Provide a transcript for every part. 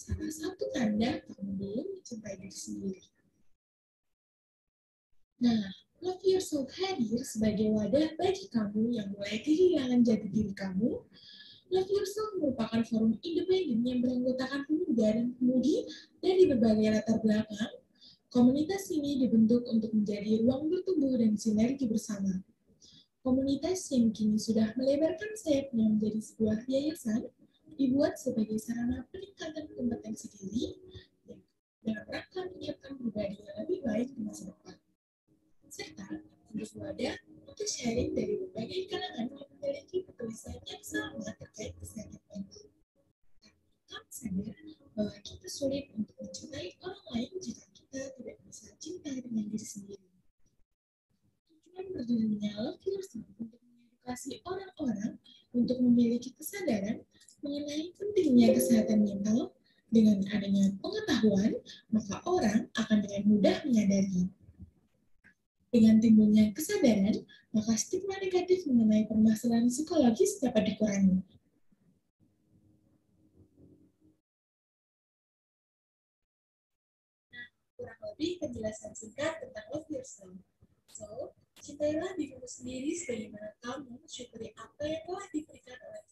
salah satu tanda kamu belum mencintai diri sendiri. Nah, Love Yourself hadir sebagai wadah bagi kamu yang mulai kehilangan jati diri kamu. Love Yourself merupakan forum independen yang beranggotakan pemuda dan pemudi dari berbagai latar belakang. Komunitas ini dibentuk untuk menjadi ruang bertumbuh dan sinergi bersama. Komunitas yang kini sudah melebarkan sayapnya menjadi sebuah yayasan, dibuat sebagai sarana peningkatan kompetensi diri dalam rangka menyiapkan pribadi yang lebih baik di masa depan. Serta menjadi wadah untuk sharing dari berbagai kalangan yang memiliki kegelisahan yang sama terkait kesehatan mental. Kamu sadar bahwa kita sulit untuk mencintai orang lain jika kita tidak bisa cinta dengan diri sendiri. Tujuan berdirinya Love Yourself untuk mengedukasi orang-orang untuk memiliki kesadaran mengenai pentingnya kesehatan mental. Dengan adanya pengetahuan, maka orang akan dengan mudah menyadari. Dengan timbulnya kesadaran, maka stigma negatif mengenai permasalahan psikologis dapat dikurangi. Nah, kurang lebih penjelasan singkat tentang Love Yourself. So, cintailah dirimu sendiri sebagaimana kamu mensyukuri apa yang telah diberikan oleh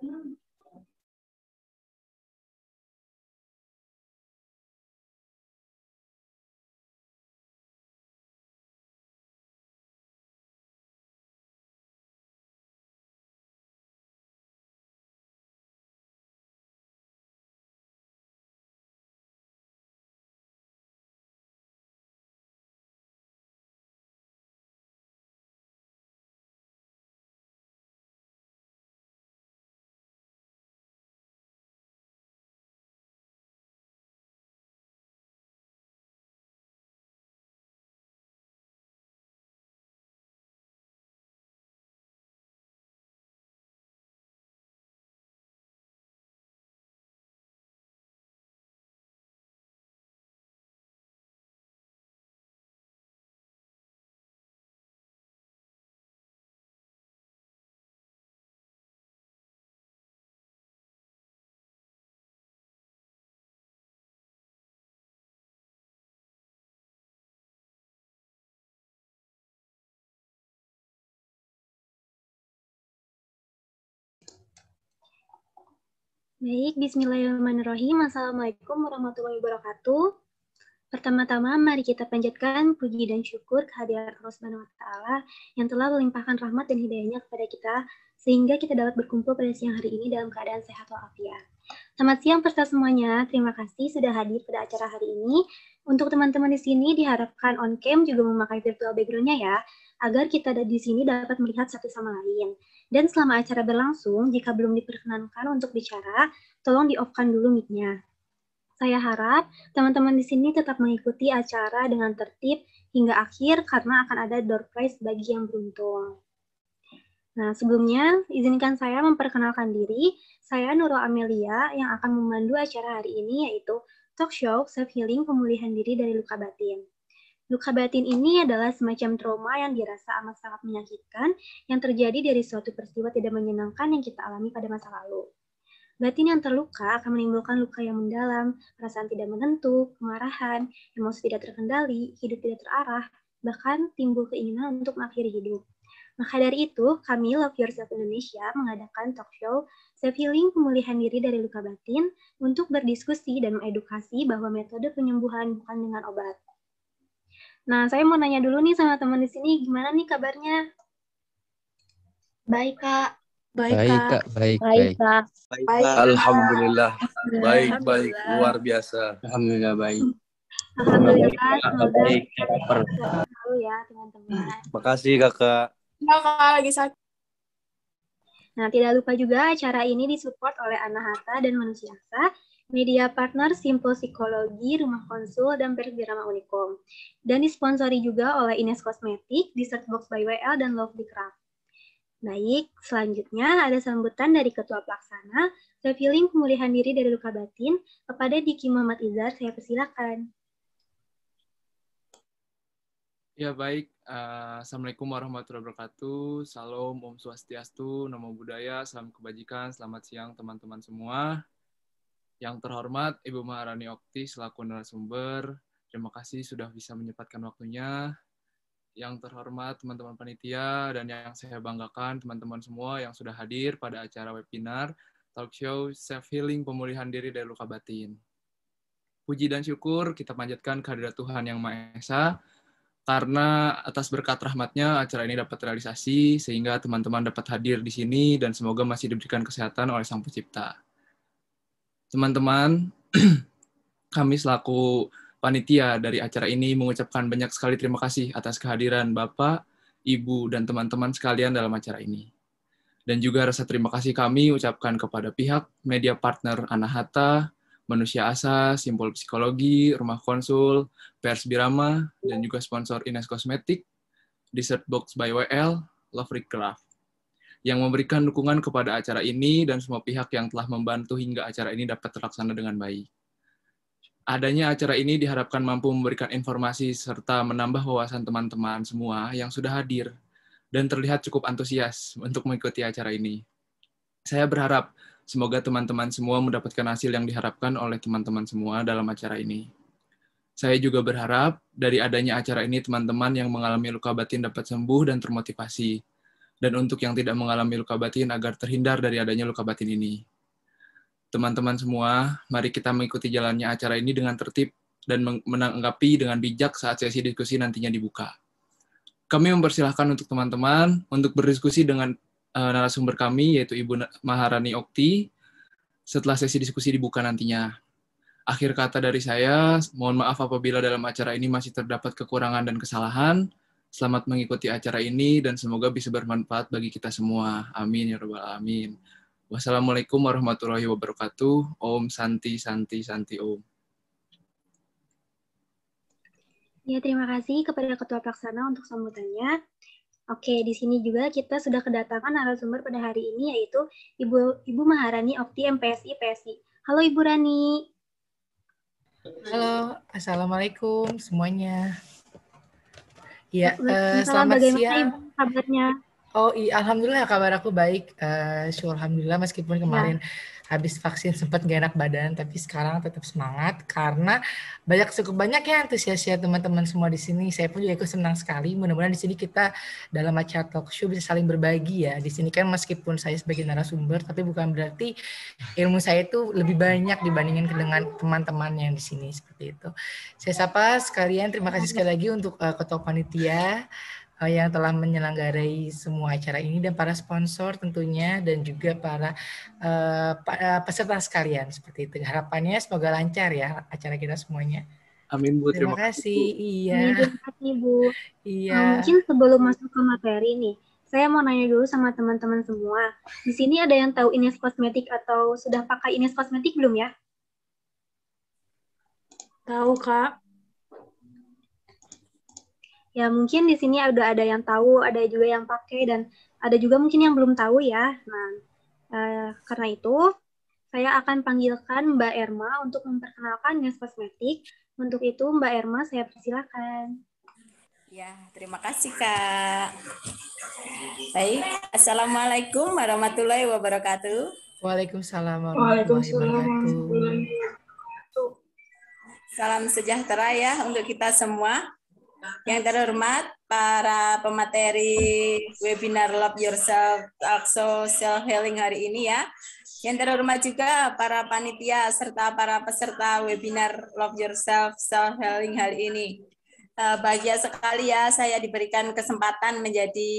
Tuhan. Baik, bismillahirrahmanirrahim. Assalamualaikum warahmatullahi wabarakatuh. Pertama-tama, mari kita panjatkan puji dan syukur kehadirat Allah Subhanahu wa Ta'ala yang telah melimpahkan rahmat dan hidayahnya kepada kita, sehingga kita dapat berkumpul pada siang hari ini dalam keadaan sehat walafiat. Selamat siang peserta semuanya. Terima kasih sudah hadir pada acara hari ini. Untuk teman-teman di sini diharapkan on cam juga memakai virtual background-nya ya, agar kita di sini dapat melihat satu sama lain. Dan selama acara berlangsung, jika belum diperkenankan untuk bicara, tolong di-off-kan dulu mic-nya. Saya harap teman-teman di sini tetap mengikuti acara dengan tertib hingga akhir karena akan ada door prize bagi yang beruntung. Nah, sebelumnya izinkan saya memperkenalkan diri. Saya Nurul Amelia yang akan memandu acara hari ini, yaitu talk show Self Healing Pemulihan Diri dari Luka Batin. Luka batin ini adalah semacam trauma yang dirasa amat sangat menyakitkan yang terjadi dari suatu peristiwa tidak menyenangkan yang kita alami pada masa lalu. Batin yang terluka akan menimbulkan luka yang mendalam, perasaan tidak menentu, kemarahan, emosi tidak terkendali, hidup tidak terarah, bahkan timbul keinginan untuk mengakhiri hidup. Maka dari itu, kami Love Yourself Indonesia mengadakan talk show Self Healing Pemulihan Diri dari Luka Batin untuk berdiskusi dan mengedukasi bahwa metode penyembuhan bukan dengan obat. Nah, saya mau nanya dulu nih sama teman di sini, gimana nih kabarnya? Baik, Kak. Baik, Kak. Baik. Kak. Alhamdulillah. Baik. Luar biasa. Alhamdulillah baik. Alhamdulillah, semoga Baik. selalu ya teman-teman. Makasih Kakak. Kakak lagi sakit. Nah, tidak lupa juga acara ini disupport oleh Anahata dan Manusiasa, media partner Simpul Psikologi, Rumah Konsul, dan Persbirama Unikom. Dan disponsori juga oleh Ines Kosmetik, Dessert Box by WL, dan Lovely Craft. Baik, selanjutnya ada sambutan dari Ketua Pelaksana, Self Healing Pemulihan Diri dari Luka Batin, kepada Diki Muhammad Izar, saya persilakan. Ya baik, Assalamualaikum warahmatullahi wabarakatuh, Salam, Om Swastiastu, Namo Buddhaya, Salam Kebajikan, selamat siang teman-teman semua. Yang terhormat Ibu Maharani Okti selaku narasumber, terima kasih sudah bisa menyempatkan waktunya. Yang terhormat teman-teman panitia dan yang saya banggakan teman-teman semua yang sudah hadir pada acara webinar talk show Self Healing Pemulihan Diri dari Luka Batin. Puji dan syukur kita panjatkan kehadirat Tuhan Yang Maha Esa, karena atas berkat rahmat-Nya acara ini dapat realisasi sehingga teman-teman dapat hadir di sini dan semoga masih diberikan kesehatan oleh Sang Pencipta. Teman-teman, kami selaku panitia dari acara ini mengucapkan banyak sekali terima kasih atas kehadiran Bapak, Ibu, dan teman-teman sekalian dalam acara ini. Dan juga rasa terima kasih kami ucapkan kepada pihak media partner Anahata, Manusia Asa, Simpul Psikologi, Rumah Konsul, Pers Birama, dan juga sponsor Ines Kosmetik, Dessert Box by WL, Lovely Craft, yang memberikan dukungan kepada acara ini dan semua pihak yang telah membantu hingga acara ini dapat terlaksana dengan baik. Adanya acara ini diharapkan mampu memberikan informasi serta menambah wawasan teman-teman semua yang sudah hadir dan terlihat cukup antusias untuk mengikuti acara ini. Saya berharap semoga teman-teman semua mendapatkan hasil yang diharapkan oleh teman-teman semua dalam acara ini. Saya juga berharap dari adanya acara ini teman-teman yang mengalami luka batin dapat sembuh dan termotivasi. Dan untuk yang tidak mengalami luka batin agar terhindar dari adanya luka batin ini. Teman-teman semua, mari kita mengikuti jalannya acara ini dengan tertib dan menanggapi dengan bijak saat sesi diskusi nantinya dibuka. Kami mempersilahkan untuk teman-teman untuk berdiskusi dengan narasumber kami, yaitu Ibu Maharani Okti, setelah sesi diskusi dibuka nantinya. Akhir kata dari saya, mohon maaf apabila dalam acara ini masih terdapat kekurangan dan kesalahan. Selamat mengikuti acara ini dan semoga bisa bermanfaat bagi kita semua. Amin ya rabbal alamin. Wassalamualaikum warahmatullahi wabarakatuh. Om Santi Santi Santi Om. Ya, terima kasih kepada Ketua Pelaksana untuk sambutannya. Oke, di sini juga kita sudah kedatangan narasumber pada hari ini, yaitu Ibu Maharani Okti MPSI PSI. Halo Ibu Rani. Halo, Assalamualaikum semuanya. Ya, Selamat selamat bagaimana siang. Ibu kabarnya? Oh iya, alhamdulillah kabar aku baik. Syukur alhamdulillah meskipun kemarin habis vaksin sempat gak enak badan, tapi sekarang tetap semangat karena cukup banyak ya antusiasnya teman-teman semua di sini. Saya pun juga ikut senang sekali. Mudah-mudahan di sini kita dalam acara talk show bisa saling berbagi ya. Di sini kan meskipun saya sebagai narasumber, tapi bukan berarti ilmu saya itu lebih banyak dibandingin dengan teman-teman yang di sini seperti itu. Saya sapa sekalian, terima kasih sekali lagi untuk ketua panitia yang telah menyelenggarai semua acara ini dan para sponsor tentunya dan juga para peserta sekalian seperti itu. Harapannya semoga lancar ya acara kita semuanya. Amin Bu, Terima kasih. Iya. Terima kasih Bu. Iya. Mungkin sebelum masuk ke materi nih, saya mau nanya dulu sama teman-teman semua. Di sini ada yang tahu Ines Kosmetik atau sudah pakai Ines Kosmetik belum ya? Tahu, Kak. Ya mungkin di sini ada yang tahu, ada juga yang pakai, dan ada juga mungkin yang belum tahu ya. Nah, karena itu saya akan panggilkan Mbak Erma untuk memperkenalkan Ines Kosmetik. Untuk itu Mbak Erma saya persilakan. Ya, terima kasih Kak. Baik, Assalamualaikum warahmatullahi wabarakatuh. Waalaikumsalam warahmatullahi wabarakatuh. Salam sejahtera ya untuk kita semua. Yang terhormat para pemateri webinar Love Yourself also Self Healing hari ini ya. Yang terhormat juga para panitia serta para peserta webinar Love Yourself Self Healing hari ini. Bahagia sekali ya saya diberikan kesempatan menjadi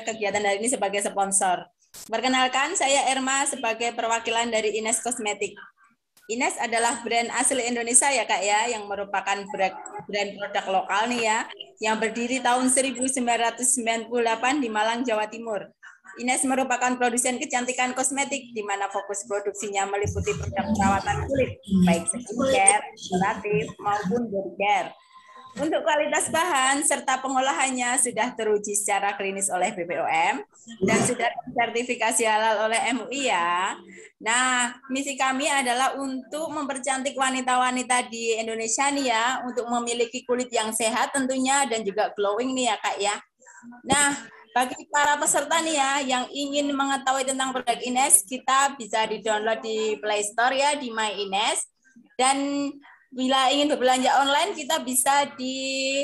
kegiatan hari ini sebagai sponsor. Perkenalkan saya Erma sebagai perwakilan dari Ines Kosmetik. Ines adalah brand asli Indonesia ya Kak ya, yang merupakan brand produk lokal nih ya, yang berdiri tahun 1998 di Malang, Jawa Timur. Ines merupakan produsen kecantikan kosmetik, di mana fokus produksinya meliputi produk perawatan kulit, baik skincare, kuratif, maupun body care. Untuk kualitas bahan serta pengolahannya sudah teruji secara klinis oleh BPOM dan sudah sertifikasi halal oleh MUI ya. Nah, misi kami adalah untuk mempercantik wanita-wanita di Indonesia nih ya, untuk memiliki kulit yang sehat tentunya dan juga glowing nih ya Kak ya. Nah, bagi para peserta nih ya yang ingin mengetahui tentang produk Ines, kita bisa di-download di Play Store ya, di My Ines. Dan bila ingin berbelanja online, kita bisa di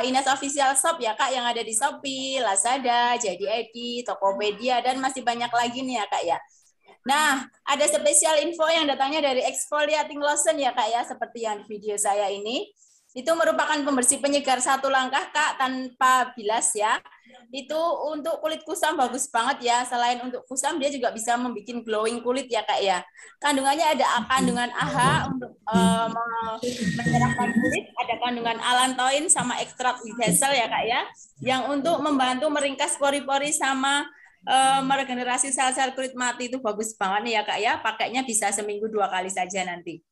Ines Official Shop ya Kak, yang ada di Shopee, Lazada, JD.id, Tokopedia, dan masih banyak lagi nih ya Kak ya. Nah, ada spesial info yang datangnya dari exfoliating lotion ya Kak ya, seperti yang di video saya ini. Itu merupakan pembersih penyegar satu langkah Kak, tanpa bilas ya. Itu untuk kulit kusam bagus banget ya. Selain untuk kusam, dia juga bisa membuat glowing kulit ya Kak ya. Kandungannya ada kandungan AHA untuk menyerahkan kulit, ada kandungan allantoin sama ekstrak wheat hazel ya Kak ya, yang untuk membantu meringkas pori-pori sama meregenerasi sel-sel kulit mati. Itu bagus banget nih ya Kak ya. Pakainya bisa seminggu 2 kali saja nanti.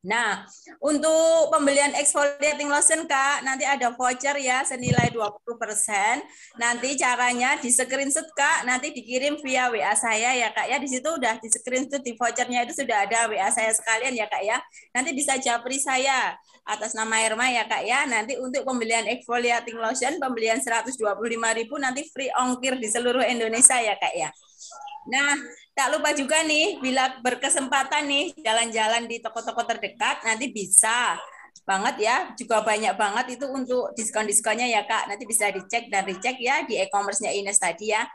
Nah, untuk pembelian exfoliating lotion Kak, nanti ada voucher ya senilai 20%. Nanti caranya di screenshot Kak, nanti dikirim via WA saya ya Kak ya. Di situ udah di screenshot, di vouchernya itu sudah ada WA saya sekalian ya Kak ya. Nanti bisa japri saya atas nama Erma ya Kak ya. Nanti untuk pembelian exfoliating lotion, pembelian 125.000 nanti free ongkir di seluruh Indonesia ya Kak ya. Nah, tak lupa juga nih, bila berkesempatan nih jalan-jalan di toko-toko terdekat, nanti bisa banget ya, juga banyak banget itu untuk diskon-diskonnya ya Kak. Nanti bisa dicek dan dicek ya di e-commerce-nya Ines tadi ya.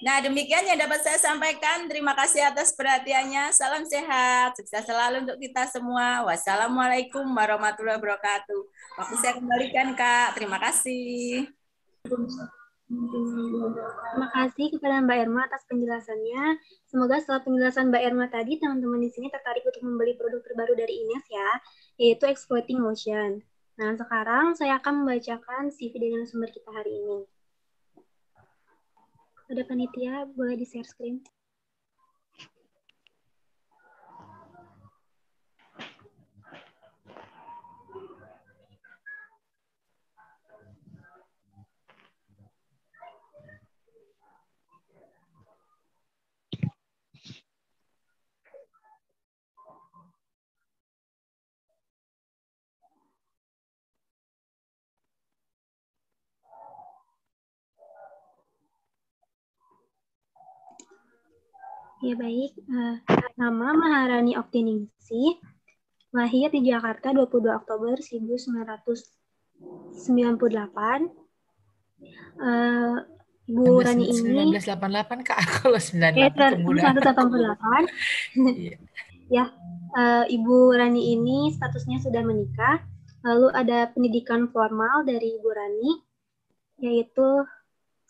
Nah, demikian yang dapat saya sampaikan. Terima kasih atas perhatiannya. Salam sehat, sukses selalu untuk kita semua. Wassalamualaikum warahmatullahi wabarakatuh. Waktu saya kembalikan Kak. Terima kasih. Terima kasih kepada Mbak Erma atas penjelasannya. Semoga setelah penjelasan Mbak Erma tadi, teman-teman di sini tertarik untuk membeli produk terbaru dari Ines ya, yaitu Exfoliating Lotion. Nah, sekarang saya akan membacakan CV dengan sumber kita hari ini. Ada panitia, boleh di-share screen. Ya baik, nama Maharani Oktiningsih, lahir di Jakarta 22 Oktober 1998. Ibu Rani ini 1988 Kak, kalau 98 kemudian. 1988. Ya, Ibu Rani ini statusnya sudah menikah. Lalu ada pendidikan formal dari Ibu Rani, yaitu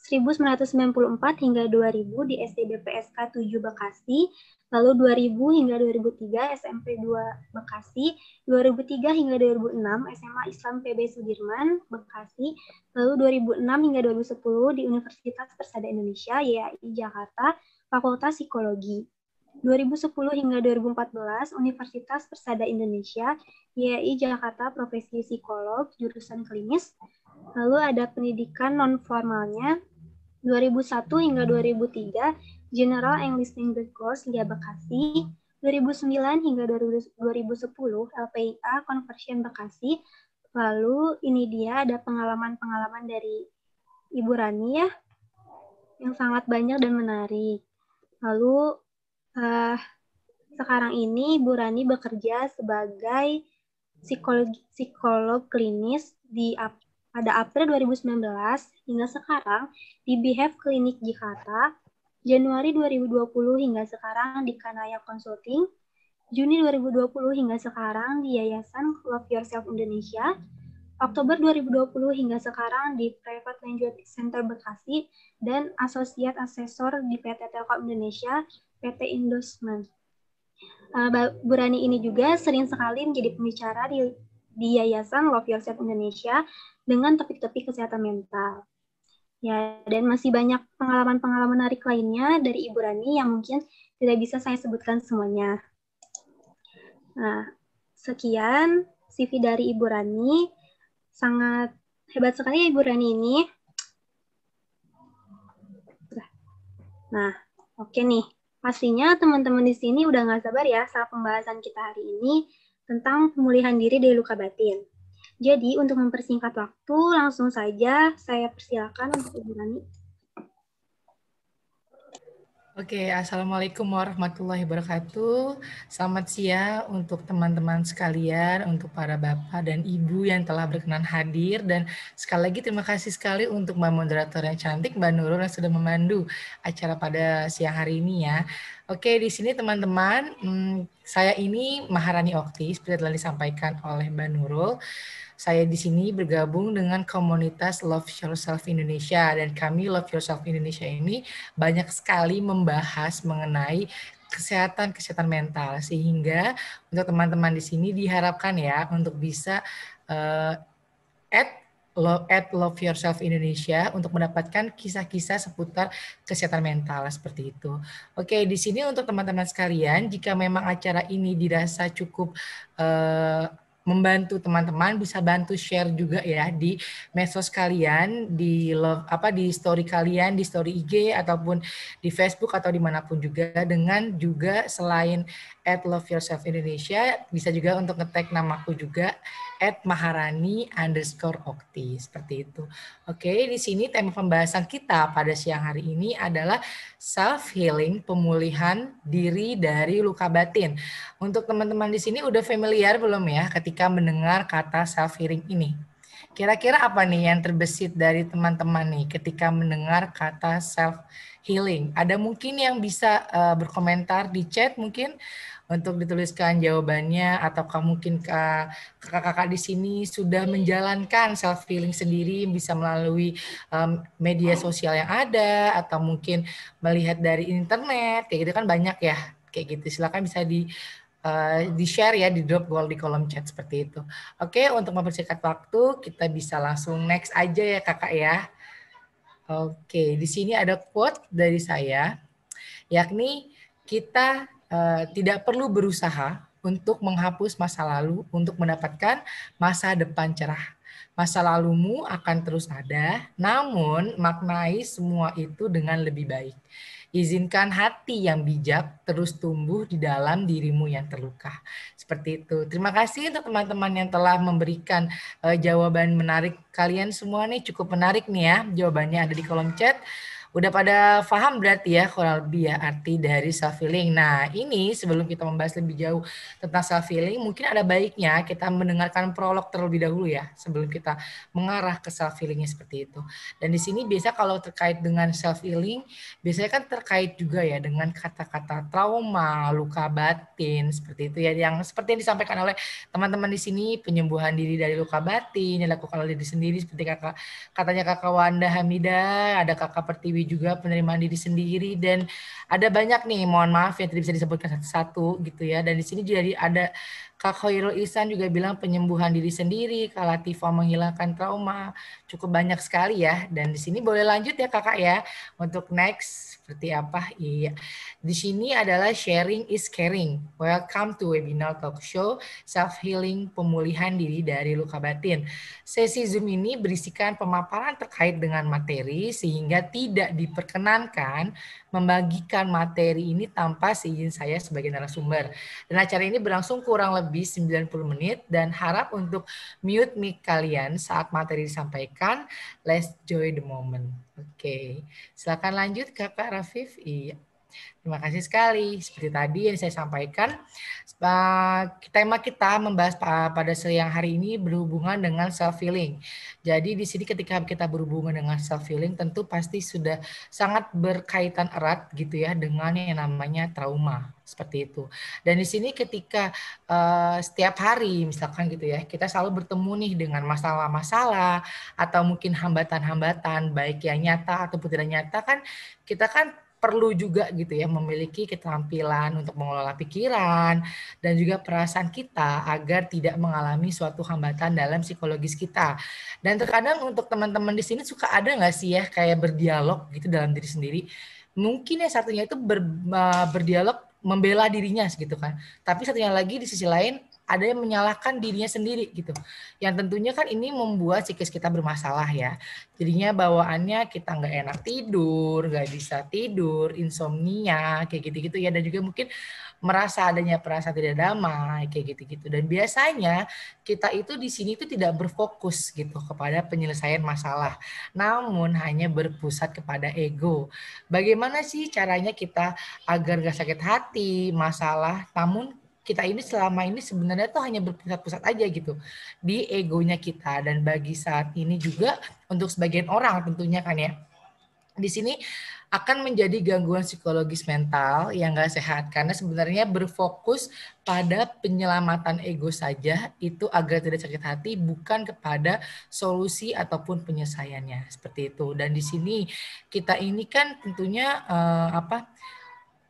1994 hingga 2000 di SD PSK 7 Bekasi, lalu 2000 hingga 2003 SMP 2 Bekasi, 2003 hingga 2006 SMA Islam PB Sudirman Bekasi, lalu 2006 hingga 2010 di Universitas Persada Indonesia YAI Jakarta, Fakultas Psikologi. 2010 hingga 2014 Universitas Persada Indonesia YAI Jakarta, Profesi Psikolog, jurusan klinis. Lalu ada pendidikan non-formalnya 2001 hingga 2003 General English Language Course LIA Bekasi, 2009 hingga 2010 LPIA Conversion Bekasi. Lalu ini dia ada pengalaman-pengalaman dari Ibu Rani ya, yang sangat banyak dan menarik. Lalu sekarang ini Ibu Rani bekerja sebagai psikolog klinis pada April 2019 hingga sekarang di Behave Clinic Jakarta, Januari 2020 hingga sekarang di Kanaya Consulting, Juni 2020 hingga sekarang di Yayasan Love Yourself Indonesia, Oktober 2020 hingga sekarang di Private Language Center Bekasi, dan Associate Assessor di PT Telkom Indonesia, PT Indosman. Bu Rani ini juga sering sekali menjadi pembicara di Yayasan Love Yourself Indonesia dengan topik-topik kesehatan mental. Ya, dan masih banyak pengalaman-pengalaman menarik lainnya dari Ibu Rani yang mungkin tidak bisa saya sebutkan semuanya. Nah, sekian CV dari Ibu Rani. Sangat hebat sekali ya Ibu Rani ini. Nah, oke nih. Pastinya teman-teman di sini udah nggak sabar ya sama pembahasan kita hari ini tentang pemulihan diri dari luka batin. Jadi, untuk mempersingkat waktu, langsung saja saya persilakan untuk Ibu Rani. Oke, Assalamualaikum warahmatullahi wabarakatuh. Selamat siang untuk teman-teman sekalian, untuk para bapak dan ibu yang telah berkenan hadir. Dan sekali lagi terima kasih sekali untuk Mbak Moderator yang cantik, Mbak Nurul yang sudah memandu acara pada siang hari ini ya. Oke, di sini teman-teman, saya ini Maharani Okti, seperti telah disampaikan oleh Mbak Nurul. Saya di sini bergabung dengan komunitas Love Yourself Indonesia, dan kami Love Yourself Indonesia ini banyak sekali membahas mengenai kesehatan mental, sehingga untuk teman-teman di sini diharapkan ya untuk bisa add Love Yourself Indonesia untuk mendapatkan kisah-kisah seputar kesehatan mental seperti itu. Oke, di sini untuk teman-teman sekalian, jika memang acara ini dirasa cukup membantu teman-teman, bisa bantu share juga ya di medsos kalian, di story kalian, di story IG ataupun di Facebook atau dimanapun juga, dengan juga selain @loveyourself Indonesia, bisa juga untuk nge-tag namaku juga @maharani_okti seperti itu. Oke, di sini tema pembahasan kita pada siang hari ini adalah self healing, pemulihan diri dari luka batin. Untuk teman-teman di sini udah familiar belum ya ketika mendengar kata self healing ini? Kira-kira apa nih yang terbesit dari teman-teman nih ketika mendengar kata self healing? Ada mungkin yang bisa berkomentar di chat mungkin untuk dituliskan jawabannya, ataukah mungkin kakak-kakak di sini sudah menjalankan self healing sendiri, bisa melalui media sosial yang ada, atau mungkin melihat dari internet, kayak gitu kan banyak ya, kayak gitu. Silakan bisa di-share ya, di-drop di kolom chat seperti itu. Oke, untuk mempersingkat waktu, kita bisa langsung next aja ya kakak ya. Oke, di sini ada quote dari saya, yakni kita tidak perlu berusaha untuk menghapus masa lalu untuk mendapatkan masa depan cerah. Masa lalumu akan terus ada, namun maknai semua itu dengan lebih baik. Izinkan hati yang bijak terus tumbuh di dalam dirimu yang terluka. Seperti itu. Terima kasih untuk teman-teman yang telah memberikan jawaban menarik. Kalian semua nih cukup menarik nih ya. Jawabannya ada di kolom chat. Udah pada paham berarti ya kurang lebih ya arti dari self healing. Nah, ini sebelum kita membahas lebih jauh tentang self healing, mungkin ada baiknya kita mendengarkan prolog terlebih dahulu ya sebelum kita mengarah ke self healingnya seperti itu. Dan di sini biasa kalau terkait dengan self healing, biasanya kan terkait juga ya dengan kata-kata trauma, luka batin seperti itu ya, yang seperti yang disampaikan oleh teman-teman di sini, penyembuhan diri dari luka batin yang dilakukan oleh diri sendiri seperti katanya Kakak Wanda Hamidah, ada Kakak Pertiwi juga penerimaan diri sendiri, dan ada banyak nih, mohon maaf yang tidak bisa disebutkan satu-satu gitu ya. Dan di sini jadi ada Kak Khairul Ihsan juga bilang penyembuhan diri sendiri, Kak Latifah menghilangkan trauma, cukup banyak sekali ya. Dan di sini boleh lanjut ya Kakak ya, untuk next seperti apa? Iya. Di sini adalah sharing is caring. Welcome to webinar talk show self healing pemulihan diri dari luka batin. Sesi Zoom ini berisikan pemaparan terkait dengan materi sehingga tidak diperkenankan membagikan materi ini tanpa seizin saya sebagai narasumber. Dan acara ini berlangsung kurang lebih 90 menit dan harap untuk mute mic kalian saat materi disampaikan. Let's enjoy the moment. Oke, silakan lanjut Kakak Rafif. Iya. Terima kasih sekali. Seperti tadi yang saya sampaikan, tema kita membahas pada siang hari ini berhubungan dengan self healing. Jadi di sini ketika kita berhubungan dengan self healing tentu pasti sudah sangat berkaitan erat gitu ya dengan yang namanya trauma seperti itu. Dan di sini ketika setiap hari misalkan gitu ya, kita selalu bertemu nih dengan masalah-masalah atau mungkin hambatan-hambatan baik yang nyata ataupun tidak nyata, kan kita kan perlu juga gitu ya memiliki keterampilan untuk mengelola pikiran dan juga perasaan kita agar tidak mengalami suatu hambatan dalam psikologis kita. Dan terkadang untuk teman-teman di sini suka ada nggak sih ya kayak berdialog gitu dalam diri sendiri. Mungkin yang satunya itu berdialog membela dirinya gitu kan. Tapi satunya lagi di sisi lain ada yang menyalahkan dirinya sendiri gitu. Yang tentunya kan ini membuat psikis kita bermasalah ya. Jadinya bawaannya kita nggak enak tidur, nggak bisa tidur, insomnia, kayak gitu-gitu ya. Dan juga mungkin merasa adanya perasaan tidak damai, kayak gitu-gitu. Dan biasanya kita itu di sini itu tidak berfokus gitu kepada penyelesaian masalah. Namun hanya berpusat kepada ego. Bagaimana sih caranya kita agar nggak sakit hati, masalah, namun kita ini selama ini sebenarnya tuh hanya berpusat-pusat aja gitu di egonya kita. Dan bagi saat ini juga untuk sebagian orang tentunya kan ya, di sini akan menjadi gangguan psikologis mental yang gak sehat karena sebenarnya berfokus pada penyelamatan ego saja itu agar tidak sakit hati, bukan kepada solusi ataupun penyelesaiannya seperti itu. Dan di sini kita ini kan tentunya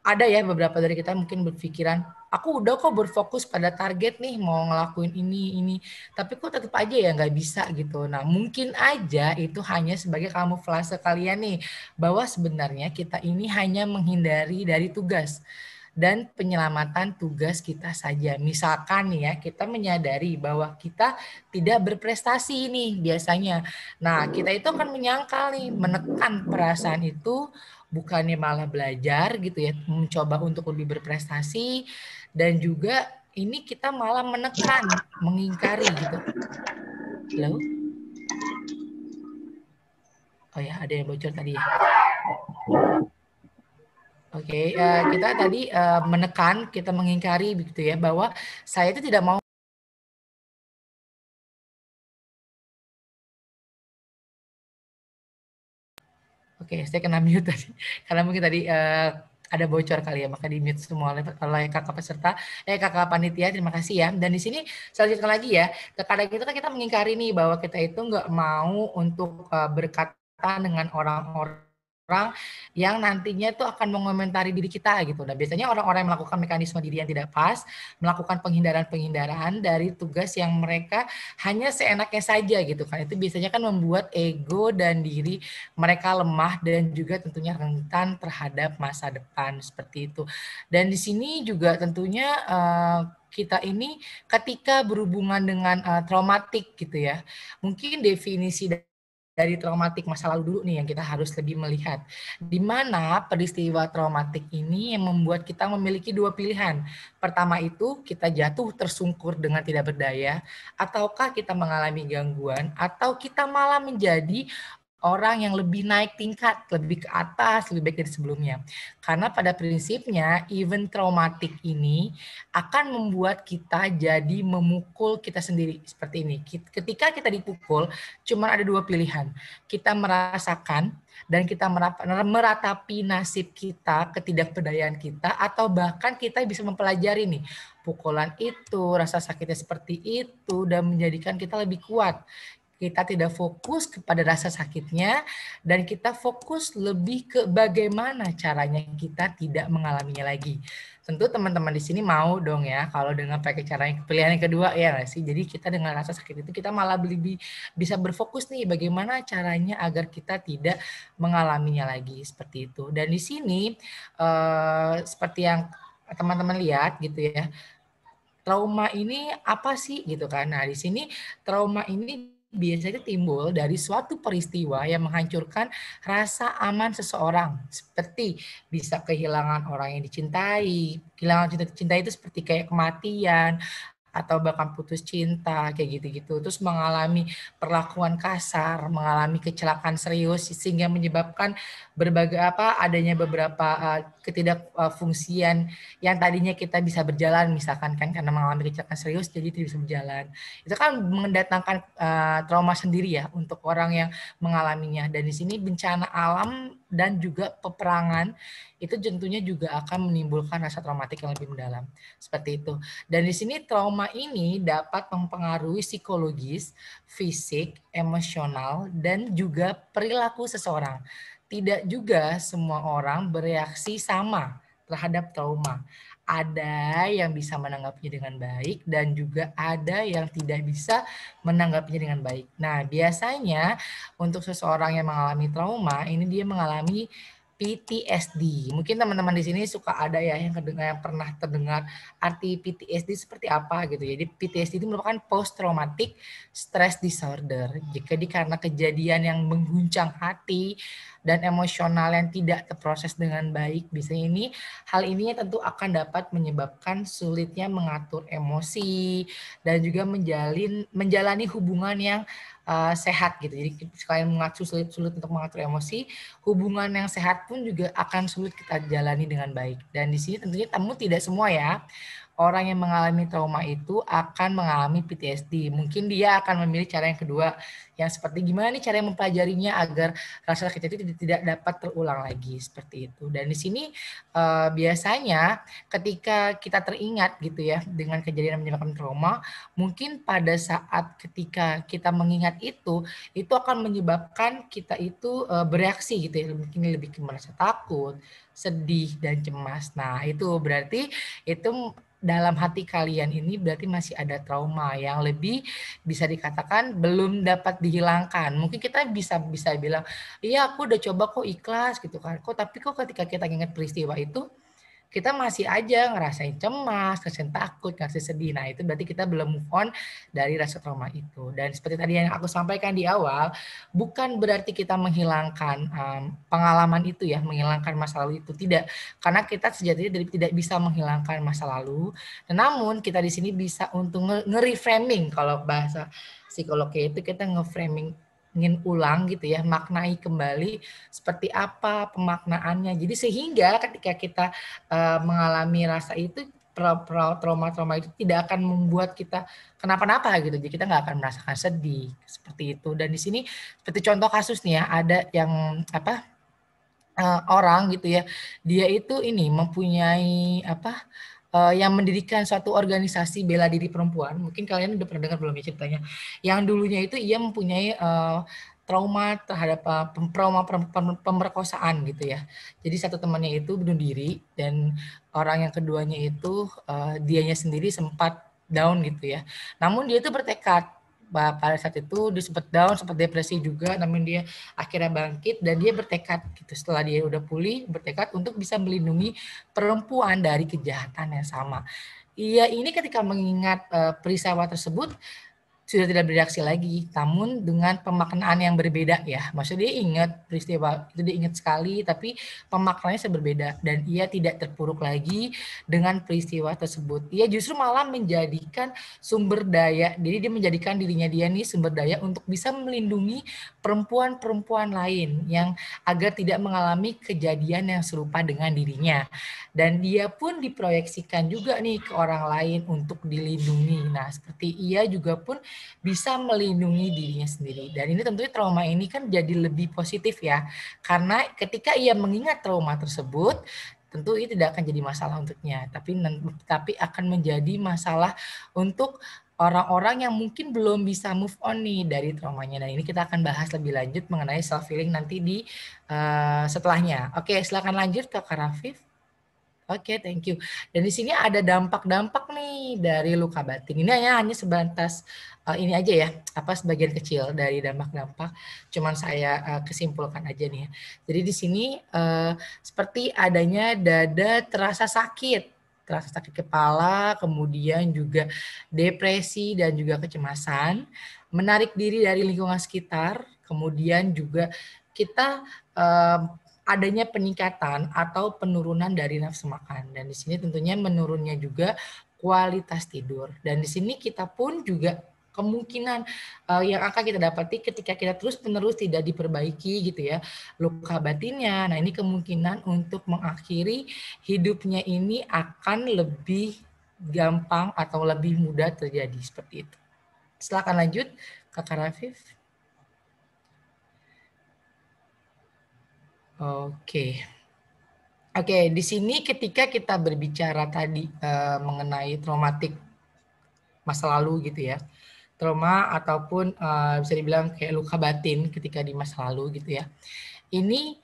ada ya beberapa dari kita mungkin berpikiran, aku udah kok berfokus pada target nih mau ngelakuin ini, tapi kok tetap aja ya nggak bisa gitu. Nah mungkin aja itu hanya sebagai kamuflase kalian nih, bahwa sebenarnya kita ini hanya menghindari dari tugas dan penyelamatan tugas kita saja. Misalkan nih ya, kita menyadari bahwa kita tidak berprestasi nih biasanya. Nah kita itu akan menyangkal nih, menekan perasaan itu, bukannya malah belajar gitu ya, mencoba untuk lebih berprestasi, dan juga ini kita malah menekan, mengingkari gitu. Halo? Oh ya, ada yang bocor tadi ya. Oke, kita tadi menekan, kita mengingkari begitu ya, bahwa saya itu tidak mau. Oke, saya kena mute tadi. Karena mungkin tadi ada bocor kali ya, maka di mute semua oleh kakak peserta, kakak panitia, terima kasih ya. Dan di sini saya lanjutkan lagi ya, terkadang itu kan kita mengingkari nih bahwa kita itu nggak mau untuk berkata dengan orang-orang yang nantinya itu akan mengomentari diri kita gitu. Dan biasanya orang-orang yang melakukan mekanisme diri yang tidak pas, melakukan penghindaran-penghindaran dari tugas yang mereka hanya seenaknya saja gitu kan. Itu biasanya kan membuat ego dan diri mereka lemah dan juga tentunya rentan terhadap masa depan seperti itu. Dan di sini juga tentunya kita ini ketika berhubungan dengan traumatik gitu ya, mungkin definisi dari traumatik masa lalu dulu nih yang kita harus lebih melihat. Di mana peristiwa traumatik ini yang membuat kita memiliki dua pilihan. Pertama itu kita jatuh tersungkur dengan tidak berdaya, ataukah kita mengalami gangguan, atau kita malah menjadi orang yang lebih naik tingkat, lebih ke atas, lebih baik dari sebelumnya. Karena pada prinsipnya event traumatik ini akan membuat kita jadi memukul kita sendiri seperti ini. Ketika kita dipukul, cuma ada dua pilihan. Kita merasakan dan kita meratapi nasib kita, ketidakberdayaan kita, atau bahkan kita bisa mempelajari nih pukulan itu, rasa sakitnya seperti itu, dan menjadikan kita lebih kuat. Kita tidak fokus kepada rasa sakitnya dan kita fokus lebih ke bagaimana caranya kita tidak mengalaminya lagi. Tentu teman-teman di sini mau dong ya kalau dengan pakai cara yang pilihan yang kedua ya nggak sih. Jadi kita dengan rasa sakit itu kita malah lebih bisa berfokus nih bagaimana caranya agar kita tidak mengalaminya lagi seperti itu. Dan di sini seperti yang teman-teman lihat gitu ya. Trauma ini apa sih gitu kan. Nah, di sini trauma ini biasanya timbul dari suatu peristiwa yang menghancurkan rasa aman seseorang. Seperti bisa kehilangan orang yang dicintai. Kehilangan cinta itu seperti kayak kematian, atau bahkan putus cinta, kayak gitu-gitu. Terus mengalami perlakuan kasar, mengalami kecelakaan serius, sehingga menyebabkan adanya beberapa ketidakfungsian yang tadinya kita bisa berjalan, misalkan kan karena mengalami kecelakaan serius, jadi tidak bisa berjalan. Itu kan mendatangkan trauma sendiri ya untuk orang yang mengalaminya. Dan di sini bencana alam dan juga peperangan itu tentunya juga akan menimbulkan rasa traumatik yang lebih mendalam. Seperti itu. Dan di sini trauma ini dapat mempengaruhi psikologis, fisik, emosional, dan juga perilaku seseorang. Tidak juga semua orang bereaksi sama terhadap trauma. Ada yang bisa menanggapinya dengan baik dan juga ada yang tidak bisa menanggapinya dengan baik. Nah, biasanya untuk seseorang yang mengalami trauma, ini dia mengalami PTSD. Mungkin teman-teman di sini suka ada ya yang pernah terdengar arti PTSD seperti apa gitu. Jadi PTSD itu merupakan post traumatic stress disorder. Jadi karena kejadian yang mengguncang hati dan emosional yang tidak terproses dengan baik, biasanya hal ini tentu akan dapat menyebabkan sulitnya mengatur emosi dan juga menjalani hubungan yang sehat gitu. Jadi selain sulit untuk mengatur emosi, hubungan yang sehat pun juga akan sulit kita jalani dengan baik. Dan di sini tentunya tidak semua ya orang yang mengalami trauma itu akan mengalami PTSD. Mungkin dia akan memilih cara yang kedua, yang seperti gimana nih cara mempelajarinya agar rasa sakit itu tidak dapat terulang lagi seperti itu. Dan di sini biasanya ketika kita teringat gitu ya dengan kejadian yang menyebabkan trauma, mungkin pada saat ketika kita mengingat itu akan menyebabkan kita itu bereaksi gitu ya, mungkin lebih merasa takut, sedih dan cemas. Nah, itu berarti itu dalam hati kalian ini berarti masih ada trauma yang lebih bisa dikatakan belum dapat dihilangkan. Mungkin kita bisa bilang, iya aku udah coba kok ikhlas gitu kan. Tapi kok ketika kita ingat peristiwa itu kita masih aja ngerasain cemas, ngerasain takut, ngerasain sedih. Nah, itu berarti kita belum move on dari rasa trauma itu. Dan seperti tadi yang aku sampaikan di awal, bukan berarti kita menghilangkan pengalaman itu ya, menghilangkan masa lalu itu. Tidak. Karena kita sejatinya tidak bisa menghilangkan masa lalu. Namun, kita di sini bisa untuk nge-reframing, kalau bahasa psikologi itu kita nge-framing, ingin ulang gitu ya, maknai kembali seperti apa pemaknaannya. Jadi sehingga ketika kita mengalami rasa itu, trauma-trauma itu tidak akan membuat kita kenapa-napa gitu. Jadi kita nggak akan merasakan sedih seperti itu. Dan di sini seperti contoh kasus nih ya, ada yang orang gitu ya, dia itu mempunyai yang mendirikan suatu organisasi bela diri perempuan. Mungkin kalian udah pernah dengar belum ya ceritanya. Yang dulunya itu ia mempunyai trauma terhadap pemerkosaan gitu ya. Jadi satu temannya itu bunuh diri dan orang yang keduanya itu dianya sendiri sempat down gitu ya. Namun dia itu bertekad pada saat itu dia sempat down, sempat depresi juga, namun dia akhirnya bangkit dan dia bertekad gitu, setelah dia udah pulih, bertekad untuk bisa melindungi perempuan dari kejahatan yang sama. Ia ini ketika mengingat peristiwa tersebut, sudah tidak bereaksi lagi, namun dengan pemaknaan yang berbeda ya. Maksudnya dia ingat peristiwa itu, dia ingat sekali, tapi pemaknaannya berbeda dan ia tidak terpuruk lagi dengan peristiwa tersebut. Ia justru malah menjadikan sumber daya, jadi dia menjadikan dirinya dia nih sumber daya untuk bisa melindungi perempuan-perempuan lain yang agar tidak mengalami kejadian yang serupa dengan dirinya. Dan dia pun diproyeksikan juga nih ke orang lain untuk dilindungi. Nah, seperti ia juga pun bisa melindungi dirinya sendiri. Dan ini tentunya trauma ini kan jadi lebih positif ya. Karena ketika ia mengingat trauma tersebut, tentu itu tidak akan jadi masalah untuknya. Tapi akan menjadi masalah untuk orang-orang yang mungkin belum bisa move on nih dari traumanya. Dan ini kita akan bahas lebih lanjut mengenai self healing nanti di setelahnya. Oke, silakan lanjut Kak Rafif. Oke, thank you. Dan di sini ada dampak-dampak nih dari luka batin. Ini hanya sebatas ini aja ya, sebagian kecil dari dampak-dampak. Cuman saya kesimpulkan aja nih ya. Jadi di sini seperti adanya dada terasa sakit kepala, kemudian juga depresi dan juga kecemasan, menarik diri dari lingkungan sekitar, kemudian juga kita adanya peningkatan atau penurunan dari nafsu makan. Dan di sini tentunya menurunnya juga kualitas tidur. Dan di sini kita pun juga kemungkinan yang akan kita dapati ketika kita terus-menerus tidak diperbaiki gitu ya, luka batinnya. Nah, ini kemungkinan untuk mengakhiri hidupnya ini akan lebih gampang atau lebih mudah terjadi seperti itu. Silakan lanjut, Kakak Rafif. Oke, di sini ketika kita berbicara tadi mengenai traumatik masa lalu gitu ya, trauma ataupun bisa dibilang kayak luka batin ketika di masa lalu gitu ya, ini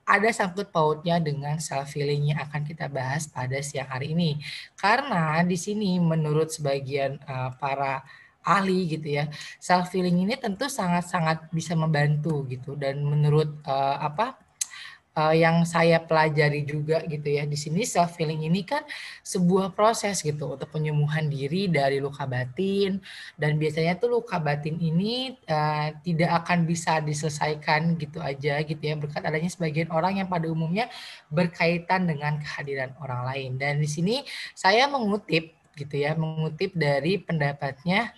ada sangkut pautnya dengan self healing yang akan kita bahas pada siang hari ini. Karena di sini menurut sebagian para ahli gitu ya, self healing ini tentu sangat-sangat bisa membantu gitu. Dan menurut yang saya pelajari juga gitu ya, di sini self healing ini kan sebuah proses gitu untuk penyembuhan diri dari luka batin. Dan biasanya tuh luka batin ini tidak akan bisa diselesaikan gitu aja gitu ya, berkat adanya sebagian orang yang pada umumnya berkaitan dengan kehadiran orang lain. Dan di sini saya mengutip gitu ya, mengutip dari pendapatnya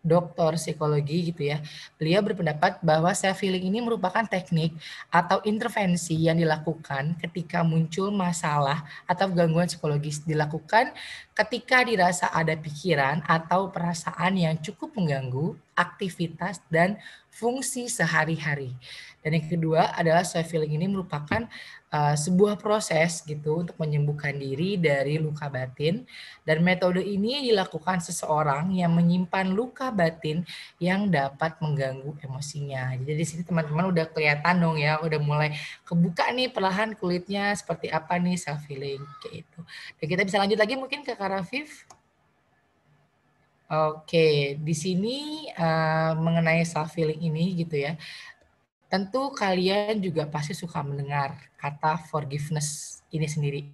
dokter psikologi gitu ya. Beliau berpendapat bahwa self healing ini merupakan teknik atau intervensi yang dilakukan ketika muncul masalah atau gangguan psikologis, dilakukan ketika dirasa ada pikiran atau perasaan yang cukup mengganggu aktivitas dan fungsi sehari-hari. Dan yang kedua adalah self healing ini merupakan sebuah proses gitu untuk menyembuhkan diri dari luka batin, dan metode ini dilakukan seseorang yang menyimpan luka batin yang dapat mengganggu emosinya. Jadi di sini teman-teman udah kelihatan dong ya, udah mulai kebuka nih perlahan kulitnya seperti apa nih self healing kayak itu. Dan kita bisa lanjut lagi mungkin ke Kak Rafif. Oke, di sini mengenai self healing ini gitu ya. Tentu kalian juga pasti suka mendengar kata forgiveness ini sendiri.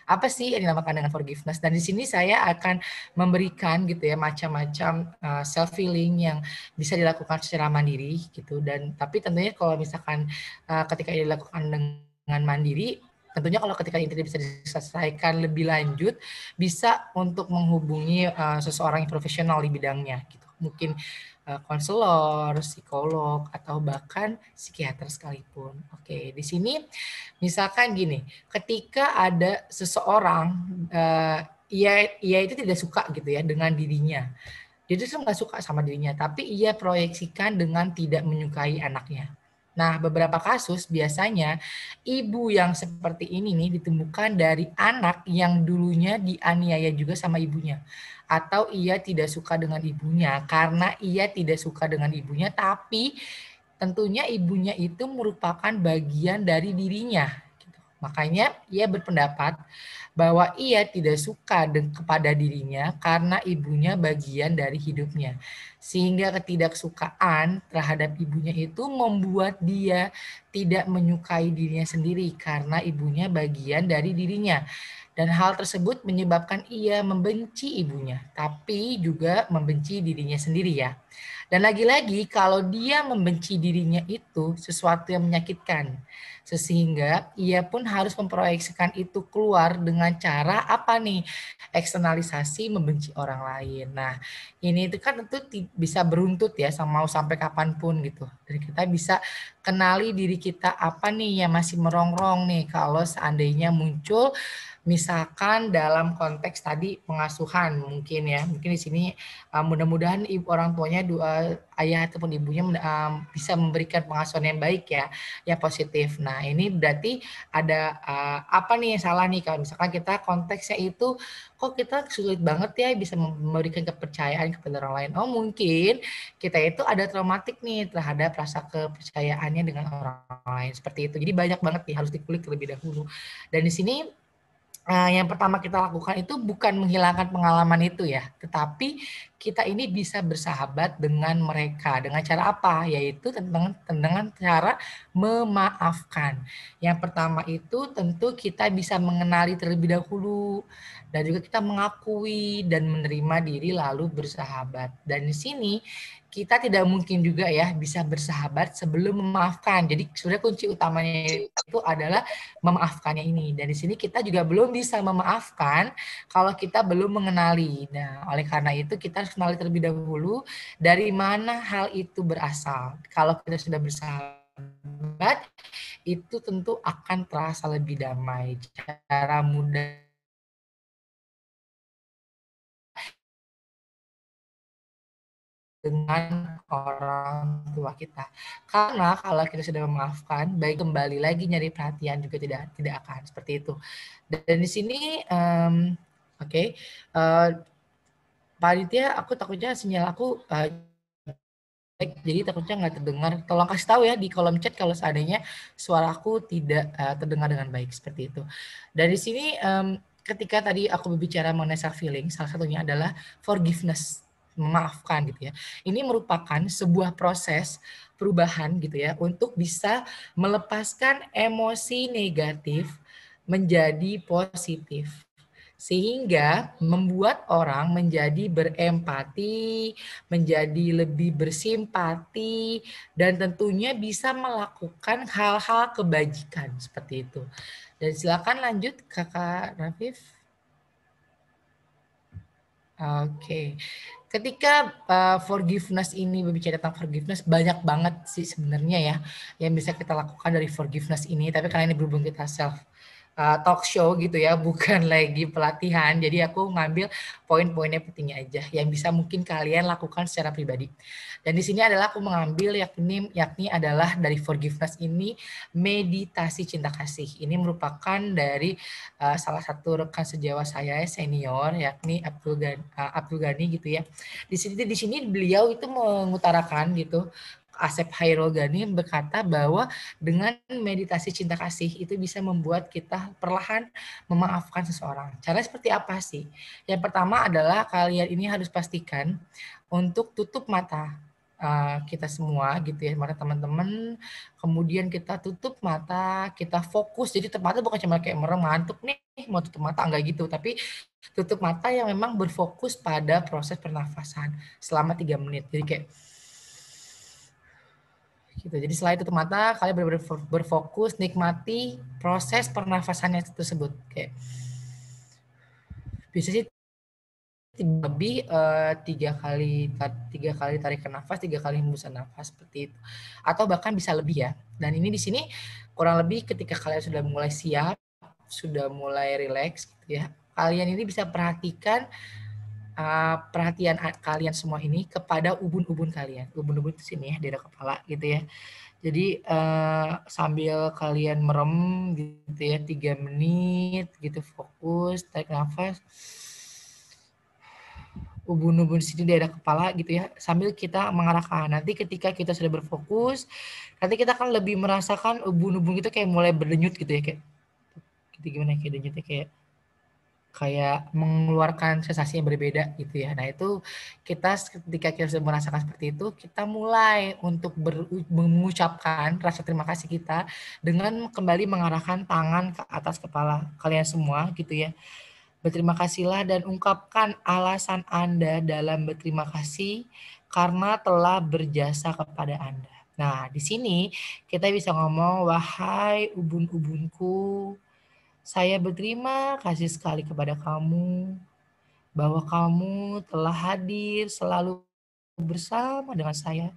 Apa sih yang dinamakan dengan forgiveness? Dan di sini saya akan memberikan gitu ya macam-macam self healing yang bisa dilakukan secara mandiri gitu. Dan tapi tentunya kalau misalkan ketika dilakukan dengan mandiri, tentunya kalau ketika ini tidak bisa diselesaikan lebih lanjut, bisa untuk menghubungi seseorang yang profesional di bidangnya gitu. Mungkin konselor, psikolog, atau bahkan psikiater sekalipun. Oke, di sini misalkan gini, ketika ada seseorang, ia itu tidak suka gitu ya dengan dirinya. Dia itu nggak suka sama dirinya, tapi ia proyeksikan dengan tidak menyukai anaknya. Nah, beberapa kasus biasanya ibu yang seperti ini nih ditemukan dari anak yang dulunya dianiaya juga sama ibunya. Atau ia tidak suka dengan ibunya karena ia tidak suka dengan ibunya, tapi tentunya ibunya itu merupakan bagian dari dirinya. Makanya ia berpendapat bahwa ia tidak suka kepada dirinya karena ibunya bagian dari hidupnya. Sehingga ketidaksukaan terhadap ibunya itu membuat dia tidak menyukai dirinya sendiri karena ibunya bagian dari dirinya. Dan hal tersebut menyebabkan ia membenci ibunya, tapi juga membenci dirinya sendiri ya. Dan lagi-lagi kalau dia membenci dirinya itu sesuatu yang menyakitkan. Sehingga ia pun harus memproyeksikan itu keluar dengan cara apa nih? Eksternalisasi membenci orang lain. Nah, ini itu kan tentu bisa beruntut ya, mau sampai kapanpun gitu. Dan kita bisa kenali diri kita apa nih yang masih merongrong nih kalau seandainya muncul misalkan dalam konteks tadi pengasuhan mungkin ya, mungkin di sini mudah-mudahan ibu orang tuanya ayah ataupun ibunya bisa memberikan pengasuhan yang baik ya, yang positif. Nah ini berarti ada apa nih yang salah nih kalau misalkan kita konteksnya itu kok kita sulit banget ya bisa memberikan kepercayaan kepada orang lain. Oh mungkin kita itu ada traumatik nih terhadap rasa kepercayaannya dengan orang lain seperti itu. Jadi banyak banget nih harus dikulik terlebih dahulu. Dan di sini yang pertama kita lakukan itu bukan menghilangkan pengalaman itu ya, tetapi kita ini bisa bersahabat dengan mereka. Dengan cara apa? Yaitu dengan cara memaafkan. Yang pertama itu tentu kita bisa mengenali terlebih dahulu dan juga kita mengakui dan menerima diri lalu bersahabat. Dan di sini kita tidak mungkin juga ya bisa bersahabat sebelum memaafkan. Jadi sebenarnya kunci utamanya itu adalah memaafkannya ini. Dan di sini kita juga belum bisa memaafkan kalau kita belum mengenali. Nah, oleh karena itu kita harus kenali terlebih dahulu dari mana hal itu berasal. Kalau kita sudah bersahabat, itu tentu akan terasa lebih damai. Cara mudah dengan orang tua kita. Karena kalau kita sudah memaafkan, baik kembali lagi nyari perhatian juga tidak akan seperti itu. Dan di sini, oke, Pak Aditya, aku takutnya sinyal aku jadi takutnya nggak terdengar. Tolong kasih tahu ya di kolom chat kalau seandainya suara aku tidak terdengar dengan baik seperti itu. Dari sini, ketika tadi aku berbicara mengenai self healing, salah satunya adalah forgiveness. Memaafkan gitu ya. Ini merupakan sebuah proses perubahan gitu ya untuk bisa melepaskan emosi negatif menjadi positif. Sehingga membuat orang menjadi berempati, menjadi lebih bersimpati, dan tentunya bisa melakukan hal-hal kebajikan seperti itu. Dan silakan lanjut Kakak Rafif. Oke. Ketika forgiveness ini berbicara tentang forgiveness banyak banget sih sebenarnya ya yang bisa kita lakukan dari forgiveness ini, tapi karena ini berhubung kita self talk show gitu ya, bukan lagi pelatihan, jadi aku ngambil poin-poinnya pentingnya aja yang bisa mungkin kalian lakukan secara pribadi. Dan di sini adalah aku mengambil yakni adalah dari forgiveness ini meditasi cinta kasih. Ini merupakan dari salah satu rekan sejawat saya senior yakni Abdul Ghani gitu ya. Di sini beliau itu mengutarakan gitu, Asep Hairul Ghani berkata bahwa dengan meditasi cinta kasih itu bisa membuat kita perlahan memaafkan seseorang. Caranya seperti apa sih? Yang pertama adalah kalian ini harus pastikan untuk tutup mata kita semua gitu ya, mata teman-teman. Kemudian kita tutup mata, kita fokus. Jadi tempatnya bukan cuma kayak merem ngantuk nih, mau tutup mata enggak gitu, tapi tutup mata yang memang berfokus pada proses pernafasan selama 3 menit. Jadi kayak gitu. Jadi setelah tutup mata, kalian benar-benar berfokus, nikmati proses pernafasannya tersebut. Kayak bisa sih lebih 3 kali tarik nafas, 3 kali hembusan nafas seperti itu. Atau bahkan bisa lebih ya. Dan ini di sini kurang lebih ketika kalian sudah mulai siap, sudah mulai rileks gitu ya. Kalian ini bisa perhatikan perhatian kalian semua ini kepada ubun-ubun kalian. Ubun-ubun di sini ya, di daerah kepala gitu ya. Jadi sambil kalian merem gitu ya 3 menit gitu, fokus, tarik nafas. Ubun-ubun di sini di daerah kepala gitu ya, sambil kita mengarah ke kanan. Nanti ketika kita sudah berfokus, nanti kita akan lebih merasakan ubun-ubun itu kayak mulai berdenyut gitu ya, kayak gitu, gimana kayak denyutnya kayak kayak mengeluarkan sensasi yang berbeda gitu ya. Nah itu kita ketika kita sudah merasakan seperti itu, kita mulai untuk mengucapkan rasa terima kasih kita dengan kembali mengarahkan tangan ke atas kepala kalian semua gitu ya. Berterima kasihlah dan ungkapkan alasan Anda dalam berterima kasih karena telah berjasa kepada Anda. Nah, di sini kita bisa ngomong, wahai ubun-ubunku, saya berterima kasih sekali kepada kamu bahwa kamu telah hadir selalu bersama dengan saya.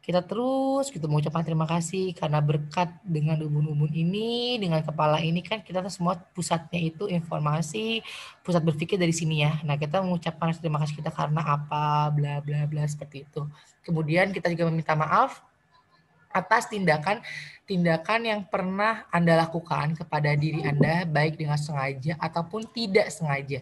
Kita terus gitu mengucapkan terima kasih karena berkat dengan ubun-ubun ini, dengan kepala ini kan kita semua pusatnya itu informasi, pusat berpikir dari sini ya. Nah, kita mengucapkan terima kasih kita karena apa, bla bla bla seperti itu. Kemudian kita juga meminta maaf atas tindakan yang pernah Anda lakukan kepada diri Anda, baik dengan sengaja ataupun tidak sengaja.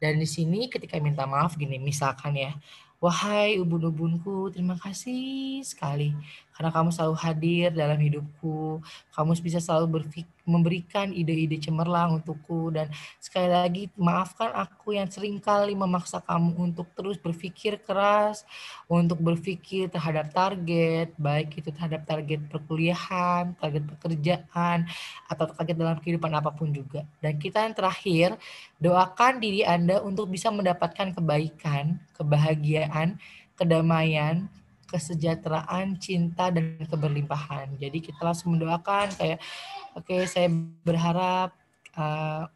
Dan di sini ketika minta maaf gini, misalkan ya, wahai ubun-ubunku, terima kasih sekali karena kamu selalu hadir dalam hidupku. Kamu bisa selalu memberikan ide-ide cemerlang untukku. Dan sekali lagi, maafkan aku yang seringkali memaksa kamu untuk terus berpikir keras, untuk berpikir terhadap target, baik itu terhadap target perkuliahan, target pekerjaan, atau target dalam kehidupan apapun juga. Dan kita yang terakhir, doakan diri Anda untuk bisa mendapatkan kebaikan, kebahagiaan, kedamaian, kesejahteraan, cinta, dan keberlimpahan. Jadi kita langsung mendoakan kayak, oke, saya berharap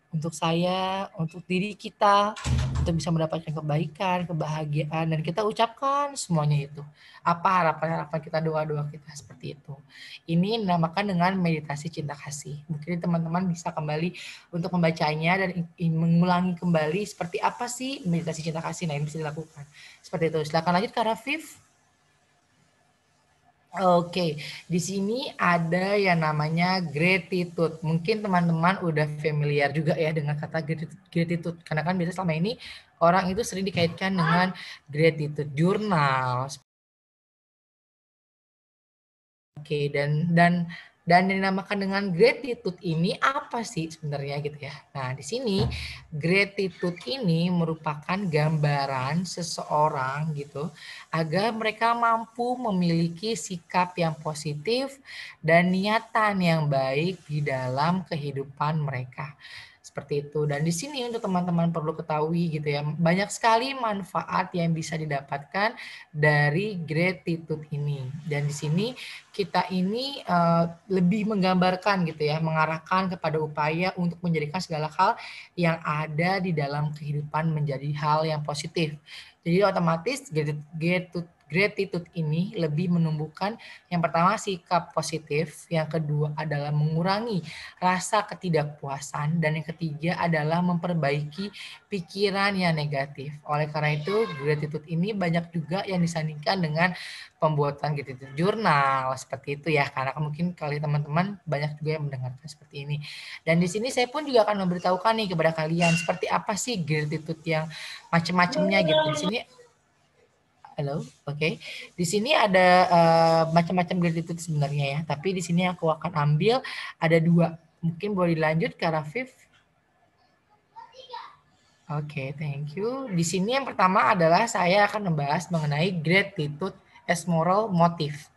untuk saya, untuk diri kita, untuk bisa mendapatkan kebaikan, kebahagiaan, dan kita ucapkan semuanya itu. Apa harapan-harapan kita, doa-doa kita seperti itu. Ini dinamakan dengan meditasi cinta kasih. Mungkin teman-teman bisa kembali untuk membacanya dan mengulangi kembali seperti apa sih meditasi cinta kasih. Nah, ini bisa dilakukan. Seperti itu. Silakan lanjut Kak Rafif. Oke, di sini ada yang namanya gratitude. Mungkin teman-teman udah familiar juga ya dengan kata gratitude. Karena kan biasanya selama ini orang itu sering dikaitkan dengan gratitude journal. Oke, dan dinamakan dengan gratitude ini apa sih sebenarnya gitu ya. Nah, di sini gratitude ini merupakan gambaran seseorang gitu agar mereka mampu memiliki sikap yang positif dan niatan yang baik di dalam kehidupan mereka. Seperti itu. Dan di sini untuk teman-teman perlu ketahui gitu ya, banyak sekali manfaat yang bisa didapatkan dari gratitude ini. Dan di sini kita ini lebih menggambarkan gitu ya, mengarahkan kepada upaya untuk menjadikan segala hal yang ada di dalam kehidupan menjadi hal yang positif. Jadi otomatis gratitude ini lebih menumbuhkan yang pertama sikap positif, yang kedua adalah mengurangi rasa ketidakpuasan, dan yang ketiga adalah memperbaiki pikiran yang negatif. Oleh karena itu gratitude ini banyak juga yang disandingkan dengan pembuatan gratitude journal seperti itu ya, karena mungkin kali teman-teman banyak juga yang mendengarkan seperti ini. Dan di sini saya pun juga akan memberitahukan nih kepada kalian seperti apa sih gratitude yang macam-macamnya gitu. Di sini halo, oke. Di sini ada macam-macam gratitude sebenarnya ya, tapi di sini aku akan ambil ada 2. Mungkin boleh dilanjut Kak Rafif. Oke, thank you. Di sini yang pertama adalah saya akan membahas mengenai gratitude as moral motive,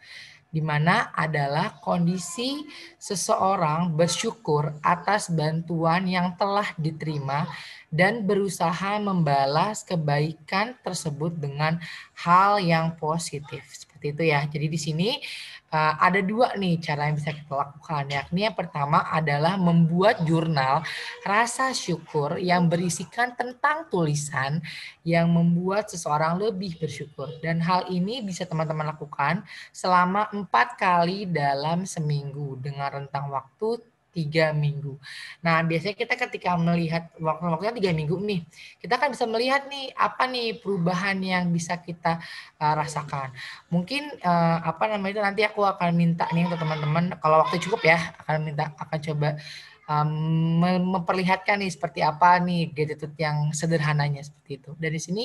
di mana adalah kondisi seseorang bersyukur atas bantuan yang telah diterima dan berusaha membalas kebaikan tersebut dengan hal yang positif. Seperti itu ya. Jadi di sini ada 2 nih cara yang bisa kita lakukan, yakni yang pertama adalah membuat jurnal rasa syukur yang berisikan tentang tulisan yang membuat seseorang lebih bersyukur. Dan hal ini bisa teman-teman lakukan selama 4 kali dalam seminggu dengan rentang waktu 3 minggu. Nah, biasanya kita ketika melihat waktunya 3 minggu nih, kita kan bisa melihat nih apa nih perubahan yang bisa kita rasakan. Mungkin nanti aku akan minta nih untuk teman-teman, kalau waktu cukup ya, akan coba memperlihatkan nih seperti apa nih gratitude yang sederhananya seperti itu. Dan di sini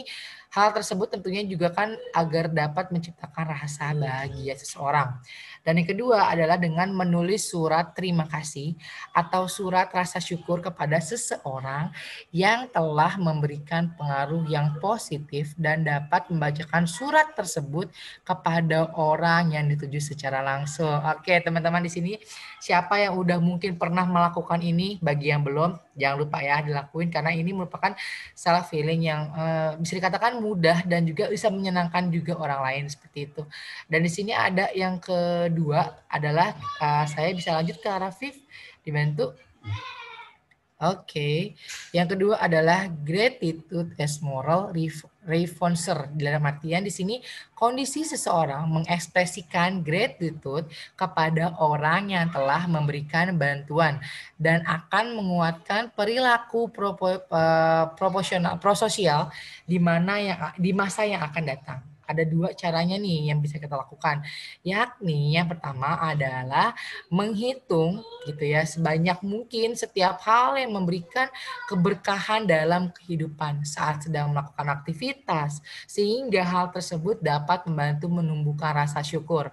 hal tersebut tentunya juga kan agar dapat menciptakan rasa bahagia seseorang. Dan yang kedua adalah dengan menulis surat terima kasih atau surat rasa syukur kepada seseorang yang telah memberikan pengaruh yang positif dan dapat membacakan surat tersebut kepada orang yang dituju secara langsung. Oke, teman-teman di sini siapa yang udah mungkin pernah melakukan ini? Bagi yang belum, jangan lupa ya dilakuin karena ini merupakan self healing yang bisa dikatakan mudah dan juga bisa menyenangkan juga orang lain seperti itu. Dan di sini ada yang kedua adalah saya bisa lanjut ke Rafif, dibantu. Oke, yang kedua adalah gratitude as moral responser. Dalam artian di sini kondisi seseorang mengekspresikan gratitude kepada orang yang telah memberikan bantuan dan akan menguatkan perilaku prososial di masa yang akan datang. Ada dua caranya nih yang bisa kita lakukan, yakni yang pertama adalah menghitung gitu ya sebanyak mungkin setiap hal yang memberikan keberkahan dalam kehidupan saat sedang melakukan aktivitas sehingga hal tersebut dapat membantu menumbuhkan rasa syukur.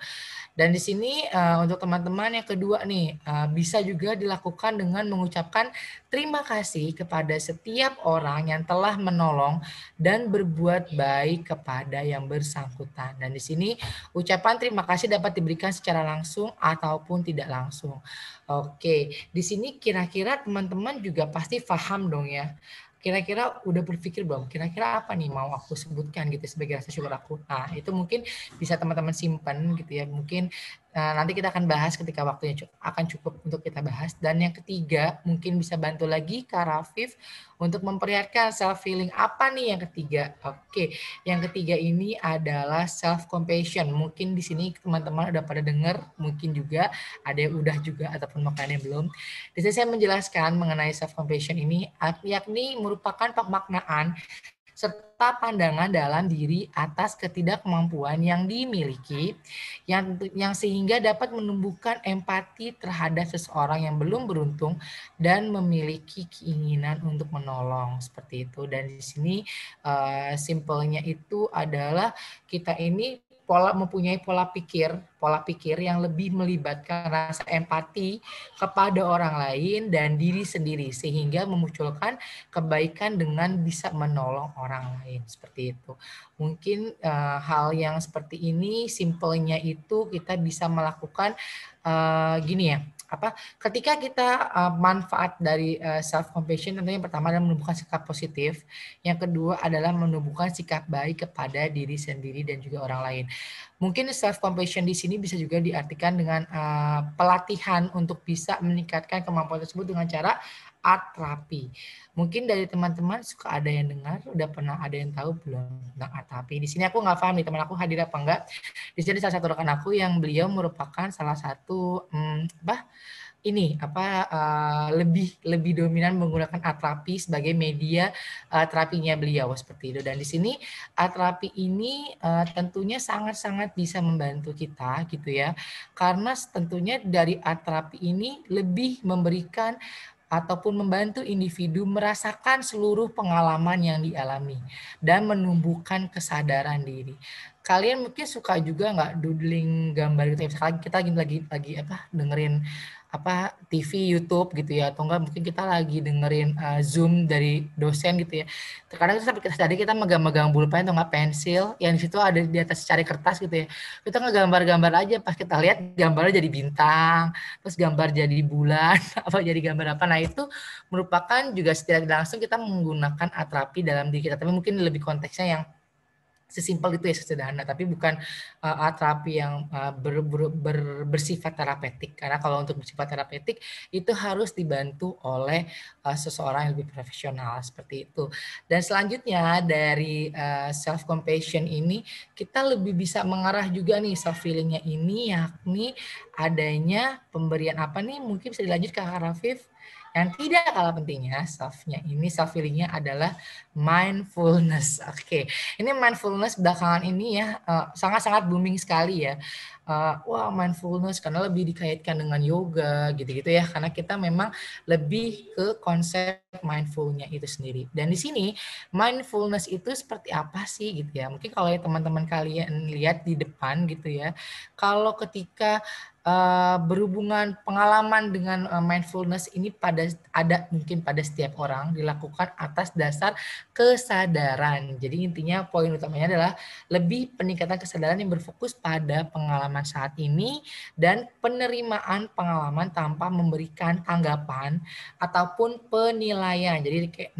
Dan di sini untuk teman-teman yang kedua nih bisa juga dilakukan dengan mengucapkan terima kasih kepada setiap orang yang telah menolong dan berbuat baik kepada yang bersangkutan. Dan di sini ucapan terima kasih dapat diberikan secara langsung ataupun tidak langsung. Oke, di sini kira-kira teman-teman juga pasti paham dong ya. Kira-kira udah berpikir belum? Kira-kira apa nih mau aku sebutkan gitu sebagai rasa syukur aku? Nah, itu mungkin bisa teman-teman simpan gitu ya. Mungkin nanti kita akan bahas ketika waktunya akan cukup untuk kita bahas. Dan yang ketiga, mungkin bisa bantu lagi Kak Rafif untuk memperlihatkan self healing apa nih yang ketiga? Oke, yang ketiga ini adalah self compassion. Mungkin di sini teman-teman udah pada dengar, mungkin juga ada yang udah juga ataupun makanya belum. Di sini saya menjelaskan mengenai self compassion ini, yakni merupakan pemaknaan serta pandangan dalam diri atas ketidakmampuan yang dimiliki yang sehingga dapat menumbuhkan empati terhadap seseorang yang belum beruntung dan memiliki keinginan untuk menolong seperti itu. Dan di sini simpelnya itu adalah kita ini mempunyai pola pikir yang lebih melibatkan rasa empati kepada orang lain dan diri sendiri sehingga memunculkan kebaikan dengan bisa menolong orang lain seperti itu. Mungkin hal yang seperti ini simpelnya itu kita bisa melakukan gini ya. Ketika kita manfaat dari self compassion tentunya yang pertama adalah menumbuhkan sikap positif, yang kedua adalah menumbuhkan sikap baik kepada diri sendiri dan juga orang lain. Mungkin self compassion di sini bisa juga diartikan dengan pelatihan untuk bisa meningkatkan kemampuan tersebut dengan cara art terapi. Mungkin dari teman-teman suka ada yang dengar, udah pernah ada yang tahu belum tentang art terapi? Di sini aku nggak paham nih teman aku hadir apa enggak. Di sini salah satu rekan aku yang beliau merupakan salah satu lebih dominan menggunakan art terapi sebagai media terapinya beliau seperti itu. Dan di sini art terapi ini tentunya sangat-sangat bisa membantu kita gitu ya. Karena tentunya dari art terapi ini lebih memberikan ataupun membantu individu merasakan seluruh pengalaman yang dialami dan menumbuhkan kesadaran diri. Kalian mungkin suka juga nggak doodling gambar gitu ya? Misalkan kita lagi dengerin TV, YouTube gitu ya, atau enggak mungkin kita lagi dengerin Zoom dari dosen gitu ya. Terkadang kita megang-megang pulpen atau enggak pensil yang di situ ada di atas secari kertas gitu ya. Kita ngegambar-gambar aja, pas kita lihat gambarnya jadi bintang, terus gambar jadi bulan, jadi gambar apa. Nah, itu merupakan juga secara langsung kita menggunakan art terapi dalam diri kita, tapi mungkin lebih konteksnya yang sesimpel itu ya, sederhana, tapi bukan art terapi yang bersifat terapeutik. Karena kalau untuk bersifat terapeutik itu harus dibantu oleh seseorang yang lebih profesional seperti itu. Dan selanjutnya dari self compassion ini kita lebih bisa mengarah juga nih self healingnya ini, yakni adanya pemberian apa nih, mungkin bisa dilanjut ke Kak Rafif. Yang tidak kalah pentingnya, self healingnya adalah mindfulness. Oke, ini mindfulness belakangan ini ya sangat-sangat booming sekali ya. Wah, mindfulness karena lebih dikaitkan dengan yoga gitu-gitu ya. Karena kita memang lebih ke konsep mindfulnya itu sendiri. Dan di sini mindfulness itu seperti apa sih gitu ya? Mungkin kalau ya teman-teman kalian lihat di depan gitu ya, kalau ketika berhubungan pengalaman dengan mindfulness ini ada mungkin pada setiap orang dilakukan atas dasar kesadaran. Jadi intinya poin utamanya adalah lebih peningkatan kesadaran yang berfokus pada pengalaman saat ini dan penerimaan pengalaman tanpa memberikan tanggapan ataupun penilaian. Jadi kayak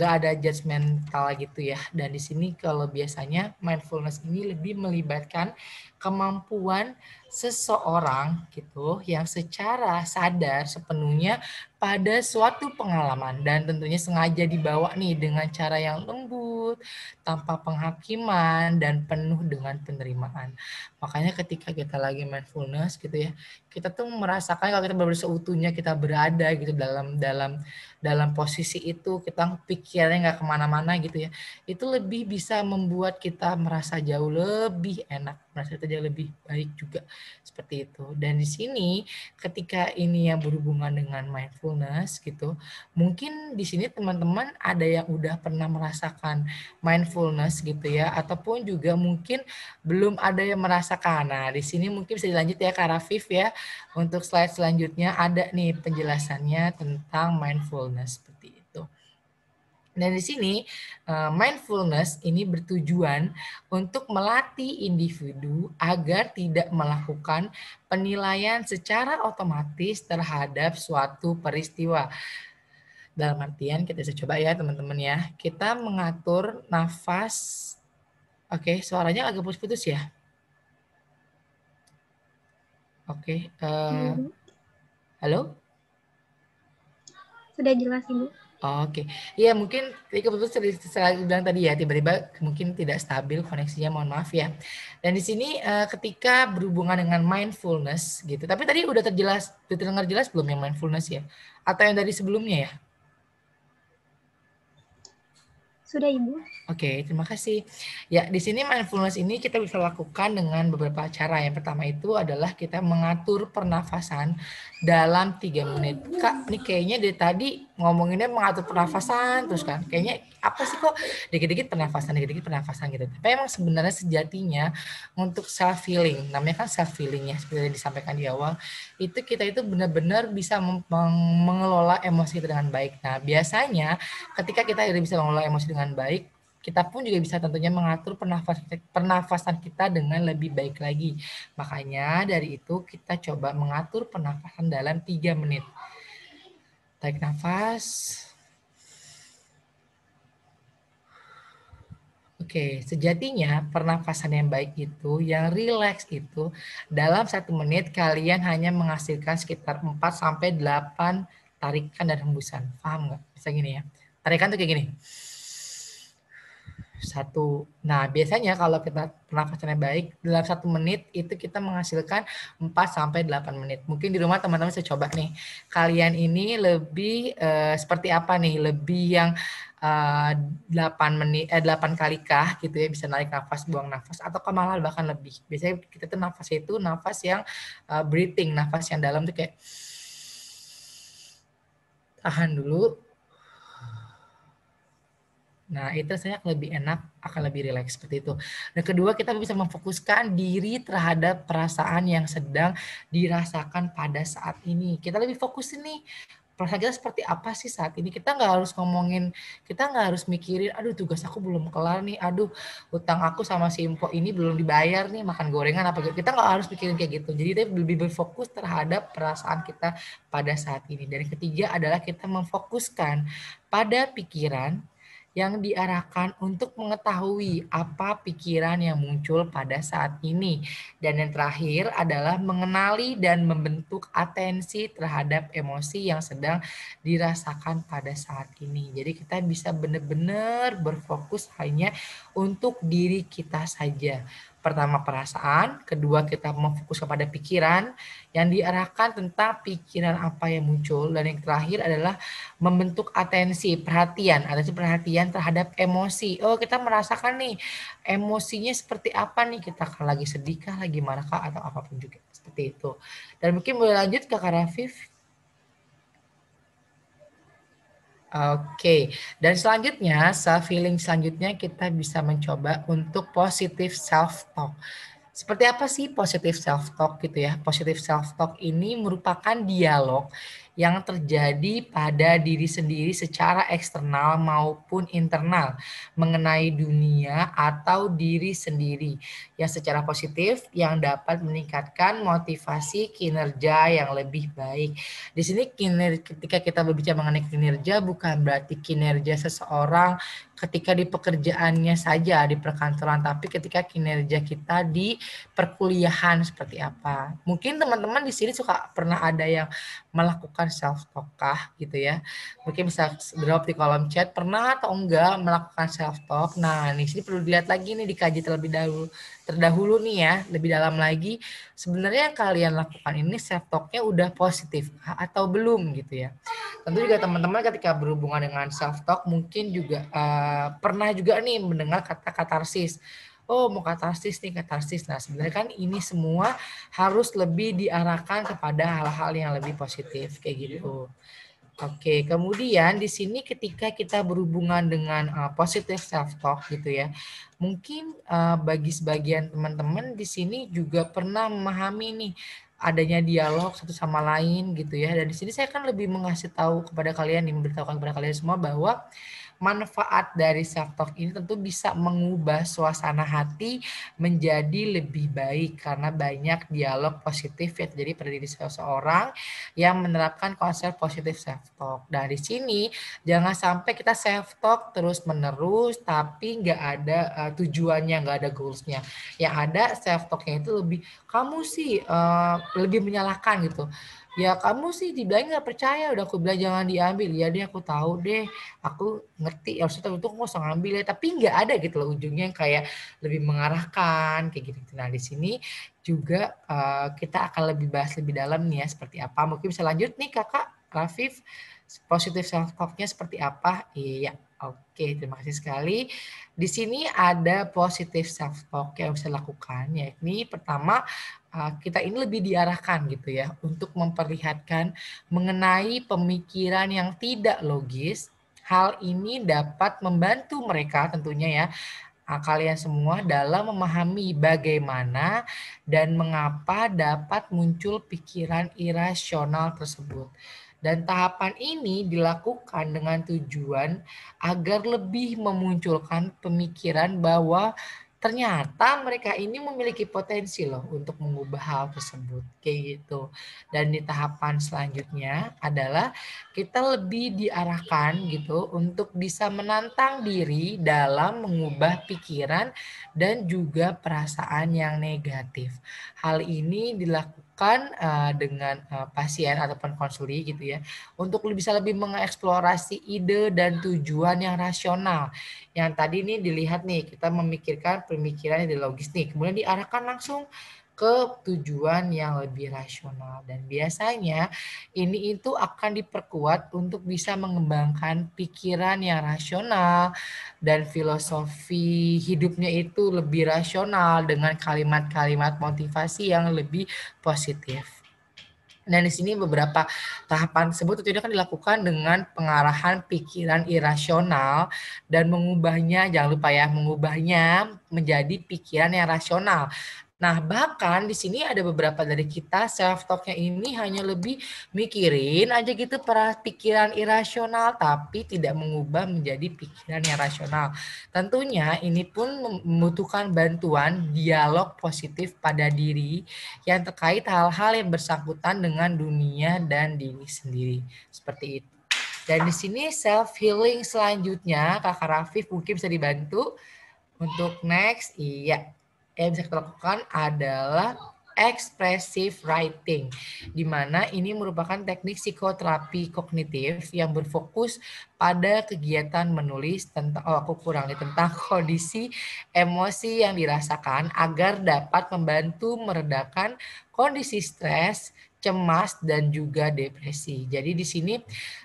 nggak ada judgmental gitu ya. Dan di sini kalau biasanya mindfulness ini lebih melibatkan kemampuan seseorang gitu yang secara sadar sepenuhnya pada suatu pengalaman dan tentunya sengaja dibawa nih dengan cara yang lembut, tanpa penghakiman dan penuh dengan penerimaan. Makanya ketika kita lagi mindfulness gitu ya, kita tuh merasakan kalau kita benar-benar seutuhnya kita berada gitu dalam posisi itu, kita pikirannya nggak kemana-mana gitu ya, itu lebih bisa membuat kita merasa jauh lebih enak, merasa kita jauh lebih baik juga seperti itu. Dan di sini ketika ini yang berhubungan dengan mindfulness gitu, mungkin di sini teman-teman ada yang udah pernah merasakan mindfulness gitu ya, ataupun juga mungkin belum ada yang merasakan. Nah, di sini mungkin bisa dilanjut ya Kak Rafif ya. Untuk slide selanjutnya ada nih penjelasannya tentang mindfulness seperti itu. Dan di sini mindfulness ini bertujuan untuk melatih individu agar tidak melakukan penilaian secara otomatis terhadap suatu peristiwa. Dalam artian kita bisa coba ya teman-teman ya. Kita mengatur nafas. Oke, suaranya agak putus-putus ya. Oke, halo? Sudah jelas, Ibu. Oke, ya mungkin kebetulan saya bilang tadi ya tiba-tiba mungkin tidak stabil koneksinya, mohon maaf ya. Dan di sini ketika berhubungan dengan mindfulness gitu, tapi tadi udah terdengar jelas belum yang mindfulness ya? Atau yang dari sebelumnya ya? Sudah, Ibu. Oke, terima kasih. Ya, di sini mindfulness ini kita bisa lakukan dengan beberapa cara. Yang pertama itu adalah kita mengatur pernafasan dalam 3 menit. Kak, ini kayaknya dari tadi ngomonginnya mengatur pernafasan terus kan. Kayaknya apa sih kok dikit-dikit pernafasan gitu. Tapi emang sebenarnya sejatinya untuk self healing, namanya kan self healing ya, seperti yang disampaikan di awal, itu kita itu benar-benar bisa mengelola emosi dengan baik. Nah, biasanya ketika kita udah bisa mengelola emosi dengan baik, kita pun juga bisa tentunya mengatur pernafasan kita dengan lebih baik lagi. Makanya dari itu kita coba mengatur pernafasan dalam 3 menit. Tarik nafas. Oke, sejatinya pernafasan yang baik itu, yang rileks itu, dalam 1 menit kalian hanya menghasilkan sekitar 4-8 tarikan dan hembusan. Paham nggak? Bisa gini ya. Tarikan tuh kayak gini. 1. Nah, biasanya kalau kita pernafasannya baik, dalam 1 menit itu kita menghasilkan 4-8 menit. Mungkin di rumah teman-teman bisa coba nih. Kalian ini lebih seperti apa nih? Lebih yang 8 kali kah gitu ya, bisa narik nafas, buang nafas, atau malah bahkan lebih. Biasanya kita tuh nafasnya itu nafas yang breathing, nafas yang dalam tuh kayak tahan dulu. Nah, itu rasanya lebih enak, akan lebih rileks seperti itu. Dan kedua, kita bisa memfokuskan diri terhadap perasaan yang sedang dirasakan pada saat ini. Kita lebih fokus nih, perasaan kita seperti apa sih saat ini. Kita nggak harus ngomongin, kita nggak harus mikirin, aduh tugas aku belum kelar nih, aduh utang aku sama si Impo ini belum dibayar nih, makan gorengan apa gitu. Kita nggak harus mikirin kayak gitu. Jadi kita lebih berfokus terhadap perasaan kita pada saat ini. Dan ketiga adalah kita memfokuskan pada pikiran yang diarahkan untuk mengetahui apa pikiran yang muncul pada saat ini. Dan yang terakhir adalah mengenali dan membentuk atensi terhadap emosi yang sedang dirasakan pada saat ini. Jadi kita bisa benar-benar berfokus hanya untuk diri kita saja. Pertama perasaan, kedua kita memfokus kepada pikiran yang diarahkan tentang pikiran apa yang muncul, dan yang terakhir adalah membentuk atensi perhatian terhadap emosi. Oh, kita merasakan nih emosinya seperti apa nih, kita akan lagi sedih kah, lagi marah kah, atau apapun juga seperti itu. Dan mungkin boleh lanjut Kak Rafif. Oke, dan selanjutnya self healing selanjutnya kita bisa mencoba untuk positive self talk. Seperti apa sih positive self talk gitu ya? Positive self talk ini merupakan dialog yang terjadi pada diri sendiri secara eksternal maupun internal mengenai dunia atau diri sendiri yang secara positif yang dapat meningkatkan motivasi kinerja yang lebih baik. Di sini ketika kita berbicara mengenai kinerja bukan berarti kinerja seseorang ketika di pekerjaannya saja di perkantoran, tapi ketika kinerja kita di perkuliahan seperti apa. Mungkin teman-teman di sini suka pernah ada yang melakukan self talk kah gitu ya. Mungkin bisa drop di kolom chat pernah atau enggak melakukan self talk. Nah, di sini perlu dilihat lagi nih, dikaji terlebih terdahulu nih ya, lebih dalam lagi. Sebenarnya yang kalian lakukan ini self talk-nya udah positif atau belum gitu ya. Tentu juga teman-teman ketika berhubungan dengan self talk mungkin juga pernah juga nih mendengar kata katarsis. Oh, mau katarsis nih, katarsis. Nah, sebenarnya kan ini semua harus lebih diarahkan kepada hal-hal yang lebih positif kayak gitu. Oke, kemudian di sini ketika kita berhubungan dengan positive self talk gitu ya. Mungkin bagi sebagian teman-teman di sini juga pernah memahami nih adanya dialog satu sama lain gitu ya. Dan di sini saya kan lebih mengasih tahu kepada kalian, memberitahukan kepada kalian semua bahwa manfaat dari self talk ini tentu bisa mengubah suasana hati menjadi lebih baik karena banyak dialog positif yang terjadi pada diri seseorang yang menerapkan konsep positif self talk. Nah, di sini jangan sampai kita self talk terus menerus tapi nggak ada tujuannya, nggak ada goalsnya. Yang ada self talknya itu lebih kamu sih lebih menyalahkan gitu. Ya kamu sih dibilang nggak percaya, udah aku bilang jangan diambil. Ya deh aku tahu deh, aku ngerti. Ya maksudnya itu nggak usah ngambil ya. Tapi nggak ada gitu loh ujungnya yang kayak lebih mengarahkan kayak gitu. Nah di sini juga kita akan lebih bahas lebih dalam nih ya seperti apa. Mungkin bisa lanjut nih Kakak Rafif, positive self talk-nya seperti apa? Iya. Oke, terima kasih sekali. Di sini ada positive self talk yang bisa dilakukan, yakni pertama kita ini lebih diarahkan gitu ya untuk memperlihatkan mengenai pemikiran yang tidak logis. Hal ini dapat membantu mereka tentunya ya kalian semua dalam memahami bagaimana dan mengapa dapat muncul pikiran irasional tersebut. Dan tahapan ini dilakukan dengan tujuan agar lebih memunculkan pemikiran bahwa ternyata mereka ini memiliki potensi loh untuk mengubah hal tersebut kayak gitu. Dan di tahapan selanjutnya adalah kita lebih diarahkan gitu untuk bisa menantang diri dalam mengubah pikiran dan juga perasaan yang negatif. Hal ini dilakukan dengan pasien ataupun konsuli gitu ya untuk bisa lebih mengeksplorasi ide dan tujuan yang rasional. Yang tadi nih dilihat nih kita memikirkan pemikiran yang logis nih, kemudian diarahkan langsung ke tujuan yang lebih rasional. Dan biasanya ini itu akan diperkuat untuk bisa mengembangkan pikiran yang rasional dan filosofi hidupnya itu lebih rasional dengan kalimat-kalimat motivasi yang lebih positif. Dan di sini beberapa tahapan tersebut tentunya kan dilakukan dengan pengarahan pikiran irasional dan mengubahnya, jangan lupa ya, mengubahnya menjadi pikiran yang rasional. Nah, bahkan di sini ada beberapa dari kita self talk-nya ini hanya lebih mikirin aja gitu para pikiran irasional tapi tidak mengubah menjadi pikiran yang rasional. Tentunya ini pun membutuhkan bantuan dialog positif pada diri yang terkait hal-hal yang bersangkutan dengan dunia dan diri sendiri. Seperti itu. Dan di sini self healing selanjutnya Kakak Rafif mungkin bisa dibantu untuk next. Iya. Yang bisa kita lakukan adalah expressive writing, di mana ini merupakan teknik psikoterapi kognitif yang berfokus pada kegiatan menulis tentang tentang kondisi emosi yang dirasakan agar dapat membantu meredakan kondisi stres, cemas, dan juga depresi. Jadi di sini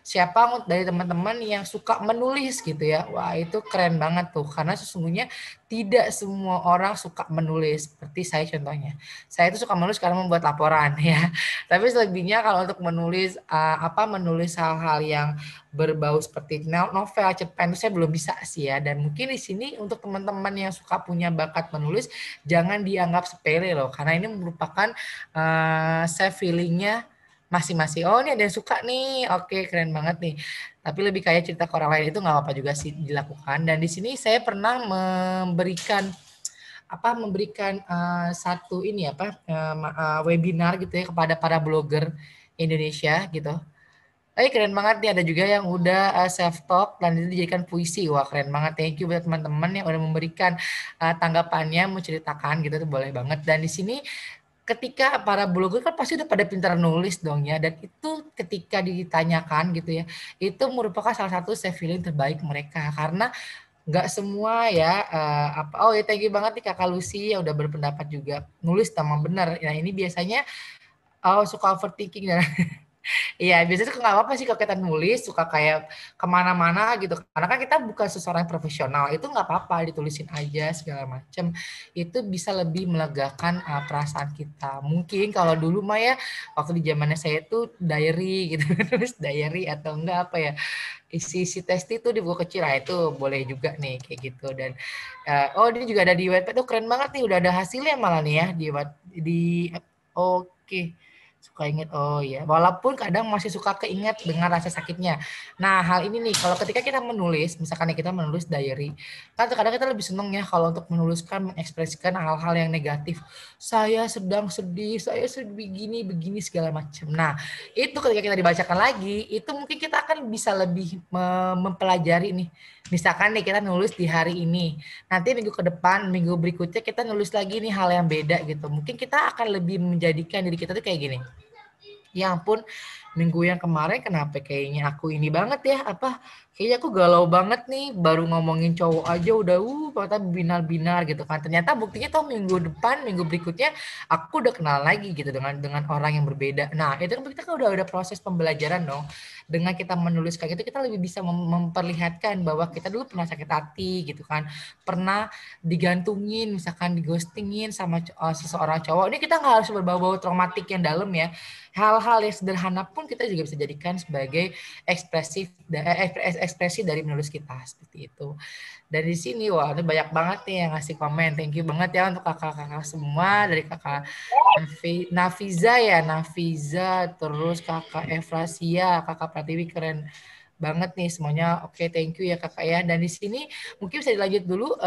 siapa dari teman-teman yang suka menulis gitu ya, wah itu keren banget tuh, karena sesungguhnya tidak semua orang suka menulis, seperti saya contohnya. Saya itu suka menulis karena membuat laporan ya, tapi selebihnya kalau untuk menulis menulis hal-hal yang berbau seperti novel, cerpen itu saya belum bisa sih ya. Dan mungkin di sini untuk teman-teman yang suka punya bakat menulis, jangan dianggap sepele loh, karena ini merupakan self feelingnya masing-masing. Oh ini ada yang suka nih, oke keren banget nih. Tapi lebih kayak cerita ke orang lain itu nggak apa-apa juga sih dilakukan. Dan di sini saya pernah memberikan satu ini webinar gitu ya kepada para blogger Indonesia gitu. Keren banget nih, ada juga yang udah self talk dan itu dijadikan puisi. Wah keren banget, thank you buat teman-teman yang udah memberikan tanggapannya, menceritakan gitu, itu boleh banget. Dan di sini ketika para blogger kan pasti udah pada pintar nulis dong ya, dan itu ketika ditanyakan gitu ya, itu merupakan salah satu self healing terbaik mereka, karena nggak semua ya thank you banget nih Kakak Lucy yang udah berpendapat juga nulis sama benar. Nah ini biasanya suka overthinking dan iya, biasanya tuh nggak apa-apa sih kalau kita nulis, suka kayak kemana-mana gitu. Karena kan kita bukan seseorang profesional, itu nggak apa-apa, ditulisin aja segala macam. Itu bisa lebih melegakan perasaan kita. Mungkin kalau dulu mah ya, waktu di zamannya saya tuh diary gitu, nulis diary atau enggak isi testi itu di buku kecil, itu boleh juga nih kayak gitu. Dan ini juga ada di Wattpad tuh, keren banget nih, udah ada hasilnya malah nih ya oke. Suka ingat, oh ya, walaupun kadang masih suka keinget dengan rasa sakitnya. Nah hal ini nih, kalau ketika kita menulis, misalkan kita menulis diary, kan kadang kita lebih seneng ya kalau untuk menuliskan, mengekspresikan hal-hal yang negatif. Saya sedang sedih, saya sedih begini segala macam. Nah itu ketika kita dibacakan lagi, itu mungkin kita akan bisa lebih mempelajari nih. Misalkan nih kita nulis di hari ini, nanti minggu ke depan, minggu berikutnya kita nulis lagi nih hal yang beda gitu. Mungkin kita akan lebih menjadikan diri kita tuh kayak gini. Ya ampun, minggu yang kemarin kenapa kayaknya aku ini banget ya, kayaknya aku galau banget nih, baru ngomongin cowok aja udah ternyata binar-binar gitu kan. Ternyata buktinya tuh minggu depan, minggu berikutnya aku udah kenal lagi gitu dengan orang yang berbeda. Nah itu kan kita kan udah proses pembelajaran dong. Dengan kita menuliskan itu, kita lebih bisa memperlihatkan bahwa kita dulu pernah sakit hati gitu kan, pernah digantungin, misalkan digostingin sama seseorang cowok. Ini kita nggak harus berbau-bau traumatik yang dalam ya. Hal-hal yang sederhana pun kita juga bisa jadikan sebagai ekspresi dari menulis kita, seperti itu. Dan di sini wah, ini banyak banget nih yang ngasih komen. Thank you banget ya untuk kakak-kakak semua, dari kakak Nafiza, terus kakak Efrasia, kakak Pratiwi, keren banget nih semuanya. Oke, thank you ya kakak ya. Dan di sini mungkin bisa dilanjut dulu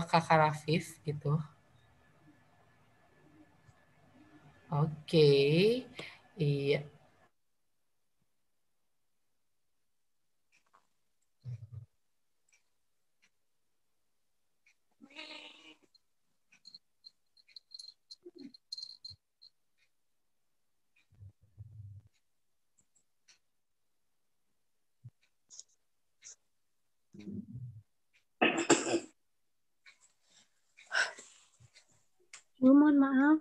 kakak Rafif gitu. Oke, iya. Bu, mohon maaf.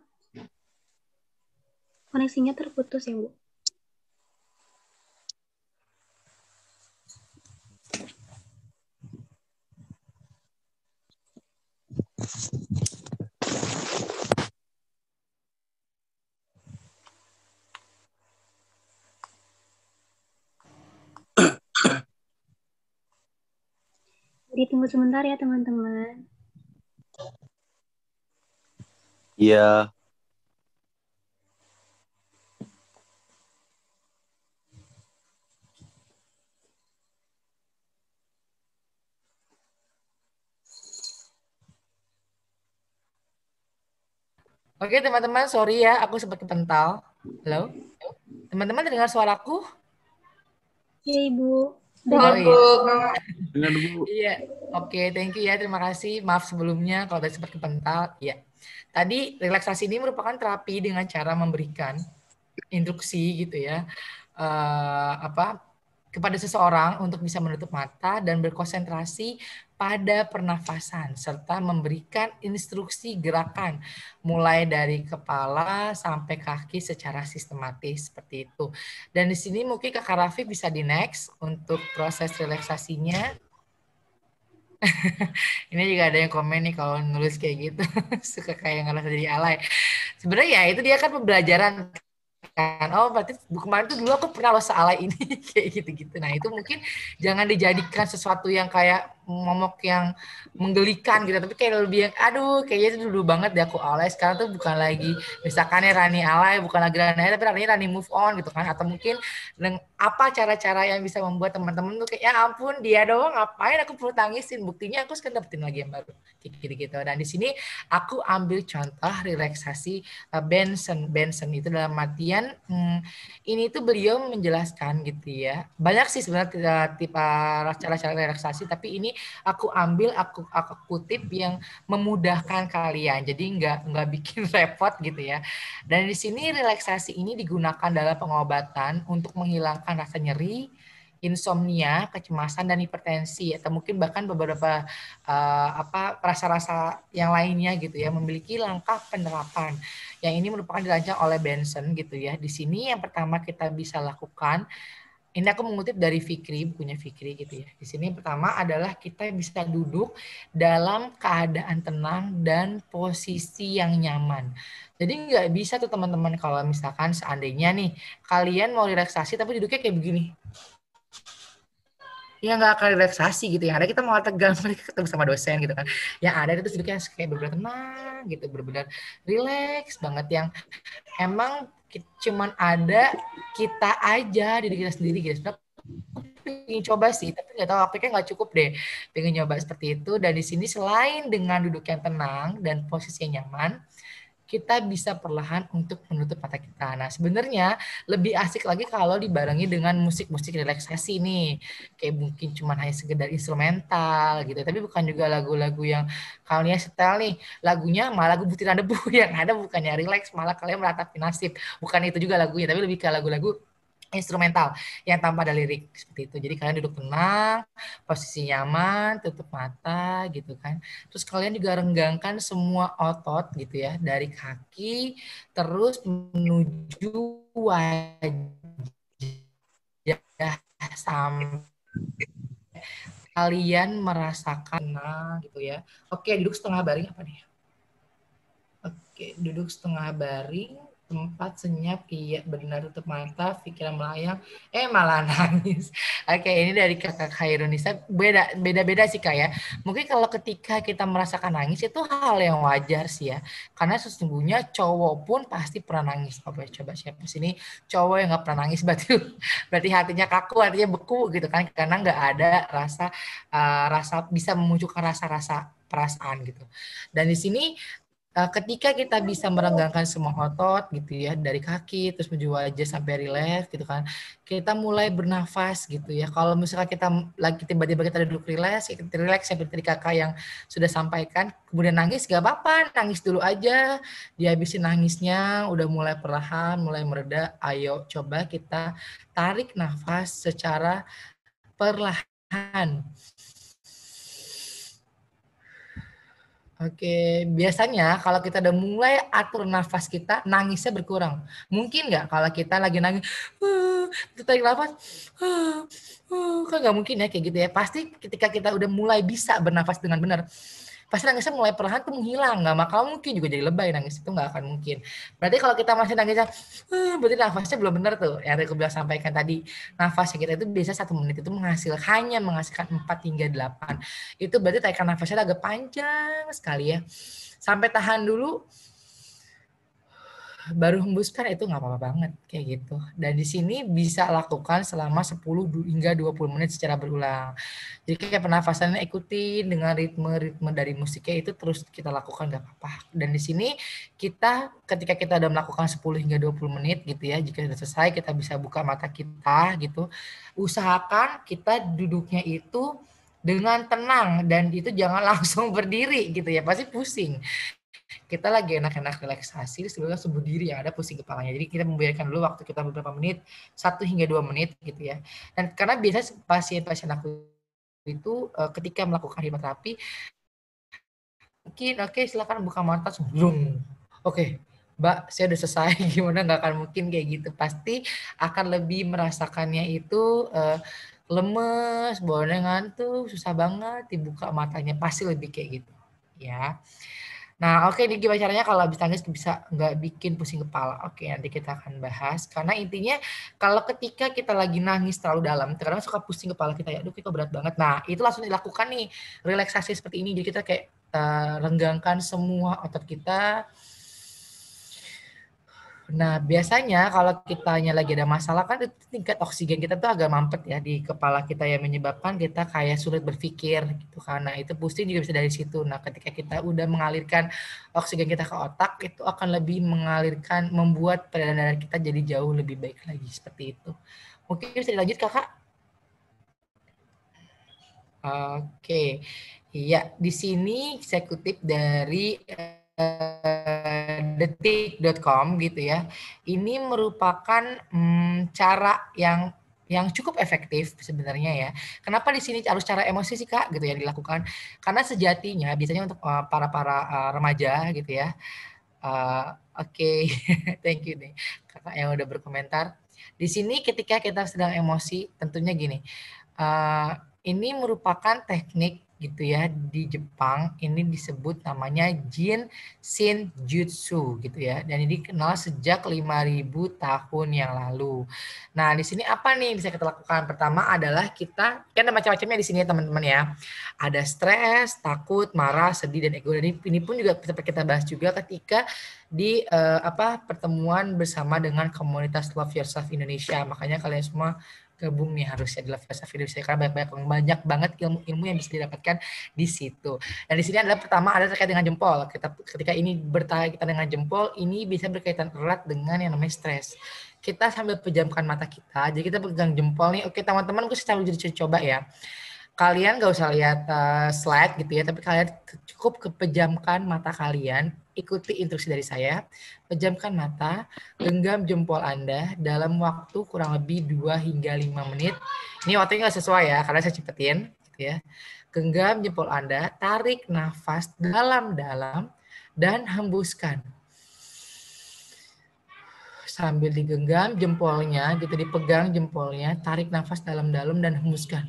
Koneksinya terputus ya, Bu. Ditunggu sebentar ya, teman-teman. Iya. Oke teman-teman, sorry ya, aku sempat kepental. Halo? Teman-teman dengar suaraku? Iya, Ibu. Dengar, Bu. Dengar, Bu. Iya, oke, thank you ya, terima kasih. Maaf sebelumnya kalau tadi sempat kepental. Iya. Tadi relaksasi ini merupakan terapi dengan cara memberikan instruksi gitu ya, kepada seseorang untuk bisa menutup mata dan berkonsentrasi pada pernafasan serta memberikan instruksi gerakan mulai dari kepala sampai kaki secara sistematis seperti itu. Dan di sini mungkin Kakak Raffi bisa di next untuk proses relaksasinya. Ini juga ada yang komen nih kalau nulis kayak gitu suka kayak ngerasa jadi alay. Sebenarnya ya itu dia kan pembelajaran kan. Oh berarti kemarin tuh dulu aku pernah lo sealai ini kayak gitu-gitu. Nah itu mungkin jangan dijadikan sesuatu yang kayak momok yang menggelikan gitu, tapi kayak lebih yang aduh kayaknya itu dulu banget deh aku alay. Sekarang tuh bukan lagi misalkan ya Rani alay, bukan lagi Rani alay, tapi Rani move on gitu kan. Atau mungkin apa cara-cara yang bisa membuat teman-teman tuh kayak ya ampun dia doang ngapain aku perlu tangisin, buktinya aku sekarang dapetin lagi yang baru gitu-gitu. Dan di sini aku ambil contoh relaksasi Benson itu dalam artian ini tuh beliau menjelaskan gitu ya. Banyak sih sebenarnya tipe cara-cara relaksasi, tapi ini aku ambil, aku kutip yang memudahkan kalian. Jadi nggak bikin repot gitu ya. Dan di sini relaksasi ini digunakan dalam pengobatan untuk menghilangkan rasa nyeri, insomnia, kecemasan dan hipertensi, atau mungkin bahkan beberapa rasa-rasa yang lainnya gitu ya, memiliki langkah penerapan. Yang ini merupakan dirancang oleh Benson gitu ya. Di sini yang pertama kita bisa lakukan, ini aku mengutip dari Fikri, bukunya Fikri gitu ya. Di sini yang pertama adalah kita bisa duduk dalam keadaan tenang dan posisi yang nyaman. Jadi nggak bisa tuh teman-teman kalau misalkan seandainya nih kalian mau relaksasi tapi duduknya kayak begini. Ya nggak akan relaksasi gitu. Yang ada kita mau tegang, mereka ketemu sama dosen gitu kan. Yang ada itu duduknya kayak benar-benar tenang gitu, benar-benar relax banget, yang emang cuman ada kita aja, diri kita sendiri gitu. Pengen coba sih, tapi nggak tahu waktunya nggak cukup deh. Pengen nyoba seperti itu. Dan di sini selain dengan duduk yang tenang dan posisi yang nyaman, kita bisa perlahan untuk menutup mata kita. Nah, sebenarnya lebih asik lagi kalau dibarengi dengan musik-musik relaksasi nih. Kayak mungkin cuma hanya sekedar instrumental gitu. Tapi bukan juga lagu-lagu yang kalian setel nih. Lagunya malah lagu butiran debu yang ada bukannya relax, malah kalian meratapi nasib. Bukan itu juga lagunya, tapi lebih ke lagu-lagu instrumental yang tanpa ada lirik seperti itu. Jadi kalian duduk tenang, posisi nyaman, tutup mata gitu kan. Terus kalian juga renggangkan semua otot gitu ya, dari kaki terus menuju wajah sampai kalian merasakan gitu ya. Oke, duduk setengah baring apa nih? Oke, duduk setengah baring. Tempat senyap, iya benar, tutup mata, pikiran melayang, malah nangis. Oke, ini dari Kakak Khairunisa, beda-beda sih Kak ya. Mungkin kalau ketika kita merasakan nangis itu hal yang wajar sih ya, karena sesungguhnya cowok pun pasti pernah nangis. Coba siapa sini cowok yang nggak pernah nangis, berarti hatinya kaku, hatinya beku gitu kan, karena nggak ada rasa bisa memunculkan rasa-rasa perasaan gitu. Dan di sini ketika kita bisa merenggangkan semua otot gitu ya, dari kaki terus menuju wajah sampai relax gitu kan, kita mulai bernafas gitu ya. Kalau misalkan kita lagi tiba-tiba kita duduk relax seperti tadi kakak yang sudah sampaikan, kemudian nangis gak apa-apa, nangis dulu aja, dihabisin nangisnya, udah mulai perlahan, mulai mereda, ayo coba kita tarik nafas secara perlahan. Oke, biasanya kalau kita udah mulai atur nafas kita, nangisnya berkurang. Mungkin nggak kalau kita lagi nangis, tarik nafas, kan nggak mungkin ya kayak gitu ya. Pasti ketika kita udah mulai bisa bernafas dengan benar, pasti nangisnya mulai perlahan tuh menghilang. Nggak bakal mungkin juga jadi lebay, nangis itu nggak akan mungkin. Berarti kalau kita masih nangisnya, berarti nafasnya belum benar tuh. Yang aku bilang sampaikan tadi, nafasnya kita itu biasa 1 menit itu hanya menghasilkan 4 hingga 8. Itu berarti tarikan nafasnya agak panjang sekali ya. Sampai tahan dulu, baru hembuskan, itu nggak apa-apa banget kayak gitu. Dan di sini bisa lakukan selama 10 hingga 20 menit secara berulang. Jadi kayak pernafasannya ikutin dengan ritme dari musiknya, itu terus kita lakukan nggak apa-apa. Dan di sini kita ketika kita udah melakukan 10 hingga 20 menit gitu ya, jika sudah selesai kita bisa buka mata kita gitu. Usahakan kita duduknya itu dengan tenang dan itu jangan langsung berdiri gitu ya, pasti pusing. kita lagi enak-enak relaksasi, sebelumnya sembuh diri yang ada pusing kepalanya. Jadi kita membiarkan dulu waktu kita beberapa menit, 1 hingga 2 menit gitu ya. Dan karena biasanya pasien-pasien aku itu ketika melakukan hipnoterapi, mungkin oke, silakan buka mata, zoom. Oke, Mbak, saya udah selesai. Gimana, nggak akan mungkin kayak gitu. Pasti akan lebih merasakannya itu lemes, bawaannya ngantuk, susah banget dibuka matanya, pasti lebih kayak gitu ya. Nah, oke, ini gimana caranya kalau habis nangis bisa nggak bikin pusing kepala? Oke, nanti kita akan bahas. Karena intinya kalau ketika kita lagi nangis terlalu dalam, terkadang suka pusing kepala kita ya, aduh kok berat banget. Nah, itu langsung dilakukan nih, relaksasi seperti ini. Jadi kita kayak renggangkan semua otot kita. Nah, biasanya kalau kitanya lagi ada masalah kan tingkat oksigen kita tuh agak mampet ya di kepala kita yang menyebabkan kita kayak sulit berpikir gitu kan. Nah, itu pusing juga bisa dari situ. Nah, ketika kita udah mengalirkan oksigen kita ke otak, itu akan lebih mengalirkan, membuat peredaran darah kita jadi jauh lebih baik lagi seperti itu. Mungkin bisa dilanjut Kakak? Oke. Iya, di sini saya kutip dari detik.com gitu ya. Ini merupakan cara yang cukup efektif sebenarnya ya. Kenapa di sini harus cara emosi sih Kak gitu ya dilakukan? Karena sejatinya biasanya untuk para remaja gitu ya. Oke, thank you nih Kakak yang udah berkomentar. Di sini ketika kita sedang emosi, tentunya gini. Ini merupakan teknik gitu ya di Jepang, ini disebut namanya Jin Shin Jutsu gitu ya, dan ini dikenal sejak 5.000 tahun yang lalu. Nah, di sini apa nih bisa kita lakukan? Pertama adalah kita kan ada macam-macamnya di sini ya teman-teman ya. Ada stres, takut, marah, sedih, dan ego. Dan ini pun juga bisa kita bahas juga ketika di pertemuan bersama dengan komunitas Love Yourself Indonesia. Makanya kalian semua gabung nih harusnya di Love Yourself Indonesia karena banyak banget ilmu-ilmu yang bisa didapatkan di situ. Dan di sini adalah pertama ada terkait dengan jempol. Ketika ini berkaitan dengan jempol, ini bisa berkaitan erat dengan yang namanya stres. Kita sambil pejamkan mata kita, jadi kita pegang jempol nih. Oke teman-teman, gue sambil jadi coba ya. Kalian gak usah lihat slide gitu ya, tapi kalian cukup kepejamkan mata kalian. Ikuti instruksi dari saya, pejamkan mata, genggam jempol Anda dalam waktu kurang lebih 2 hingga 5 menit. Ini waktunya nggak sesuai ya, karena saya cepetin. Gitu ya. Genggam jempol Anda, tarik nafas dalam-dalam, dan hembuskan. Sambil digenggam jempolnya, gitu dipegang jempolnya, tarik nafas dalam-dalam dan hembuskan.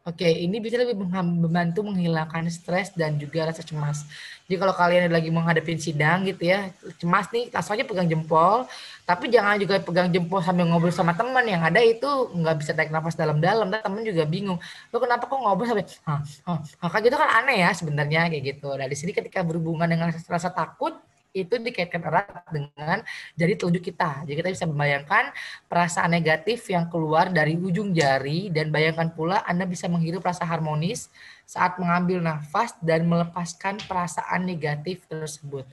Oke, ini bisa lebih membantu menghilangkan stres dan juga rasa cemas. Jadi kalau kalian lagi menghadapi sidang gitu ya, cemas nih, langsung aja pegang jempol. Tapi jangan juga pegang jempol sambil ngobrol sama teman. Yang ada itu nggak bisa tarik nafas dalam-dalam. Dan teman juga bingung. Lo kenapa kok ngobrol sampai, kayak gitu kan aneh ya sebenarnya kayak gitu. Nah di sini ketika berhubungan dengan rasa takut, itu dikaitkan erat dengan jari telunjuk kita. Jadi kita bisa membayangkan perasaan negatif yang keluar dari ujung jari dan bayangkan pula Anda bisa menghirup rasa harmonis saat mengambil nafas dan melepaskan perasaan negatif tersebut.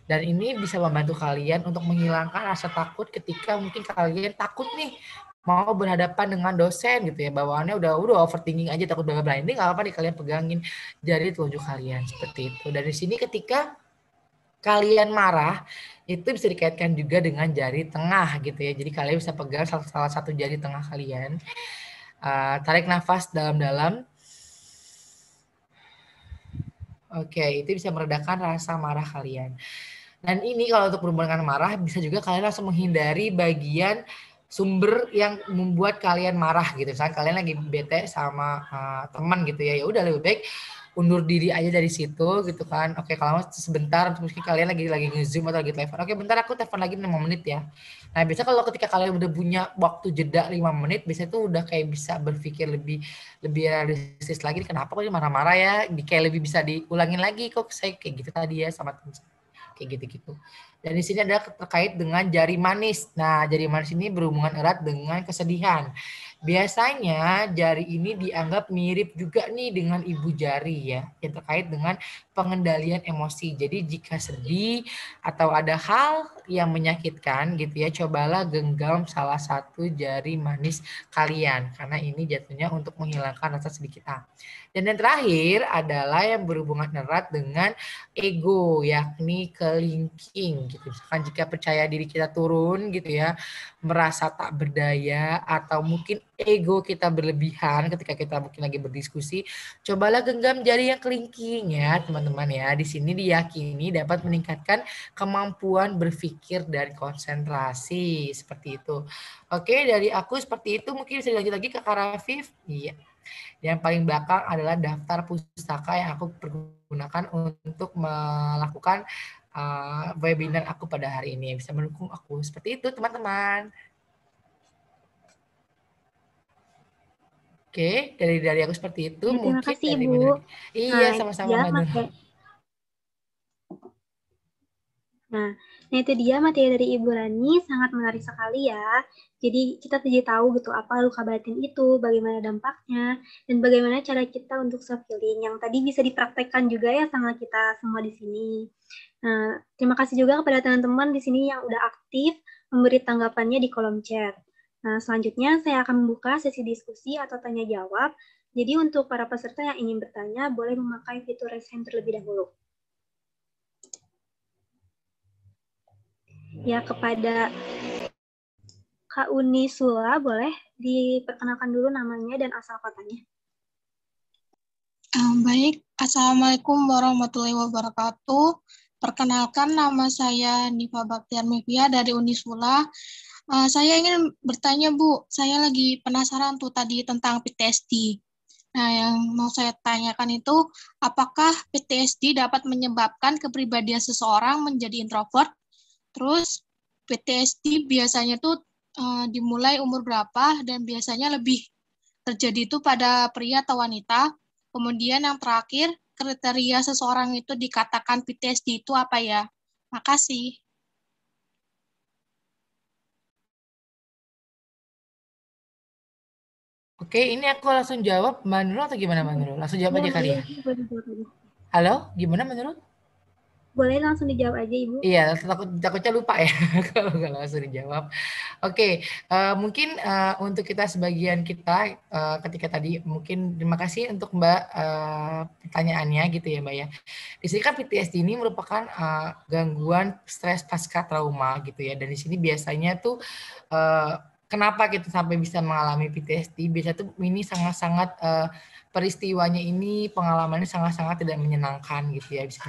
Dan ini bisa membantu kalian untuk menghilangkan rasa takut ketika mungkin kalian takut nih mau berhadapan dengan dosen gitu ya, bawaannya udah overthinking aja, takut banget. Ini nggak apa-apa nih kalian pegangin jari telunjuk kalian seperti itu. Dari sini ketika kalian marah, itu bisa dikaitkan juga dengan jari tengah gitu ya. Jadi kalian bisa pegang salah satu jari tengah kalian. Tarik nafas dalam-dalam. Oke, itu bisa meredakan rasa marah kalian. Dan ini kalau untuk berhubungan dengan marah, bisa juga kalian langsung menghindari bagian sumber yang membuat kalian marah gitu. Misalnya kalian lagi bete sama teman gitu ya, ya udah lebih baik undur diri aja dari situ gitu kan. Oke, kalau sebentar, mungkin kalian lagi nge-zoom atau lagi telepon. Oke, bentar aku telepon lagi 5 menit ya. Nah, biasanya kalau ketika kalian udah punya waktu jeda 5 menit, biasanya tuh udah kayak bisa berpikir lebih realistis lagi. Kenapa kok dia marah-marah ya? Kayak lebih bisa diulangin lagi kok saya kayak gitu tadi ya sama teman kayak gitu-gitu. Dan di sini adalah terkait dengan jari manis. Nah, jari manis ini berhubungan erat dengan kesedihan. Biasanya jari ini dianggap mirip juga nih dengan ibu jari ya, yang terkait dengan pengendalian emosi. Jadi jika sedih atau ada hal yang menyakitkan gitu ya, cobalah genggam salah satu jari manis kalian, karena ini jatuhnya untuk menghilangkan rasa sedih kita. Dan yang terakhir adalah yang berhubungan erat dengan ego, yakni kelingking gitu. Misalkan jika percaya diri kita turun gitu ya, merasa tak berdaya atau mungkin ego kita berlebihan ketika kita mungkin lagi berdiskusi, cobalah genggam jari yang kelingking ya teman-teman ya. Di sini diyakini dapat meningkatkan kemampuan berpikir dan konsentrasi seperti itu. Oke, dari aku seperti itu. Mungkin bisa dilanjut lagi ke Kak Rafif. Iya. Yang paling belakang adalah daftar pustaka yang aku pergunakan untuk melakukan webinar aku pada hari ini. Bisa mendukung aku. Seperti itu teman-teman. Oke, dari aku seperti itu. Ya, terima Mungkin kasih dari Ibu. Iya, Nah, sama-sama Mbak Nur. Nah, itu dia materi dari Ibu Rani, sangat menarik sekali ya. Jadi kita jadi tahu gitu apa luka batin itu, bagaimana dampaknya, dan bagaimana cara kita untuk self healing yang tadi bisa dipraktekkan juga ya sama kita semua di sini. Nah, terima kasih juga kepada teman-teman di sini yang udah aktif memberi tanggapannya di kolom chat. Nah, selanjutnya saya akan membuka sesi diskusi atau tanya jawab. Jadi untuk para peserta yang ingin bertanya, boleh memakai fitur raise hand terlebih dahulu. Ya, kepada Kak Uni Sula, boleh diperkenalkan dulu namanya dan asal kotanya. Baik, Assalamualaikum warahmatullahi wabarakatuh. Perkenalkan, nama saya Nifa Baktiar Mevia dari Unisula. Saya ingin bertanya, Bu. Saya lagi penasaran tuh tadi tentang PTSD. Nah, yang mau saya tanyakan itu, apakah PTSD dapat menyebabkan kepribadian seseorang menjadi introvert? Terus, PTSD biasanya tuh dimulai umur berapa dan biasanya lebih terjadi itu pada pria atau wanita? Kemudian yang terakhir, kriteria seseorang itu dikatakan PTSD itu apa ya? Makasih. Oke, ini aku langsung jawab Mbak Nurul atau gimana Mbak Nurul? Langsung jawab aja kali ya. Halo, gimana Mbak Nurul? Boleh langsung dijawab aja Ibu. Iya, takutnya lupa ya kalau nggak langsung dijawab. Oke, mungkin untuk kita sebagian kita ketika tadi mungkin terima kasih untuk Mbak pertanyaannya gitu ya Mbak ya. Di sini kan PTSD ini merupakan gangguan stres pasca trauma gitu ya. Dan di sini biasanya tuh kenapa kita sampai bisa mengalami PTSD? Biasanya tuh ini sangat-sangat peristiwanya ini pengalamannya sangat-sangat tidak menyenangkan gitu ya. Bisa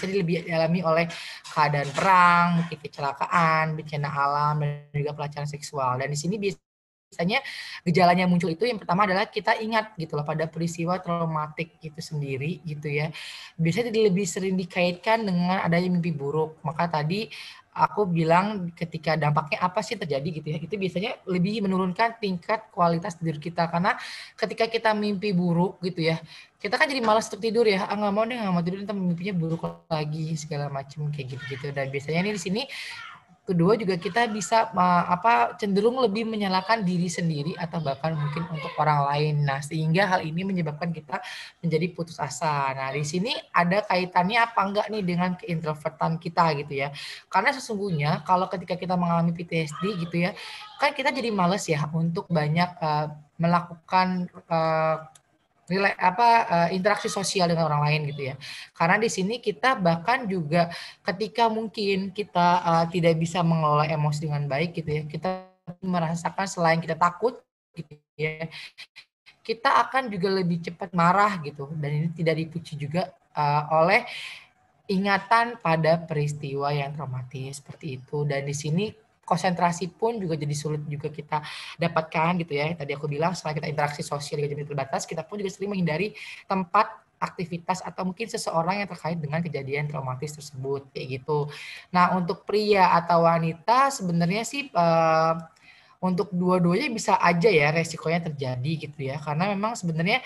lebih dialami oleh keadaan perang, mungkin kecelakaan, bencana alam, dan juga pelecehan seksual. Dan di sini biasanya gejalanya muncul itu yang pertama adalah kita ingat gitu loh pada peristiwa traumatik itu sendiri gitu ya. Biasanya lebih sering dikaitkan dengan adanya mimpi buruk. Maka tadi aku bilang ketika dampaknya apa sih terjadi gitu ya, itu biasanya lebih menurunkan tingkat kualitas tidur kita, karena ketika kita mimpi buruk gitu ya, kita kan jadi malas untuk tidur ya, nggak mau deh, nggak mau tidur, nanti mimpinya buruk lagi segala macam kayak gitu-gitu. Dan biasanya nih di sini kedua juga kita bisa cenderung lebih menyalahkan diri sendiri atau bahkan mungkin untuk orang lain. Nah, sehingga hal ini menyebabkan kita menjadi putus asa. Nah, di sini ada kaitannya apa enggak nih dengan keintrovertan kita gitu ya. Karena sesungguhnya kalau ketika kita mengalami PTSD gitu ya, kan kita jadi males ya untuk banyak melakukan interaksi sosial dengan orang lain gitu ya. Karena di sini kita bahkan juga ketika mungkin kita tidak bisa mengelola emosi dengan baik gitu ya, kita merasakan selain kita takut gitu ya, kita akan juga lebih cepat marah gitu, dan ini tidak dipicu juga oleh ingatan pada peristiwa yang traumatis seperti itu. Dan di sini konsentrasi pun juga jadi sulit juga kita dapatkan gitu ya. Tadi aku bilang setelah kita interaksi sosial juga jadi terbatas, kita pun juga sering menghindari tempat aktivitas atau mungkin seseorang yang terkait dengan kejadian traumatis tersebut kayak gitu. Nah, untuk pria atau wanita sebenarnya sih untuk dua-duanya bisa aja ya resikonya terjadi gitu ya. Karena memang sebenarnya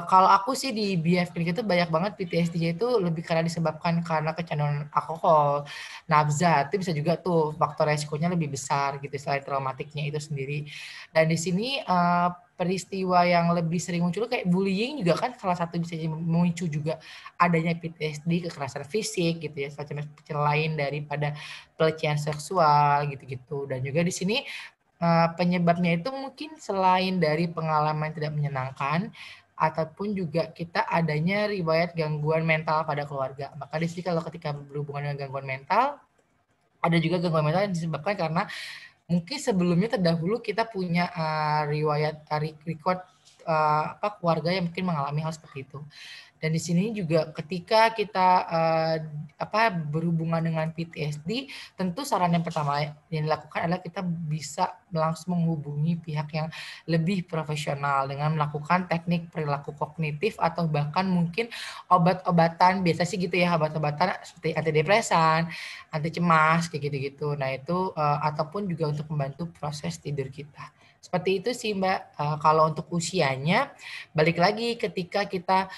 kalau aku sih di BF Clinic itu banyak banget PTSD-nya itu lebih karena disebabkan karena kecanduan alkohol, nafza, itu bisa juga tuh faktor resikonya lebih besar gitu selain traumatiknya itu sendiri. Dan di sini peristiwa yang lebih sering muncul kayak bullying juga kan salah satu bisa memicu juga adanya PTSD, kekerasan fisik gitu ya, semacam lain daripada pelecehan seksual gitu-gitu. Dan juga di sini penyebabnya itu mungkin selain dari pengalaman tidak menyenangkan ataupun juga kita adanya riwayat gangguan mental pada keluarga. Maka di sini kalau ketika berhubungan dengan gangguan mental, ada juga gangguan mental yang disebabkan karena mungkin sebelumnya terdahulu kita punya riwayat record keluarga yang mungkin mengalami hal seperti itu. Dan di sini juga ketika kita berhubungan dengan PTSD, tentu saran yang pertama yang dilakukan adalah kita bisa langsung menghubungi pihak yang lebih profesional dengan melakukan teknik perilaku kognitif atau bahkan mungkin obat-obatan, biasa sih gitu ya, obat-obatan seperti antidepresan, anti cemas kayak gitu-gitu. Nah itu ataupun juga untuk membantu proses tidur kita. Seperti itu sih Mbak. Kalau untuk usianya, balik lagi ketika kita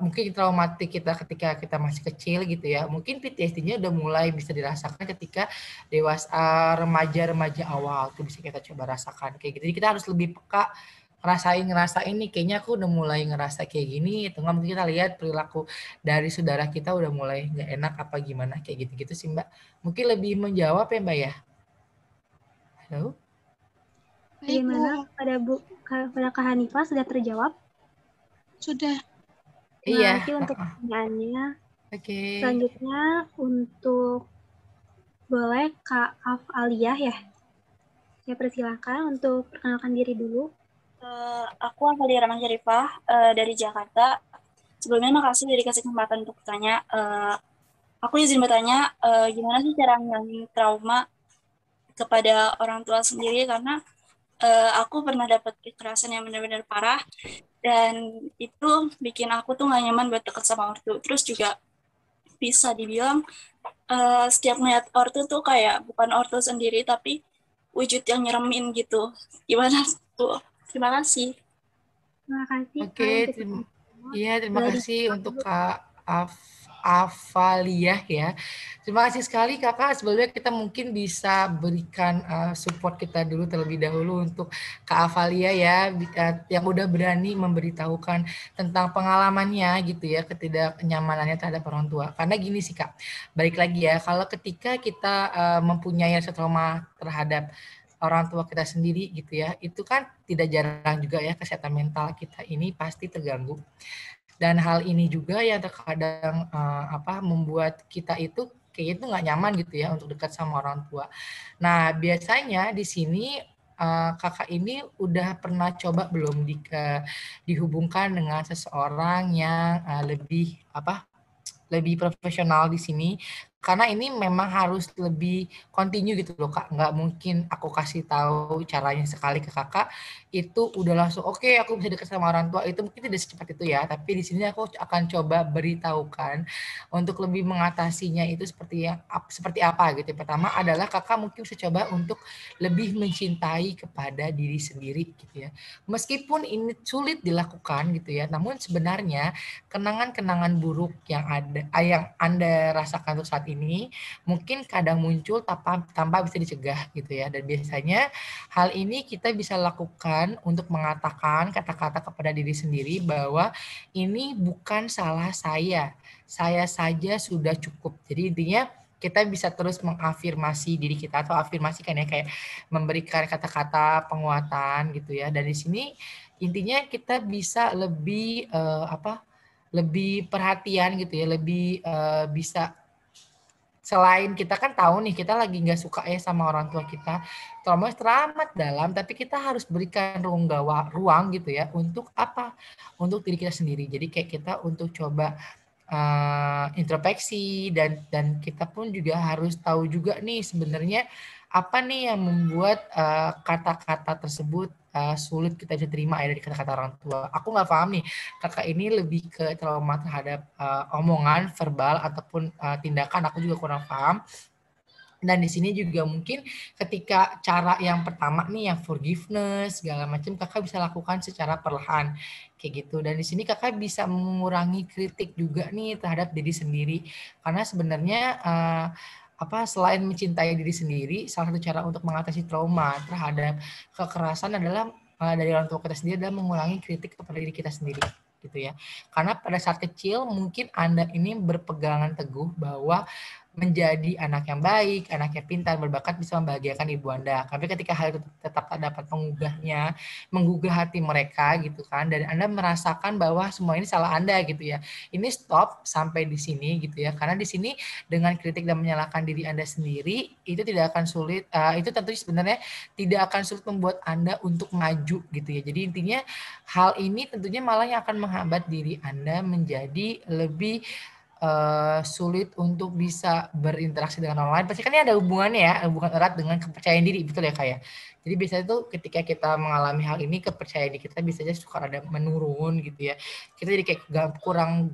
mungkin traumatik kita ketika kita masih kecil gitu ya, mungkin PTSD-nya udah mulai bisa dirasakan ketika dewasa, remaja-remaja awal tuh bisa kita coba rasakan kayak gitu. Jadi kita harus lebih peka ngerasain nih, kayaknya aku udah mulai ngerasa kayak gini, atau nggak mungkin kita lihat perilaku dari saudara kita udah mulai nggak enak apa gimana kayak gitu-gitu sih Mbak. Mungkin lebih menjawab ya Mbak ya. Halo. Bagaimana pada Kak Hanifah sudah terjawab? Sudah. Terima kasih untuk pertanyaannya. Oke. Selanjutnya untuk boleh Kak Afaliyah ya. Saya persilakan untuk perkenalkan diri dulu. Aku Afaliyah Rahman Syarifah dari Jakarta. Sebelumnya makasih dari kasih kesempatan untuk bertanya. Aku izin bertanya, gimana sih cara ngilangin trauma kepada orang tua sendiri, karena aku pernah dapat kekerasan yang benar-benar parah dan itu bikin aku tuh gak nyaman buat deket sama ortu. Terus juga bisa dibilang setiap melihat ortu tuh kayak bukan ortu sendiri tapi wujud yang nyeremin gitu. Gimana tuh? Terima kasih. Terima kasih. Oke, terima kasih untuk Kak Afaliyah ya. Terima kasih sekali Kakak. Sebelumnya kita mungkin bisa berikan support kita dulu terlebih dahulu untuk Kak Afaliyah ya, yang udah berani memberitahukan tentang pengalamannya gitu ya, ketidaknyamanannya terhadap orang tua. Karena gini sih Kak, balik lagi ya, kalau ketika kita mempunyai rasa trauma terhadap orang tua kita sendiri gitu ya, itu kan tidak jarang juga ya kesehatan mental kita ini pasti terganggu. Dan hal ini juga yang terkadang membuat kita itu kayak itu nggak nyaman gitu ya untuk dekat sama orang tua. Nah biasanya di sini kakak ini udah pernah coba belum dihubungkan dengan seseorang yang lebih profesional di sini, karena ini memang harus lebih continue gitu loh Kak, nggak mungkin aku kasih tahu caranya sekali ke kakak itu udah langsung oke, aku bisa dekat sama orang tua, itu mungkin tidak secepat itu ya, tapi di sini aku akan coba beritahukan untuk lebih mengatasinya itu seperti apa gitu. Pertama adalah kakak mungkin bisa coba untuk lebih mencintai kepada diri sendiri gitu ya, meskipun ini sulit dilakukan gitu ya, namun sebenarnya kenangan-kenangan buruk yang Anda rasakan untuk saat ini mungkin kadang muncul tanpa bisa dicegah gitu ya. Dan biasanya hal ini kita bisa lakukan untuk mengatakan kata-kata kepada diri sendiri bahwa ini bukan salah saya saja sudah cukup. Jadi intinya kita bisa terus mengafirmasi diri kita, atau afirmasi kan ya, kayak memberikan kata-kata penguatan gitu ya. Dan di sini intinya kita bisa lebih lebih perhatian gitu ya, lebih bisa, selain kita kan tahu nih kita lagi nggak suka ya sama orang tua kita, trauma teramat dalam, tapi kita harus berikan ruang gitu ya untuk apa? Untuk diri kita sendiri. Jadi kayak kita untuk coba introspeksi, dan kita pun juga harus tahu juga nih sebenarnya apa nih yang membuat kata-kata tersebut sulit kita bisa terima ya dari kata-kata orang tua. Aku nggak paham nih, kakak ini lebih ke trauma terhadap omongan verbal ataupun tindakan, aku juga kurang paham. Dan di sini juga mungkin ketika cara yang pertama nih yang forgiveness segala macam kakak bisa lakukan secara perlahan kayak gitu. Dan di sini kakak bisa mengurangi kritik juga nih terhadap diri sendiri karena sebenarnya selain mencintai diri sendiri, salah satu cara untuk mengatasi trauma terhadap kekerasan adalah dari orang tua kita sendiri adalah mengurangi kritik kepada diri kita sendiri gitu ya. Karena pada saat kecil mungkin Anda ini berpegangan teguh bahwa menjadi anak yang baik, anak yang pintar, berbakat bisa membahagiakan ibu Anda. Tapi ketika hal itu tetap tak dapat menggugah hati mereka gitu kan, dan Anda merasakan bahwa semua ini salah Anda gitu ya. Ini stop sampai di sini gitu ya. Karena di sini dengan kritik dan menyalahkan diri Anda sendiri itu tidak akan sulit. Itu tentunya sebenarnya tidak akan sulit membuat Anda untuk maju gitu ya. Jadi intinya hal ini tentunya malah yang akan menghambat diri Anda menjadi lebih sulit untuk bisa berinteraksi dengan orang lain. Pasti kan ini ada hubungannya ya, hubungan erat dengan kepercayaan diri, betul ya Kak ya? Jadi biasanya tuh ketika kita mengalami hal ini, kepercayaan diri kita biasanya suka ada menurun gitu ya. Kita jadi kayak kurang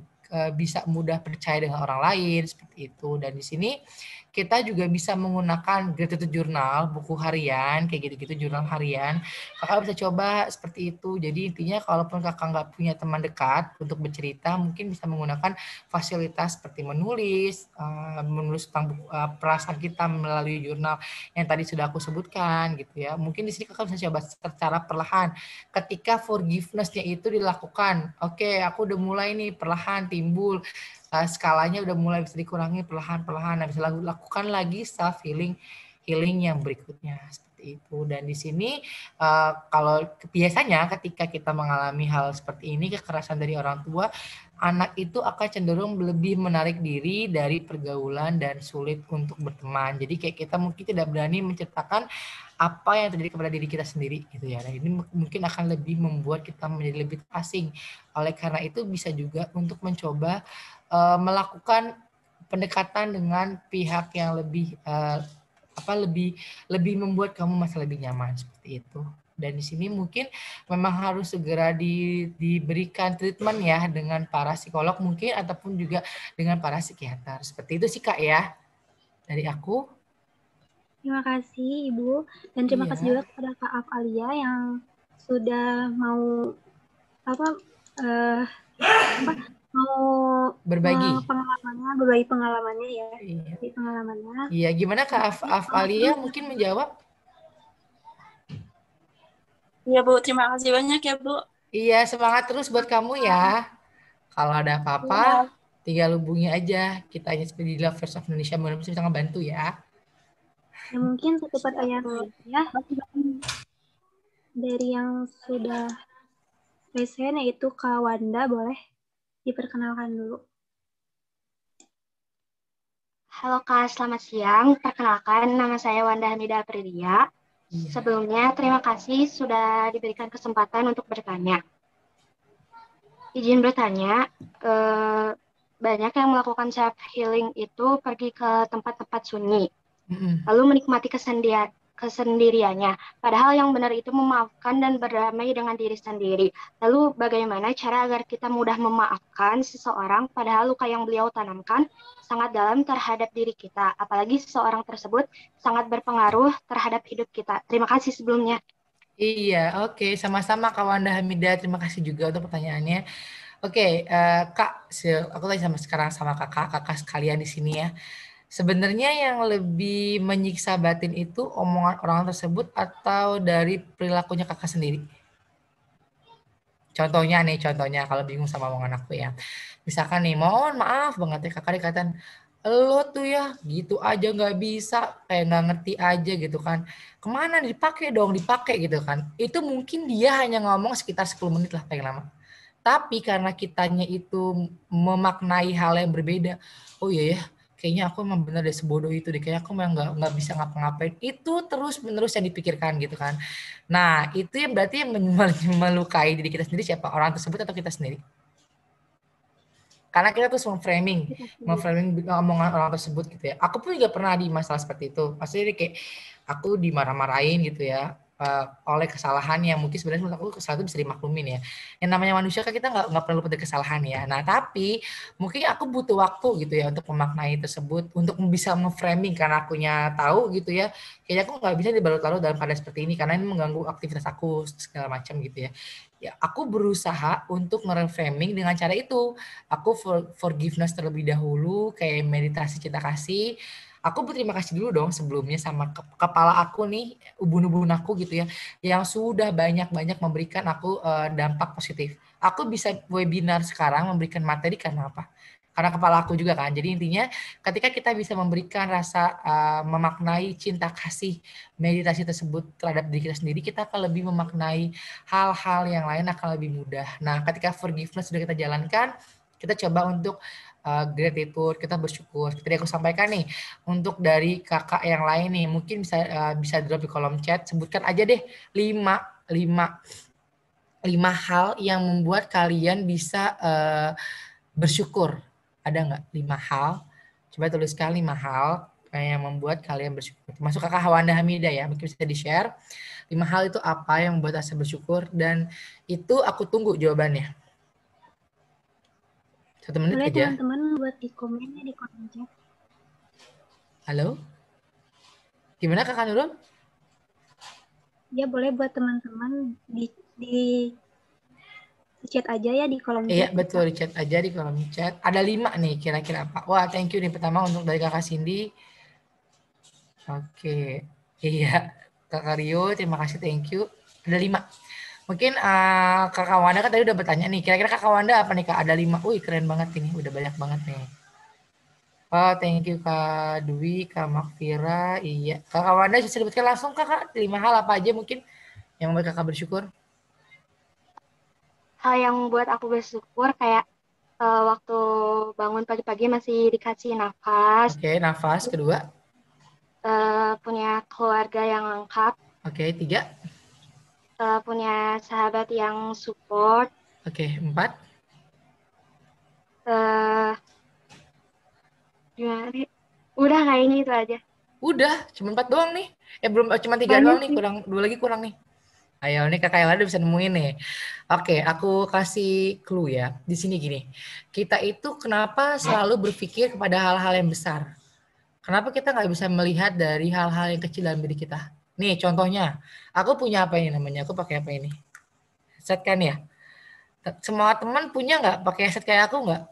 bisa mudah percaya dengan orang lain, seperti itu. Dan di sini kita juga bisa menggunakan gratitude journal, buku harian, kayak gitu-gitu, jurnal harian. Kakak bisa coba seperti itu. Jadi intinya kalaupun kakak nggak punya teman dekat untuk bercerita, mungkin bisa menggunakan fasilitas seperti menulis tentang perasaan kita melalui jurnal yang tadi sudah aku sebutkan gitu ya. Mungkin di sini kakak bisa coba secara perlahan. Ketika forgiveness-nya itu dilakukan, oke, aku udah mulai nih perlahan timbul skalanya udah mulai bisa dikurangi perlahan-perlahan. Nah, bisa lakukan lagi self healing yang berikutnya seperti itu. Dan di sini kalau biasanya ketika kita mengalami hal seperti ini, kekerasan dari orang tua, anak itu akan cenderung lebih menarik diri dari pergaulan dan sulit untuk berteman. Jadi kayak kita mungkin tidak berani menceritakan apa yang terjadi kepada diri kita sendiri gitu ya. Nah, ini mungkin akan lebih membuat kita menjadi lebih asing. Oleh karena itu bisa juga untuk mencoba melakukan pendekatan dengan pihak yang lebih lebih membuat kamu merasa lebih nyaman seperti itu. Dan di sini mungkin memang harus segera diberikan treatment ya dengan para psikolog mungkin ataupun juga dengan para psikiater. Seperti itu sih Kak ya dari aku. Terima kasih Ibu, dan terima kasih juga kepada Kak Afalia yang sudah mau mau berbagi pengalamannya ya. Iya. Pengalamannya. Iya, gimana Kak Afalia mungkin menjawab? Iya Bu, terima kasih banyak ya Bu. Iya, semangat terus buat kamu ya. Kalau ada apa-apa, tinggal hubungi aja. Kita hanya seperti di Lovers of Indonesia, mudah-mudahan bisa ngebantu ya. Ya mungkin satu pertanyaan ya dari yang sudah present, yaitu Kak Wanda, boleh diperkenalkan dulu. Halo Kak, selamat siang. Perkenalkan, nama saya Wanda Hamidah Aprilia. Sebelumnya, terima kasih sudah diberikan kesempatan untuk bertanya. Izin bertanya, banyak yang melakukan self-healing itu pergi ke tempat-tempat sunyi, lalu menikmati kesendiriannya. Padahal yang benar itu memaafkan dan berdamai dengan diri sendiri. Lalu bagaimana cara agar kita mudah memaafkan seseorang padahal luka yang beliau tanamkan sangat dalam terhadap diri kita, apalagi seseorang tersebut sangat berpengaruh terhadap hidup kita. Terima kasih sebelumnya. Iya, oke. Sama-sama Kak Wanda Hamidah. Terima kasih juga untuk pertanyaannya. Oke, Kak, aku tanya sekarang sama kakak sekalian di sini ya. Sebenarnya yang lebih menyiksa batin itu omongan orang tersebut atau dari perilakunya kakak sendiri? Contohnya kalau bingung sama omongan aku ya. Misalkan nih, mohon maaf banget ya kakak dikatain, lo tuh ya gitu aja nggak bisa, kayak nggak ngerti aja gitu kan. Kemana dipakai gitu kan. Itu mungkin dia hanya ngomong sekitar 10 menit lah paling lama. Tapi karena kitanya itu memaknai hal yang berbeda, oh iya ya, kayaknya aku emang bener deh sebodoh itu deh, kayaknya aku emang nggak bisa ngapa-ngapain. Itu terus-menerus yang dipikirkan gitu kan. Nah, itu yang berarti yang melukai diri kita sendiri siapa? Orang tersebut atau kita sendiri? Karena kita terus memframing omongan orang tersebut gitu ya. Aku pun juga pernah di masalah seperti itu. Maksudnya kayak aku dimarah-marahin gitu ya. oleh kesalahan yang mungkin sebenarnya menurut aku kesalahan itu bisa dimaklumin ya. Yang namanya manusia kan kita nggak perlu luput dari kesalahan ya. Nah tapi mungkin aku butuh waktu gitu ya untuk memaknai tersebut, untuk bisa nge-framing karena akunya tahu gitu ya. Kayaknya aku nggak bisa dibalut-balut dalam keadaan seperti ini karena ini mengganggu aktivitas aku segala macam gitu ya. Ya aku berusaha untuk nge-reframing dengan cara itu. Aku forgiveness terlebih dahulu, kayak meditasi cinta kasih. Aku berterima kasih dulu dong sebelumnya sama kepala aku nih, ubun-ubun aku gitu ya, yang sudah banyak-banyak memberikan aku dampak positif. Aku bisa webinar sekarang memberikan materi karena apa? Karena kepala aku juga kan. Jadi intinya ketika kita bisa memberikan rasa memaknai cinta kasih meditasi tersebut terhadap diri kita sendiri, kita akan lebih memaknai hal-hal yang lain akan lebih mudah. Nah, ketika forgiveness sudah kita jalankan, kita coba untuk gratitude, kita bersyukur. Seperti aku sampaikan nih, untuk dari kakak yang lain nih, mungkin bisa drop di kolom chat, sebutkan aja deh 5 hal yang membuat kalian bisa bersyukur. Ada nggak 5 hal? Coba tuliskan 5 hal yang membuat kalian bersyukur. Masuk kakak Wanda Hamidah ya, mungkin bisa di-share. 5 hal itu apa yang membuat Asa bersyukur, dan itu aku tunggu jawabannya. 1 menit boleh aja. Teman-teman buat di komennya di kolom chat. Halo? Gimana Kakak Nurul? Ya boleh buat teman-teman di chat aja ya di kolom chat. Iya betul, di chat aja di kolom chat. Ada 5 nih kira-kira apa? Wah thank you nih pertama untuk dari Kakak Cindy. Oke, iya Kakak Rio terima kasih, thank you. Ada 5. Mungkin Kakak Wanda kan tadi udah bertanya nih, kira-kira Kakak Wanda apa nih Kak? Ada 5. Wih keren banget ini, udah banyak banget nih. Oh thank you Kak Dwi, Kak Makfira, iya. Kakak Wanda bisa sebutkan langsung Kakak 5 hal apa aja mungkin yang membuat Kakak bersyukur? Hal yang membuat aku bersyukur kayak waktu bangun pagi-pagi masih dikasih nafas. Oke, nafas. Kedua? Punya keluarga yang lengkap. Oke, 3? Punya sahabat yang support. Oke, 4? Gimana nih? Udah kayaknya itu aja. Udah, cuma 4 doang nih. Belum, cuma 3 banyak doang nih, sih. kurang 2 lagi kurang nih. Ayo, nih kakak yang ada bisa nemuin nih. Oke, aku kasih clue ya. Di sini gini, kita itu kenapa selalu berpikir kepada hal-hal yang besar? Kenapa kita nggak bisa melihat dari hal-hal yang kecil dalam diri kita? Nih contohnya, aku punya apa ini namanya? Aku pakai apa ini? Headset kan ya? Semua teman punya nggak pakai headset kayak aku nggak?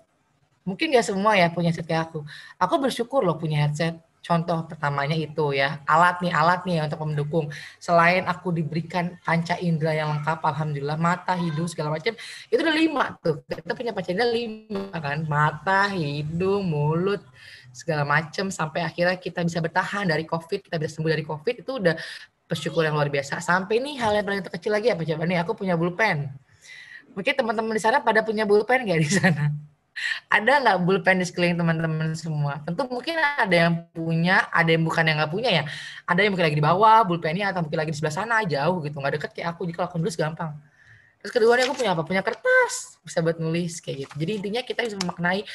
Mungkin nggak semua ya punya headset kayak aku. Aku bersyukur loh punya headset. Contoh pertamanya itu ya, alat nih untuk mendukung. Selain aku diberikan panca indera yang lengkap, alhamdulillah, mata, hidung, segala macam, itu udah 5 tuh. Kita punya panca indera 5 kan, mata, hidung, mulut, segala macam, sampai akhirnya kita bisa bertahan dari COVID, kita bisa sembuh dari COVID, itu udah bersyukur yang luar biasa. Sampai nih hal yang paling terkecil lagi apa coba nih, aku punya pulpen. Mungkin teman-teman di sana pada punya pulpen nggak di sana? Ada nggak pulpen di sekeliling teman-teman semua? Tentu mungkin ada yang punya, ada yang bukan yang nggak punya ya. Ada yang mungkin lagi di bawah pulpennya, atau mungkin lagi di sebelah sana jauh gitu, nggak deket kayak aku. Jadi kalau aku nulis gampang. Terus kedua aku punya apa? Punya kertas, bisa buat nulis kayak gitu. Jadi intinya kita bisa memaknai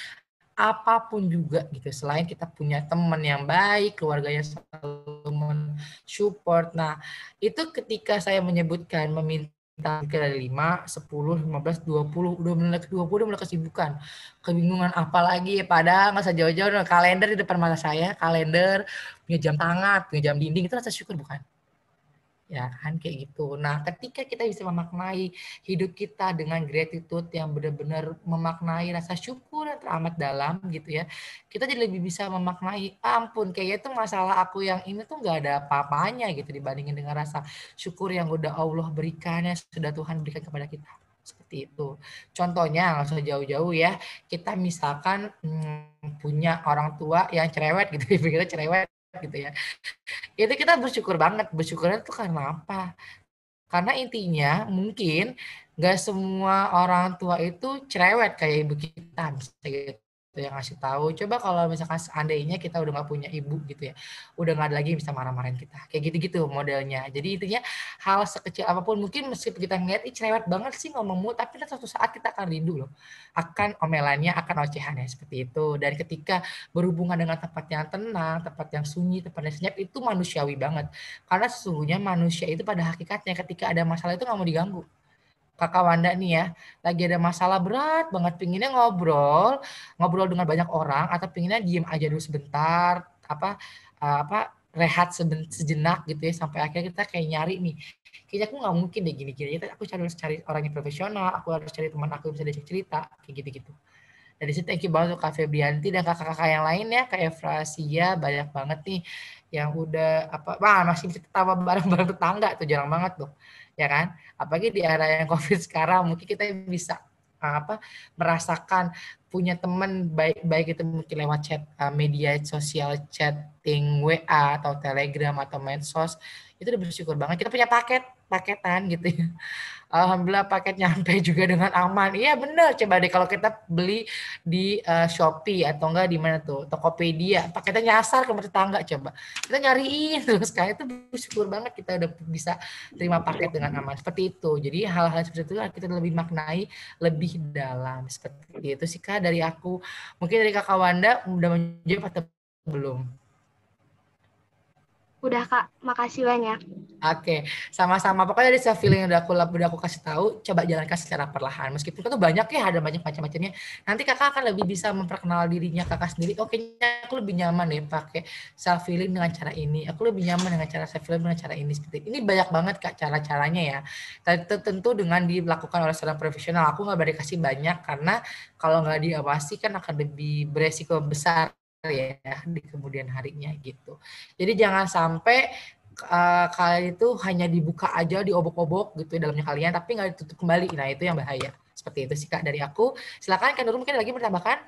apapun juga gitu. Selain kita punya teman yang baik, keluarga yang selalu mensupport. Nah itu ketika saya menyebutkan meminta dari 5, 10, 15, 20, udah mulai ke 20 udah mulai kesibukan. Kebingungan apa lagi ya, padahal nggak usah jauh-jauh, kalender di depan mata saya, kalender, punya jam tangan, punya jam dinding, itu rasa syukur bukan? Ya kan kayak gitu. Nah ketika kita bisa memaknai hidup kita dengan gratitude yang benar-benar memaknai rasa syukur yang teramat dalam gitu ya, kita jadi lebih bisa memaknai, ampun kayaknya tuh masalah aku yang ini tuh nggak ada apa-apanya gitu dibandingin dengan rasa syukur yang udah Allah berikan, yang sudah Tuhan berikan kepada kita. Seperti itu. Contohnya nggak usah jauh-jauh ya, kita misalkan punya orang tua yang cerewet gitu, kita cerewet gitu ya, itu kita bersyukur banget. Bersyukurnya itu karena apa? Karena intinya mungkin nggak semua orang tua itu cerewet kayak ibu kita, gitu. yang ngasih tahu. Coba kalau misalkan seandainya kita udah nggak punya ibu gitu ya, udah nggak ada lagi yang bisa marah-marahin kita, kayak gitu-gitu modelnya. Jadi intinya hal sekecil apapun, mungkin meskipun kita ngeliat ih cerewet banget sih ngomongmu, tapi suatu saat kita akan rindu loh akan omelannya, akan ocehannya, seperti itu. Dan ketika berhubungan dengan tempat yang tenang, tempat yang sunyi, tempat yang senyap, itu manusiawi banget. Karena sesungguhnya manusia itu pada hakikatnya ketika ada masalah itu nggak mau diganggu. Kakak Wanda nih ya, lagi ada masalah berat banget, pinginnya ngobrol dengan banyak orang, atau pinginnya diem aja dulu sebentar, rehat sejenak gitu ya, sampai akhirnya kita kayak nyari nih, kayaknya aku nggak mungkin deh gini-gini, aku harus cari orang yang profesional, aku harus cari teman aku yang bisa diajak cerita, kayak gitu-gitu. Dari situ thank you banget untuk Kak Febrianti dan kakak-kakak yang lain ya, Kak Efrasia, banyak banget nih yang udah masih bisa ketawa bareng-bareng tetangga tuh, jarang banget tuh. Ya kan? Apalagi di era yang Covid sekarang, mungkin kita bisa merasakan punya teman baik itu mungkin lewat chat media sosial, chatting WA atau Telegram atau medsos, itu udah bersyukur banget. Kita punya paketan gitu ya. Alhamdulillah paket nyampe juga dengan aman. Iya bener, coba deh kalau kita beli di Shopee atau enggak di mana tuh, Tokopedia, paketnya nyasar ke tetangga, coba. Kita nyariin terus, kayak itu bersyukur banget kita udah bisa terima paket dengan aman. Seperti itu. Jadi hal-hal seperti itu kita lebih maknai, lebih dalam. Seperti itu sih Kak dari aku. Mungkin dari Kakak Wanda udah menjawab atau belum? Udah Kak, makasih banyak. Oke, sama-sama. Pokoknya dari self feeling yang udah aku kasih tahu, coba jalankan secara perlahan. Meskipun itu banyak ya, ada banyak macam-macamnya. Nanti kakak akan lebih bisa memperkenal dirinya kakak sendiri. Oke, aku lebih nyaman deh pakai self feeling dengan cara ini. Aku lebih nyaman dengan cara self feeling dengan cara ini. Seperti ini banyak banget Kak cara-caranya ya. Tentu dengan dilakukan oleh seorang profesional. Aku nggak boleh kasih banyak karena kalau nggak diawasi kan akan lebih beresiko besar ya di kemudian harinya gitu. Jadi jangan sampai kalian itu hanya dibuka aja, diobok-obok gitu dalamnya kalian, tapi nggak ditutup kembali. Nah itu yang bahaya. Seperti itu sih Kak dari aku. Silakan Kak Nurul mungkin lagi bertambahkan.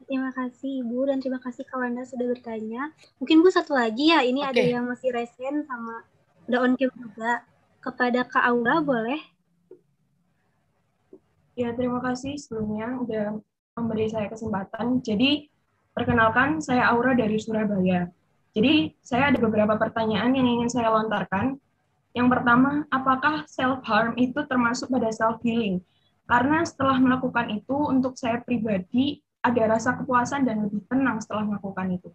Terima kasih Ibu dan terima kasih Kak Wanda sudah bertanya. Mungkin Bu satu lagi ya, ini ada yang masih resen sama udah on cam juga. Kepada Kak Aura boleh? Ya, terima kasih sebelumnya udah memberi saya kesempatan. Jadi, perkenalkan saya Aura dari Surabaya. Jadi, saya ada beberapa pertanyaan yang ingin saya lontarkan. Yang pertama, apakah self-harm itu termasuk pada self-healing? Karena setelah melakukan itu, untuk saya pribadi, ada rasa kepuasan dan lebih tenang setelah melakukan itu.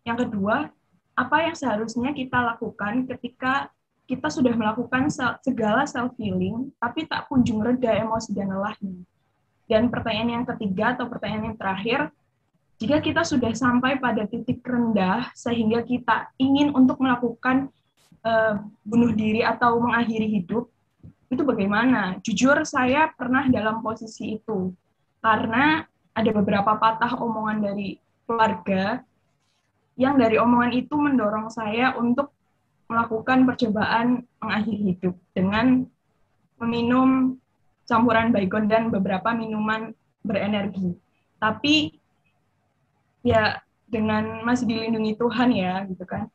Yang kedua, apa yang seharusnya kita lakukan ketika kita sudah melakukan segala self-healing, tapi tak kunjung reda emosi dan lelahnya. Dan pertanyaan yang ketiga atau pertanyaan yang terakhir, jika kita sudah sampai pada titik rendah sehingga kita ingin untuk melakukan bunuh diri atau mengakhiri hidup, itu bagaimana? Jujur saya pernah dalam posisi itu, karena ada beberapa patah omongan dari keluarga, yang dari omongan itu mendorong saya untuk melakukan percobaan mengakhiri hidup dengan meminum campuran baygon dan beberapa minuman berenergi. Tapi ya dengan masih dilindungi Tuhan ya gitu kan.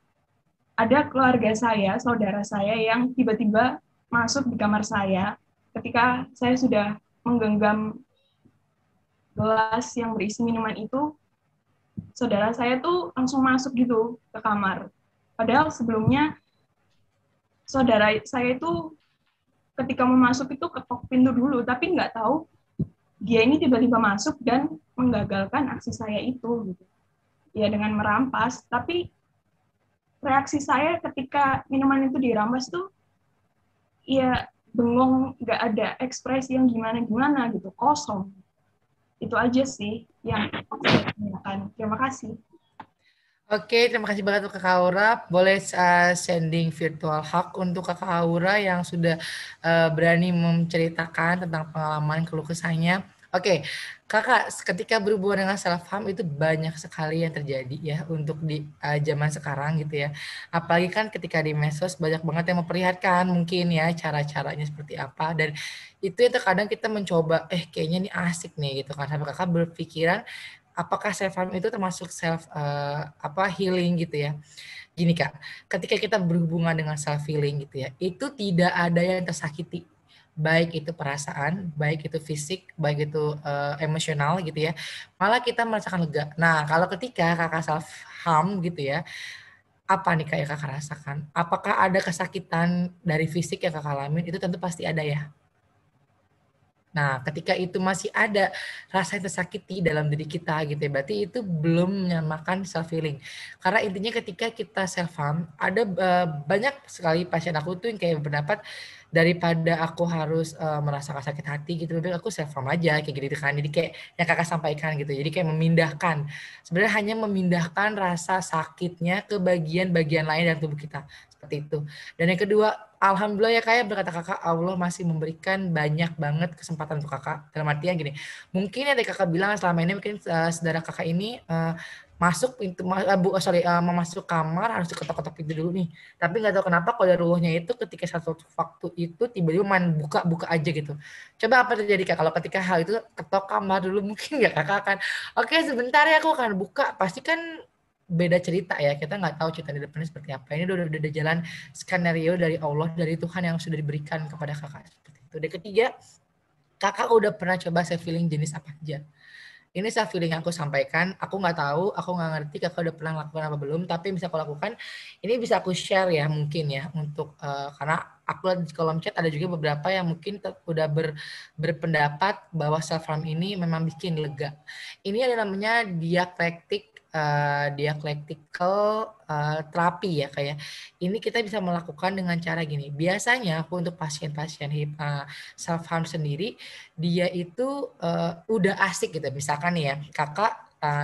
Ada keluarga saya, saudara saya yang tiba-tiba masuk di kamar saya ketika saya sudah menggenggam gelas yang berisi minuman itu. Saudara saya tuh langsung masuk gitu ke kamar. Padahal sebelumnya saudara saya itu ketika mau masuk itu ketok pintu dulu, tapi nggak tahu dia ini tiba-tiba masuk dan menggagalkan aksi saya itu. Gitu. Ya dengan merampas, tapi reaksi saya ketika minuman itu dirampas tuh, ya bengong, nggak ada ekspresi yang gimana-gimana gitu, kosong. Itu aja sih yang saya tanyakan. Terima kasih. Oke, terima kasih banget untuk Kakak Aura. Boleh sending virtual hug untuk Kakak Aura yang sudah berani menceritakan tentang pengalaman keluh kesahnya. Oke, Kakak, ketika berhubungan dengan self-harm itu banyak sekali yang terjadi ya untuk di zaman sekarang gitu ya. Apalagi kan ketika di medsos banyak banget yang memperlihatkan mungkin ya cara-caranya seperti apa. Dan itu ya terkadang kita mencoba, kayaknya ini asik nih gitu kan. Sampai Kakak berpikiran, apakah self-harm itu termasuk healing gitu ya. Gini Kak, ketika kita berhubungan dengan self-healing gitu ya, itu tidak ada yang tersakiti. baik itu perasaan, baik itu fisik, baik itu emosional gitu ya, malah kita merasakan lega. Nah, kalau ketika kakak self harm gitu ya, apa nih kayak kakak rasakan? Apakah ada kesakitan dari fisik yang kakak alamin? Itu tentu pasti ada ya. Nah, ketika itu masih ada rasa yang tersakiti dalam diri kita gitu ya, berarti itu belum menyamakan self healing. Karena intinya ketika kita self harm, ada banyak sekali pasien aku tuh yang kayak berpendapat daripada aku harus merasakan sakit hati gitu, lebih aku self harm aja kayak gitu kan. Jadi kayak yang kakak sampaikan gitu. Jadi kayak memindahkan, sebenarnya hanya memindahkan rasa sakitnya ke bagian-bagian lain dari tubuh kita seperti itu. Dan yang kedua, alhamdulillah ya kayak berkata kakak, Allah masih memberikan banyak banget kesempatan untuk kakak. Dalam artian gini, mungkin ya kakak bilang selama ini mungkin saudara kakak ini masuk pintu, mau masuk kamar harus ketok-ketok pintu dulu nih. Tapi nggak tahu kenapa kalau ruhnya itu ketika satu waktu itu tiba-tiba main buka-buka aja gitu. Coba apa terjadi kak kalau ketika hal itu ketok kamar dulu, mungkin ya kakak akan, oke sebentar ya aku akan buka. Pasti kan beda cerita ya, kita nggak tahu cerita di depannya seperti apa. Ini udah jalan skenario dari Allah, dari Tuhan yang sudah diberikan kepada kakak seperti itu. Dan ketiga, kakak udah pernah coba self healing jenis apa aja? Ini self healing yang aku sampaikan, aku nggak tahu, aku nggak ngerti kakak udah pernah lakukan apa belum, tapi bisa aku lakukan, ini bisa aku share ya mungkin ya, untuk karena aku lihat di kolom chat ada juga beberapa yang mungkin udah berpendapat bahwa self harm ini memang bikin lega. Ini ada namanya dialectical terapi ya kayak. Ini kita bisa melakukan dengan cara gini. Biasanya aku untuk pasien-pasien self harm sendiri, dia itu udah asik gitu. Misalkan nih ya, kakak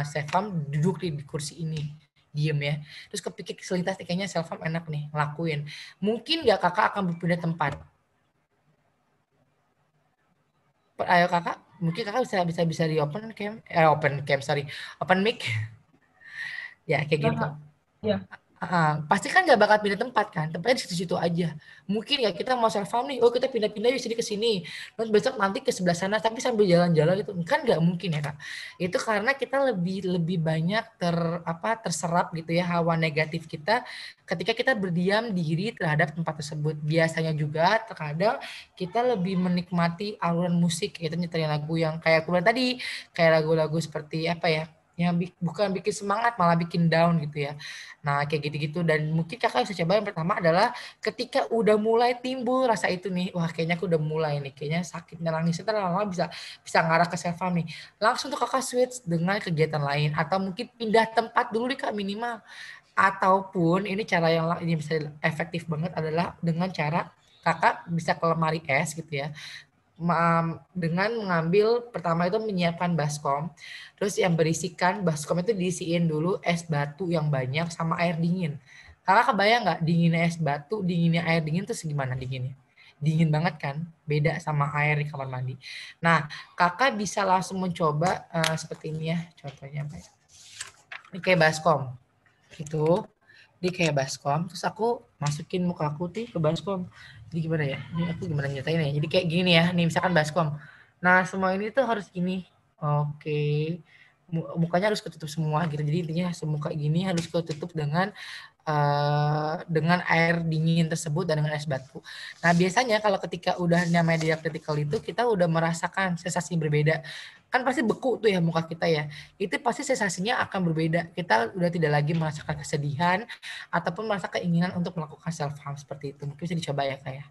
self harm duduk di kursi ini, diem ya. Terus kepikir selintas kayaknya self harm enak nih, lakuin. Mungkin nggak kakak akan berpindah tempat? Ayo kakak, mungkin kakak bisa di open mic. Ya kayak gitu. Iya. Pasti kan nggak bakal pindah tempat kan, tempatnya di situ aja. Mungkin ya kita mau self harm nih, oh kita pindah-pindah di sini ke sini, terus besok nanti ke sebelah sana, tapi sambil jalan-jalan gitu, kan nggak mungkin ya kak. Itu karena kita lebih banyak terserap gitu ya hawa negatif kita ketika kita berdiam diri terhadap tempat tersebut. Biasanya juga terkadang kita lebih menikmati alunan musik, kita nyetelin lagu yang kayak aku bilang tadi, kayak lagu-lagu seperti apa ya, yang bukan bikin semangat malah bikin down gitu ya. Nah kayak gitu-gitu. Dan mungkin kakak bisa coba yang pertama adalah ketika udah mulai timbul rasa itu nih, wah kayaknya aku udah mulai nih, kayaknya sakit nangis, itu lama-lama bisa ngarah ke self harm nih, langsung tuh kakak switch dengan kegiatan lain, atau mungkin pindah tempat dulu nih kak minimal. Ataupun ini cara yang ini bisa efektif banget adalah dengan cara kakak bisa ke lemari es gitu ya, dengan mengambil pertama itu menyiapkan baskom, terus yang berisikan baskom itu diisiin dulu es batu yang banyak sama air dingin. Kakak kebayang nggak dinginnya es batu, dinginnya air dingin tuh segimana dinginnya? Dingin banget kan, beda sama air di kamar mandi. Nah kakak bisa langsung mencoba seperti ini ya, contohnya apa ya? Ini kayak baskom gitu. Dia kayak baskom, terus aku masukin muka aku tuh ke baskom. Jadi gimana ya? Ini aku gimana nyatain ya? Jadi kayak gini ya, nih misalkan baskom. Nah semua ini tuh harus gini. Oke. Mukanya harus ketutup semua gitu. Jadi intinya semuka gini harus ketutup dengan air dingin tersebut dan dengan es batu. Nah biasanya kalau ketika udah namanya dialectical itu kita udah merasakan sensasi berbeda. Kan pasti beku tuh ya muka kita ya. Itu pasti sensasinya akan berbeda. Kita udah tidak lagi merasakan kesedihan ataupun merasa keinginan untuk melakukan self harm seperti itu. Mungkin bisa dicoba ya kak ya.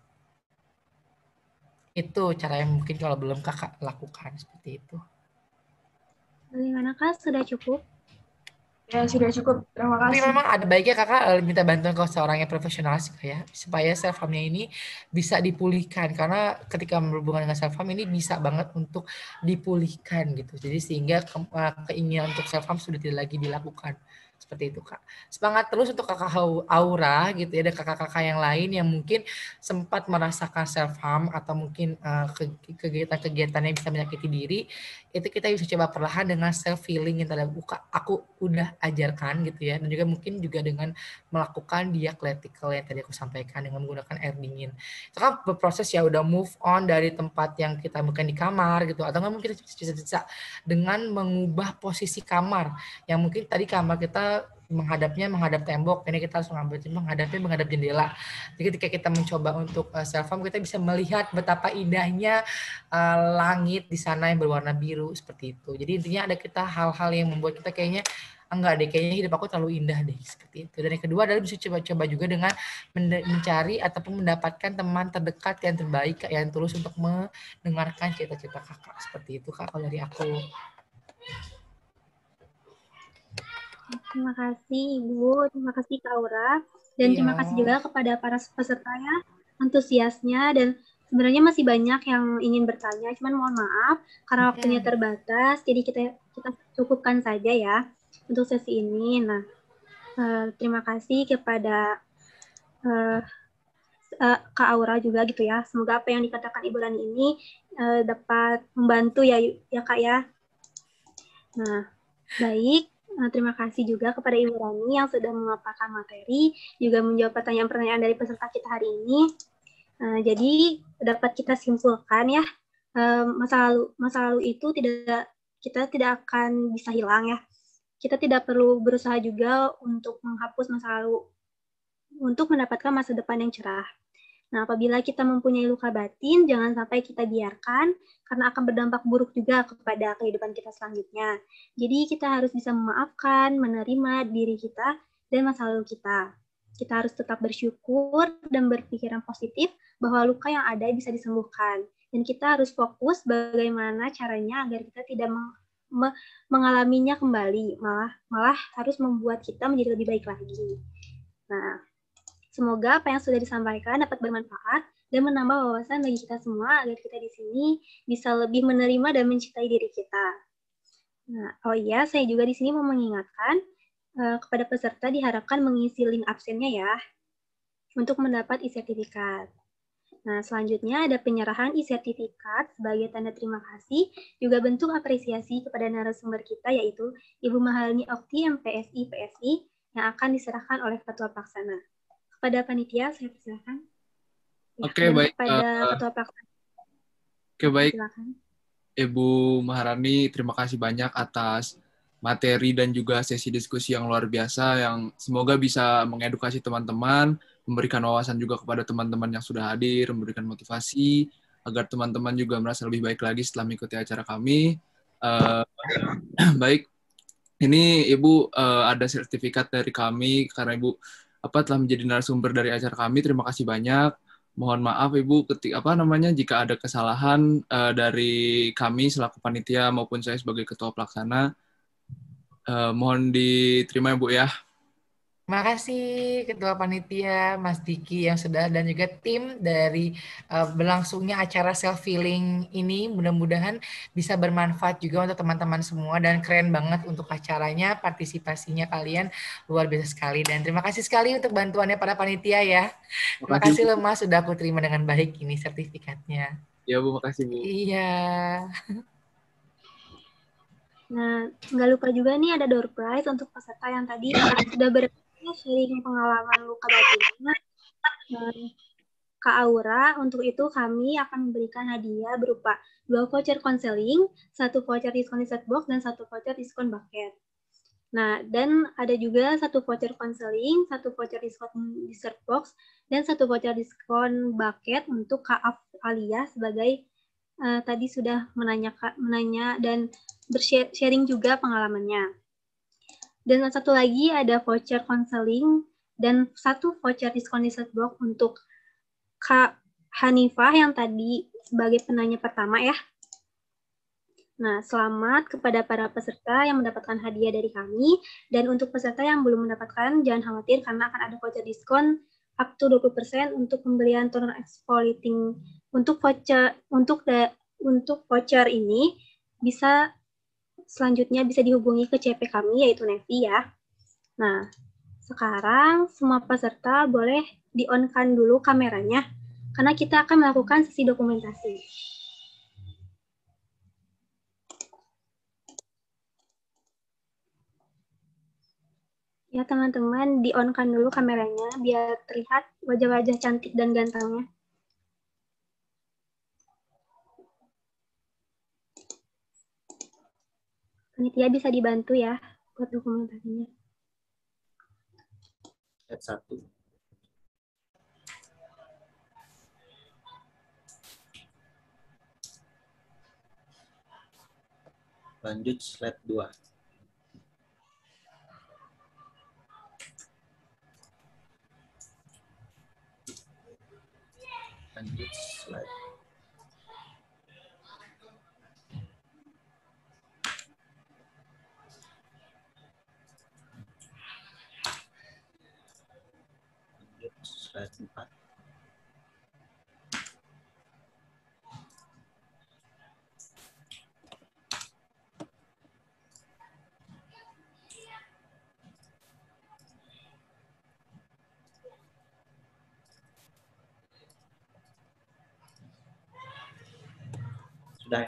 Itu cara yang mungkin kalau belum kakak lakukan seperti itu. Bagaimana kak? Sudah cukup? Ya sudah cukup, terima kasih. Tapi memang ada baiknya kakak minta bantuan ke seorang yang profesional sih ya, supaya self harmnya ini bisa dipulihkan, karena ketika berhubungan dengan self harm ini bisa banget untuk dipulihkan gitu. Jadi sehingga keinginan untuk self harm sudah tidak lagi dilakukan. Seperti itu kak. Semangat terus untuk kakak Aura gitu ya, dan kakak-kakak yang lain yang mungkin sempat merasakan self harm atau mungkin kegiatan-kegiatan yang bisa menyakiti diri, itu kita bisa coba perlahan dengan self healing yang tadi aku udah ajarkan gitu ya, dan juga mungkin juga dengan melakukan dialectical yang tadi aku sampaikan dengan menggunakan air dingin. Itu kan berproses ya, udah move on dari tempat yang kita bukan di kamar gitu, atau nggak mungkin kita bisa dengan mengubah posisi kamar yang mungkin tadi kamar kita menghadapnya menghadap tembok, ini kita harus menghadap jendela. Jadi ketika kita mencoba untuk self harm, kita bisa melihat betapa indahnya langit di sana yang berwarna biru seperti itu. Jadi intinya ada kita hal-hal yang membuat kita kayaknya enggak deh, kayaknya hidup aku terlalu indah deh seperti itu. Dan yang kedua adalah bisa coba-coba juga dengan mencari ataupun mendapatkan teman terdekat yang terbaik yang tulus untuk mendengarkan cerita-cerita kakak seperti itu kak kalau dari aku. Terima kasih Ibu, terima kasih Kak Aura, dan terima kasih juga kepada para peserta ya, antusiasnya, dan sebenarnya masih banyak yang ingin bertanya, cuman mohon maaf karena waktunya terbatas, jadi kita cukupkan saja ya untuk sesi ini. Nah, terima kasih kepada Kak Aura juga gitu ya. Semoga apa yang dikatakan Ibu Rani ini dapat membantu ya Kak ya. Nah, baik. Terima kasih juga kepada Ibu Rani yang sudah memaparkan materi, juga menjawab pertanyaan-pertanyaan dari peserta kita hari ini. Jadi dapat kita simpulkan ya, masa lalu itu kita tidak akan bisa hilang ya. Kita tidak perlu berusaha juga untuk menghapus masa lalu untuk mendapatkan masa depan yang cerah. Nah, apabila kita mempunyai luka batin, jangan sampai kita biarkan, karena akan berdampak buruk juga kepada kehidupan kita selanjutnya. Jadi, kita harus bisa memaafkan, menerima diri kita, dan masa lalu kita. Kita harus tetap bersyukur dan berpikiran positif bahwa luka yang ada bisa disembuhkan. Dan kita harus fokus bagaimana caranya agar kita tidak mengalaminya kembali, malah harus membuat kita menjadi lebih baik lagi. Nah, semoga apa yang sudah disampaikan dapat bermanfaat dan menambah wawasan bagi kita semua agar kita di sini bisa lebih menerima dan mencintai diri kita. Nah, oh iya, saya juga di sini mau mengingatkan kepada peserta diharapkan mengisi link absennya ya untuk mendapat e-sertifikat. Nah, selanjutnya ada penyerahan e-sertifikat sebagai tanda terima kasih, juga bentuk apresiasi kepada narasumber kita yaitu Ibu Mahalini Okti MPSI PSI yang akan diserahkan oleh Ketua Pelaksana. Kepada panitia, saya persilakan. Ya, Oke, baik. Kepada Ketua Pelaksana. Oke, baik. Silakan. Ibu Maharani, terima kasih banyak atas materi dan juga sesi diskusi yang luar biasa yang semoga bisa mengedukasi teman-teman, memberikan wawasan juga kepada teman-teman yang sudah hadir, memberikan motivasi agar teman-teman juga merasa lebih baik lagi setelah mengikuti acara kami. Baik, ini Ibu ada sertifikat dari kami karena Ibu telah menjadi narasumber dari acara kami. Terima kasih banyak. Mohon maaf Ibu jika ada kesalahan dari kami selaku panitia maupun saya sebagai ketua pelaksana. Mohon diterima Ibu ya. Terima kasih Ketua Panitia, Mas Diki yang sudah dan juga tim dari berlangsungnya acara self-healing ini. Mudah-mudahan bisa bermanfaat juga untuk teman-teman semua dan keren banget untuk acaranya, partisipasinya kalian luar biasa sekali. Dan terima kasih sekali untuk bantuannya para panitia ya. Terima kasih loh Mas, sudah aku terima dengan baik ini sertifikatnya. Ya Bu, makasih Bu. Iya. Nah, nggak lupa juga nih ada door prize untuk peserta yang tadi sudah sharing pengalaman luka batinnya. Kak Aura, untuk itu kami akan memberikan hadiah berupa 2 voucher konseling, 1 voucher diskon dessert box, dan 1 voucher diskon bucket. Nah, dan ada juga 1 voucher konseling, 1 voucher diskon dessert box, dan 1 voucher diskon bucket untuk Kak Alia sebagai tadi sudah menanya dan bersharing juga pengalamannya. Dan satu lagi ada voucher konseling dan 1 voucher diskon dessert box untuk Kak Hanifah yang tadi sebagai penanya pertama ya. Nah, selamat kepada para peserta yang mendapatkan hadiah dari kami. Dan untuk peserta yang belum mendapatkan, jangan khawatir karena akan ada voucher diskon up to 20% untuk pembelian toner exfoliating. Untuk voucher ini bisa selanjutnya bisa dihubungi ke CP kami yaitu Nevi ya. Nah, sekarang semua peserta boleh di-on-kan dulu kameranya karena kita akan melakukan sesi dokumentasi. Ya teman-teman, di-on-kan dulu kameranya biar terlihat wajah-wajah cantik dan gantengnya. Panitia bisa dibantu ya buat dokumentasinya. Slide 1. Lanjut slide 2. Lanjut slide. Lanjut slide 4. Sudah.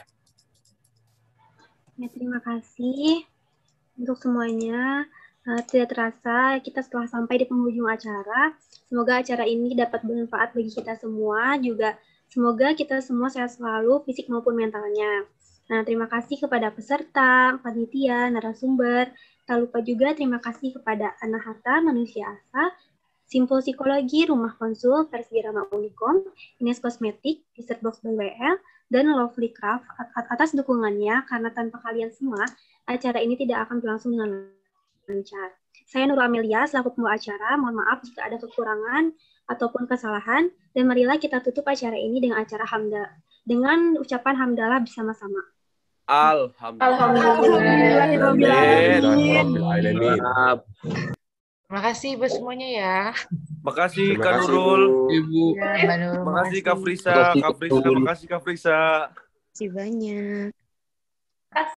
Ya, terima kasih untuk semuanya. Tidak terasa kita setelah sampai di penghujung acara. Semoga acara ini dapat bermanfaat bagi kita semua. Juga semoga kita semua sehat selalu, fisik maupun mentalnya. Nah, terima kasih kepada peserta, panitia, narasumber. Tak lupa juga terima kasih kepada Anahata, Manusia Asa, Simpul Psikologi, Rumah Konsul, Persirama Unicom, Ines Kosmetik, Dessert Box BWL, dan Lovely Craft atas dukungannya, karena tanpa kalian semua, acara ini tidak akan berlangsung dengan lancar. Saya Nurul Amelia, selaku pembawa acara, mohon maaf jika ada kekurangan ataupun kesalahan, dan marilah kita tutup acara ini dengan acara hamdalah, dengan ucapan hamdalah bersama-sama. Alhamdulillah. Terima kasih Ibu semuanya ya. Makasih Kak Nurul. Ibu. Ya, Mbak Nurul, Makasih Kak Frisa. Makasih, Kak Frisa, Nurul. makasih Kak Frisa. Terima kasih banyak.